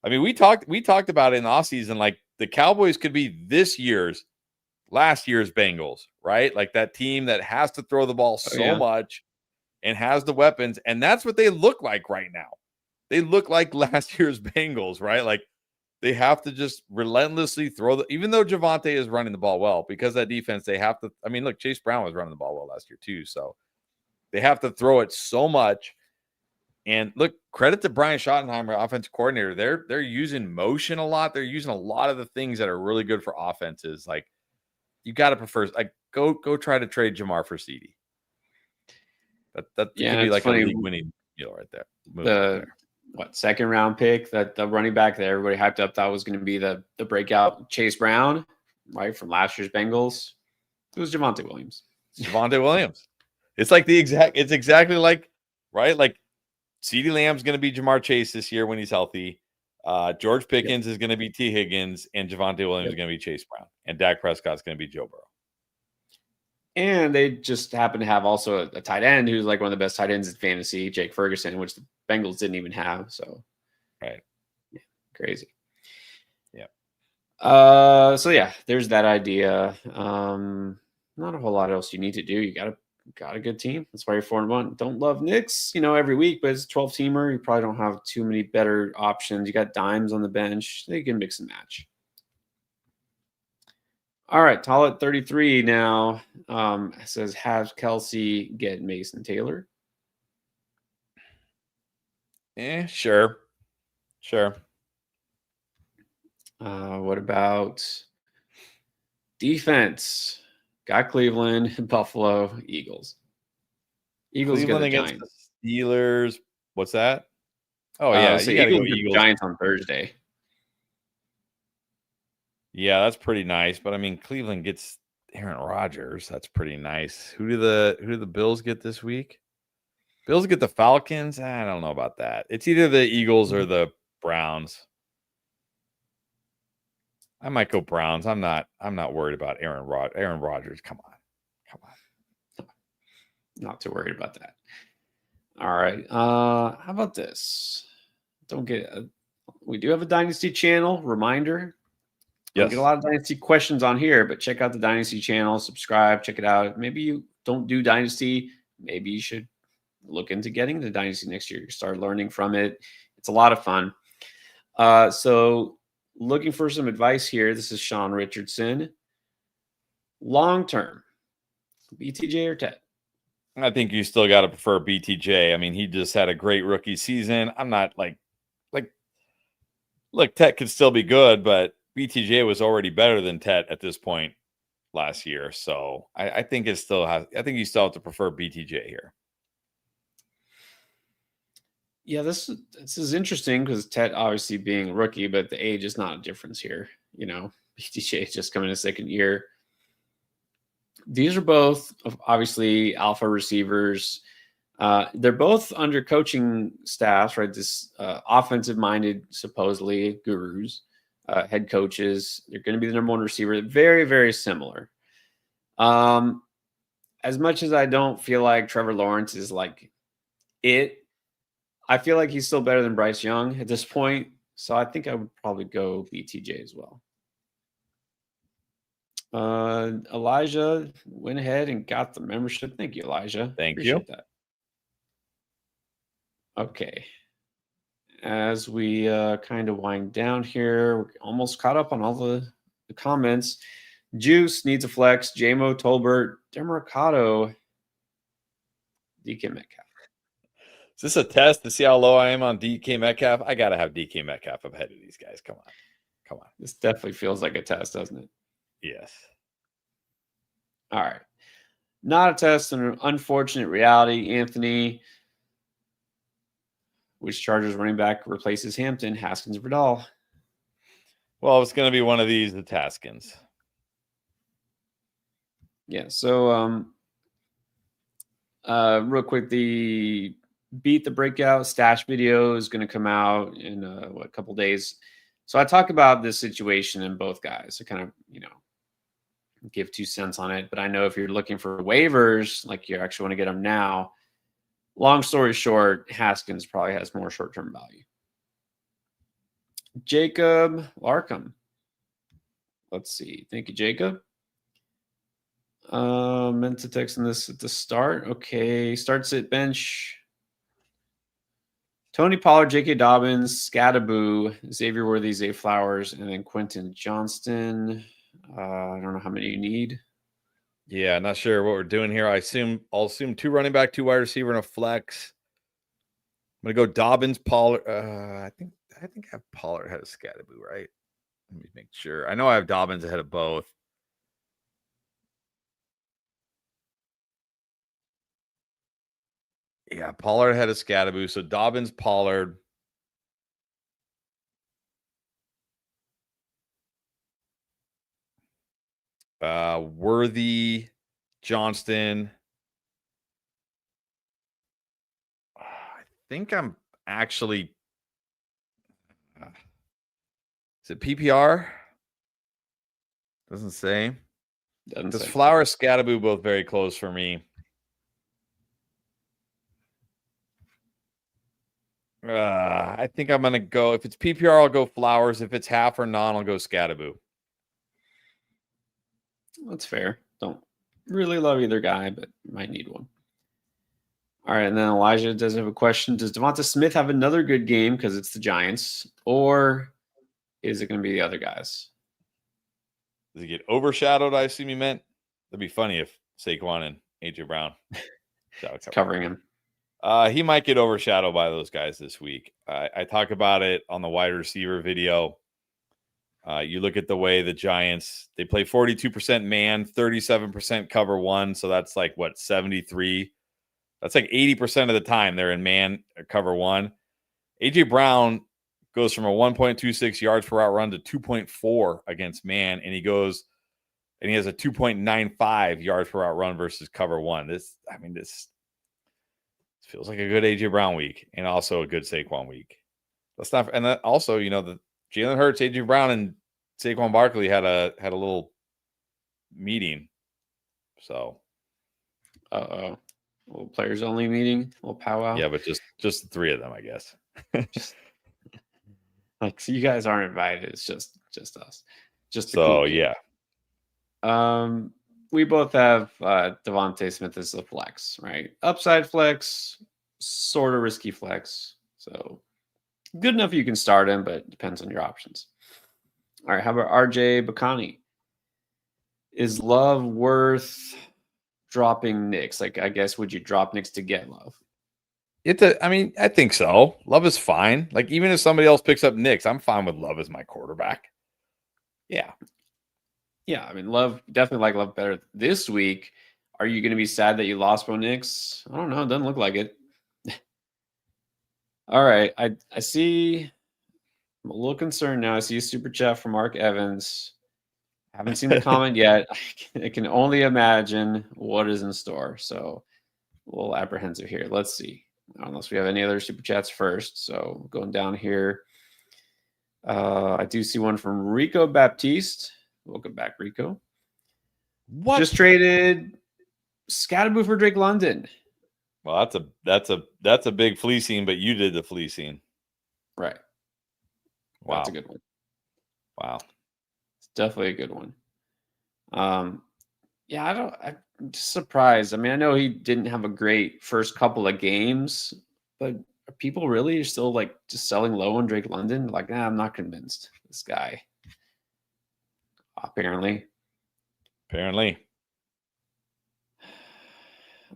I mean, we talked about it in the offseason, like the Cowboys could be last year's Bengals, right? Like that team that has to throw the ball so much and has the weapons. And that's what they look like right now. They look like last year's Bengals, right? Like they have to just relentlessly even though Javonte is running the ball well, because that defense, they have to, I mean, look, Chase Brown was running the ball well last year too. So they have to throw it so much. And look, credit to Brian Schottenheimer, offensive coordinator. They're using motion a lot. They're using a lot of the things that are really good for offenses. Like you got to prefer, like go try to trade Jamar for CD. That could be like funny. A league winning deal right there. Second round pick that the running back that everybody hyped up thought was going to be the breakout Chase Brown, right, from last year's Bengals. It was Javonte Williams. Javonte Williams. It's like it's exactly like, right? Like CeeDee Lamb's going to be Jamar Chase this year when he's healthy. George Pickens is going to be T. Higgins, and Javonte Williams is going to be Chase Brown, and Dak Prescott's going to be Joe Burrow. And they just happen to have also a tight end who's like one of the best tight ends in fantasy, Jake Ferguson, which the Bengals didn't even have. So, right, yeah, crazy. Yeah. So yeah, there's that idea. Not a whole lot else you need to do. You got a good team. That's why you're 4-1. Don't love Knicks, every week, but it's a 12-teamer. You probably don't have too many better options. You got dimes on the bench. They can mix and match. All right, Tall at 33 now. Says, have Kelsey get Mason Taylor? Sure. What about defense? Got Cleveland, Buffalo, Eagles. Eagles Cleveland against Giants. The Steelers. What's that? Oh yeah, so you got to go Eagles. Giants on Thursday. Yeah, that's pretty nice. But I mean, Cleveland gets Aaron Rodgers. That's pretty nice. Who do the Bills get this week? Bills get the Falcons. I don't know about that. It's either the Eagles or the Browns. I might go Browns. I'm not worried about Aaron Rodgers. Come on. Not too worried about that. All right. How about this? Don't get. We do have a Dynasty channel. Reminder. Don't get a Yes. lot of Dynasty questions on here, but check out the Dynasty channel. Subscribe. Check it out. Maybe you don't do Dynasty. Maybe you should look into getting the Dynasty next year. Start learning from it. It's a lot of fun. So, looking for some advice here. This is Sean Richardson. Long term, BTJ or Ted? I think you still got to prefer BTJ. I mean, he just had a great rookie season. I'm not like, look, Tet could still be good, but BTJ was already better than Tet at this point last year. So I think it still has, I think you still have to prefer BTJ here. Yeah, this is interesting because Tet obviously being a rookie, but the age is not a difference here. BTJ is just coming in second year. These are both obviously alpha receivers. They're both under coaching staffs, right? This offensive minded, supposedly gurus, head coaches. They're going to be the number one receiver. Very, very similar. As much as I don't feel like Trevor Lawrence is like it, I feel like he's still better than Bryce Young at this point. So I think I would probably go BTJ as well. Elijah went ahead and got the membership. Thank you, Elijah. Thank Appreciate you. that. Okay. As we kind of wind down here, we're almost caught up on all the comments. Juice needs a flex. JMO, Tolbert, Demercado, DK Metcalf. Is this a test to see how low I am on DK Metcalf? I got to have DK Metcalf ahead of these guys. Come on. Come on. This definitely feels like a test, doesn't it? Yes. All right. Not a test, an unfortunate reality. Anthony, which Chargers running back replaces Hampton, Haskins, Verdal? Well, it's going to be one of these, the Taskins. Yeah. So, real quick, the Beat the Breakout stash video is going to come out in a couple days. So I talk about this situation in both guys. I kind of, give 2 cents on it. But I know if you're looking for waivers, like you actually want to get them now, long story short, Haskins probably has more short-term value. Jacob Larkham. Let's see. Thank you, Jacob. Meant to text on this at the start. Okay. Starts at bench. Tony Pollard, J.K. Dobbins, Scadaboo, Xavier Worthy, Zay Flowers, and then Quentin Johnston. I don't know how many you need. Yeah, not sure what we're doing here. I'll assume 2 running back, 2 wide receiver, and a flex. I'm gonna go Dobbins, Pollard. I think I have Pollard ahead of Scadaboo, right? Let me make sure. I know I have Dobbins ahead of both. Yeah, Pollard ahead of Scadaboo. So Dobbins, Pollard. Worthy, Johnston. I think I'm actually. Is it PPR? Doesn't say. Does Flowers, Scadaboo both very close for me? I think I'm gonna go. If it's PPR, I'll go Flowers. If it's half or non, I'll go Scadaboo. That's fair. Don't really love either guy, but might need one. All right, and then Elijah does have a question. Does Devonta Smith have another good game because it's the Giants, or is it going to be the other guys? Does he get overshadowed? I assume he meant. That'd be funny if Saquon and AJ Brown covering him. He might get overshadowed by those guys this week. I talk about it on the wide receiver video. You look at the way the Giants, they play 42% man, 37% cover one. So that's like, what, 73? That's like 80% of the time they're in man or cover one. AJ Brown goes from a 1.26 yards per route run to 2.4 against man. And he has a 2.95 yards per route run versus cover one. This feels like a good AJ Brown week and also a good Saquon week. And that also, the Jalen Hurts, AJ Brown, and Saquon Barkley had a little meeting. So, A little players only meeting, a little powwow. Yeah, but just the three of them, I guess. Just like, so you guys aren't invited. It's just us, just the cool So kid. yeah, We both have Devontae Smith as the flex, right? Upside flex, sort of risky flex. So good enough you can start him, but it depends on your options. All right, how about RJ Bakani? Is Love worth dropping Knicks? Like, I guess, would you drop Knicks to get Love? I mean, I think so. Love is fine. Like, even if somebody else picks up Knicks, I'm fine with Love as my quarterback. Yeah. Yeah. I mean, Love, definitely like Love better this week. Are you going to be sad that you lost Bo Nix? I don't know. It doesn't look like it. All right. I see. I'm a little concerned now. I see a super chat from Mark Evans. Haven't seen the comment yet. I can only imagine what is in store. So a little apprehensive here. Let's see. Unless we have any other super chats first. So going down here. I do see one from Rico Baptiste. Welcome back, Rico. What? Just traded Scatterboo for Drake London. Well, that's a big fleecing, but you did the fleecing. Right. Wow. That's a good one. Wow. It's definitely a good one. Yeah, I'm just surprised. I mean, I know he didn't have a great first couple of games, but are people really still like just selling low on Drake London? Like, nah, I'm not convinced. This guy. Apparently.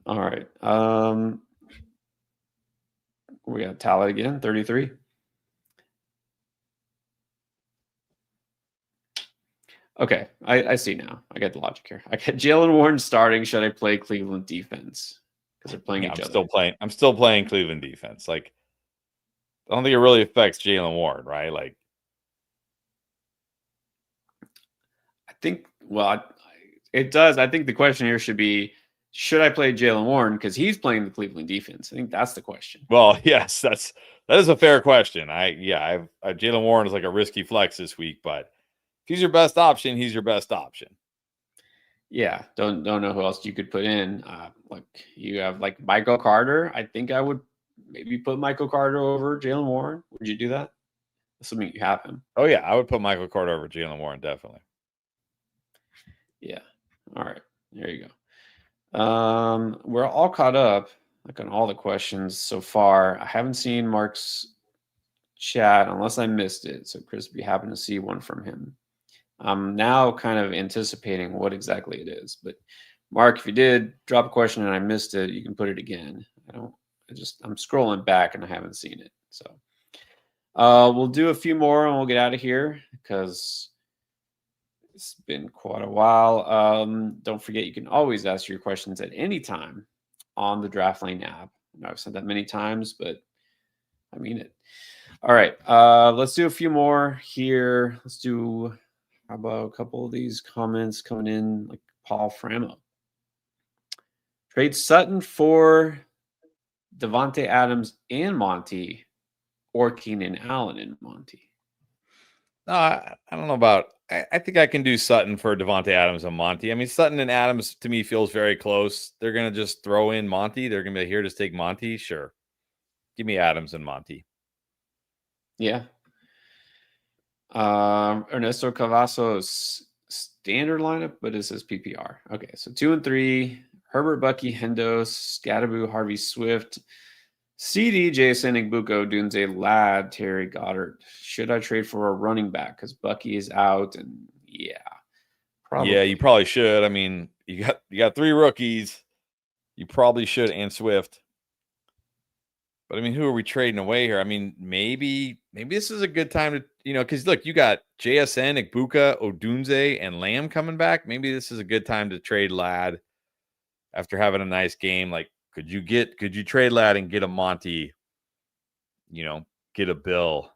All right. We got Tally again, 33. Okay, I see now. I get the logic here. I get Jalen Warren starting. Should I play Cleveland defense? Because they're playing each other. I'm still playing Cleveland defense. Like, I don't think it really affects Jalen Warren, right? Like, I think, well, it does. I think the question here should be, should I play Jalen Warren? Because he's playing the Cleveland defense. I think that's the question. well, yes, that is a fair question. I've Jalen Warren is like a risky flex this week, but if he's your best option, he's your best option. Yeah, don't know who else you could put in. Like you have like Michael Carter. I think I would maybe put Michael Carter over Jalen Warren. Would you do that? Assuming you have him. Oh yeah, I would put Michael Carter over Jalen Warren definitely. Yeah. All right. There you go. We're all caught up like on all the questions so far. I haven't seen Mark's chat unless I missed it. So Chris, be happy to see one from him. I'm now kind of anticipating what exactly it is. But Mark, if you did drop a question and I missed it, you can put it again. I'm scrolling back and I haven't seen it. So we'll do a few more and we'll get out of here because it's been quite a while. Don't forget, you can always ask your questions at any time on the Draft Lane app. I know I've said that many times, but I mean it. All right. Let's do a few more here. Let's do, how about a couple of these comments coming in, like Paul Framo. Trade Sutton for Devontae Adams and Monty, or Keenan Allen and Monty. No, I don't know about. I think I can do Sutton for Devontae Adams and Monty. I mean, Sutton and Adams to me feels very close. They're gonna just throw in Monty. They're gonna be like, here, just take Monty. Sure, give me Adams and Monty. Yeah. Ernesto Cavazos standard lineup, but it says PPR. Okay, so 2 and 3. Herbert, Bucky, Hendos, Scatterboo, Harvey Swift, CD, Jason, Igbuko, Dunze, Ladd, Terry, Goddard. Should I trade for a running back? Because Bucky is out, and yeah, probably. Yeah, you probably should. I mean, you got 3 rookies. You probably should, and Swift. But I mean, who are we trading away here? I mean, maybe this is a good time to, because look, you got JSN, Igbuka, Odunze, and Lamb coming back. Maybe this is a good time to trade Ladd after having a nice game. Like, could you trade Ladd and get a Monty, get a Bill,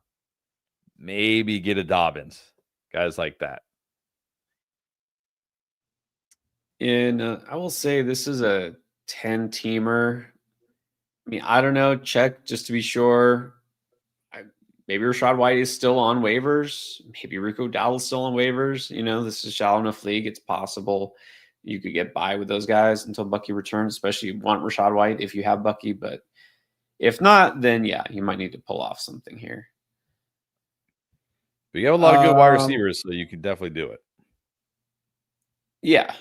maybe get a Dobbins, guys like that. And I will say this is a 10-teamer. I mean, I don't know. Check just to be sure. Maybe Rachaad White is still on waivers. Maybe Rico Dowdle's still on waivers. This is a shallow enough league. It's possible. you could get by with those guys until Bucky returns, especially if you want Rashad White if you have Bucky. But if not, then yeah, you might need to pull off something here. But you have a lot of good wide receivers, so you can definitely do it. Yeah.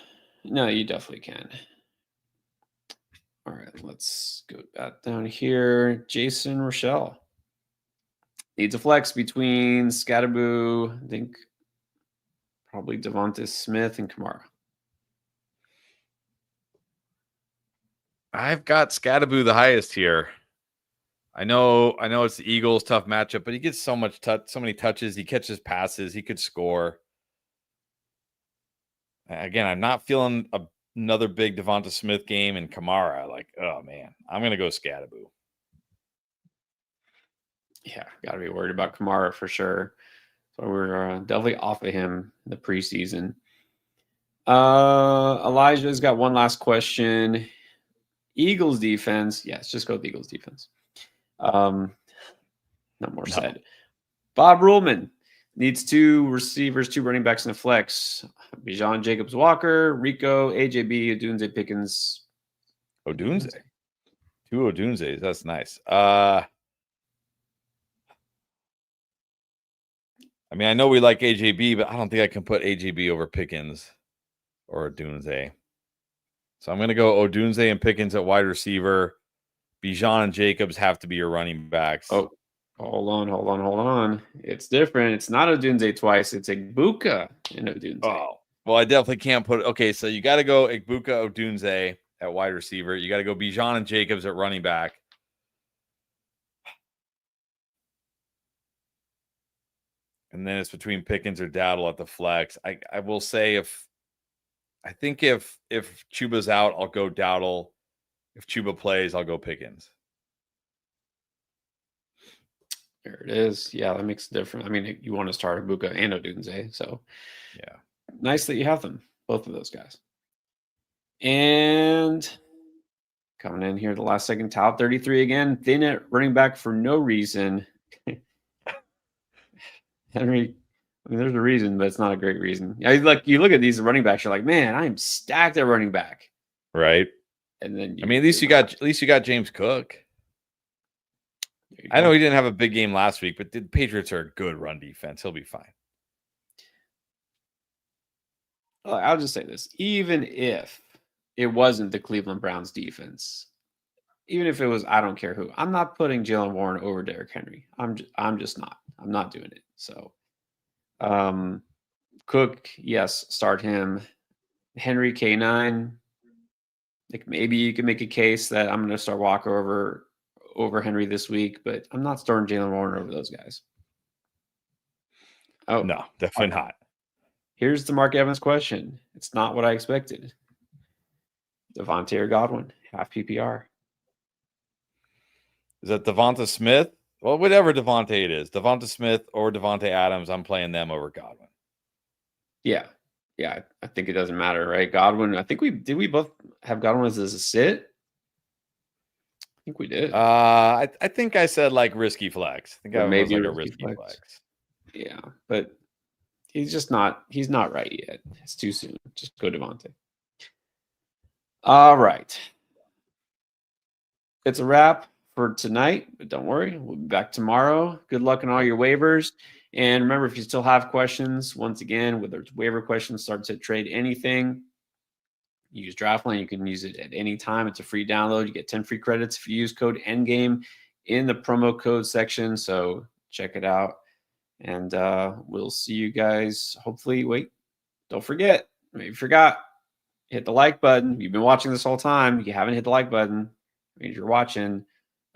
No, you definitely can. All right, let's go back down here. Jason Rochelle needs a flex between Scatterboo, I think probably Devonta Smith and Kamara. I've got Scatterboo the highest here. I know it's the Eagles, tough matchup, but he gets so many touches. He catches passes. He could score. Again, I'm not feeling another big Devonta Smith game and Kamara. Like, oh man, I'm gonna go Scatterboo. Yeah, got to be worried about Kamara for sure. So we're definitely off of him in the preseason. Elijah's got one last question. Eagles defense. Yes, just go with Eagles defense. No more said. Bob Ruhlman needs 2 receivers, 2 running backs in the flex. Bijan Jacobs Walker, Rico, AJB, Odunze Pickens. Odunze. 2 Odunzes. That's nice. I mean, I know we like AJB, but I don't think I can put AJB over Pickens or Odunze. So I'm going to go Odunze and Pickens at wide receiver. Bijan and Jacobs have to be your running backs. Oh, hold on. It's different. It's not Odunze twice. It's Egbuka and Odunze. Oh, well, I definitely can't put it. Okay, so you got to go Egbuka, Odunze at wide receiver. You got to go Bijan and Jacobs at running back. And then it's between Pickens or Dowdle at the flex. I will say if Chuba's out, I'll go Dowdle. If Chuba plays, I'll go Pickens. There it is. Yeah, that makes a difference. I mean, you want to start Egbuka and Odunze, so yeah, nice that you have them, both of those guys. And coming in here, the last second, top 33 again, thin at running back for no reason. Henry, I mean, there's a reason, but it's not a great reason. Like you look at these running backs, you're like, man, I'm stacked at running back. Right. And then I mean, at least you got James Cook. I know he didn't have a big game last week, but the Patriots are a good run defense. He'll be fine. I'll just say this. Even if it wasn't the Cleveland Browns defense, even if it was, I don't care who, I'm not putting Jalen Warren over Derrick Henry. I'm just not. I'm not doing it. So Cook, yes, start him. Henry K9. Like maybe you can make a case that I'm going to start Walker over Henry this week, but I'm not starting Jalen Warren over those guys. Oh no, definitely not. Here's the Mark Evans question. It's not what I expected. Devontae or Godwin, half PPR. Is that Devonta Smith? Well, whatever Devontae it is, Devonta Smith or Devontae Adams, I'm playing them over Godwin. Yeah. I think it doesn't matter, right? Godwin, I think we both have Godwin as a sit? I think we did. I think I said like risky flex. I think I was like a risky flex. Yeah, but he's not right yet. It's too soon. Just go Devontae. All right. It's a wrap for tonight, but don't worry. We'll be back tomorrow. Good luck on all your waivers. And remember, if you still have questions, once again, whether it's waiver questions, start to trade anything, use Draftline. You can use it at any time. It's a free download. You get 10 free credits if you use code ENDGAME in the promo code section. So check it out. And we'll see you guys. Hopefully, don't forget. Maybe you forgot. Hit the like button. You've been watching this whole time. You haven't hit the like button. It means you're watching.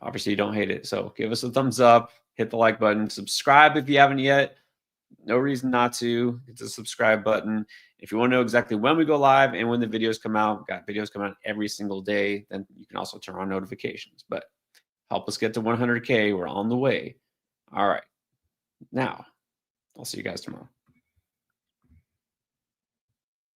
Obviously, you don't hate it. So give us a thumbs up. Hit the like button. Subscribe if you haven't yet. No reason not to. Hit the subscribe button. If you want to know exactly when we go live and when the videos come out, we've got videos coming out every single day. Then you can also turn on notifications. But help us get to 100K. We're on the way. All right. Now, I'll see you guys tomorrow.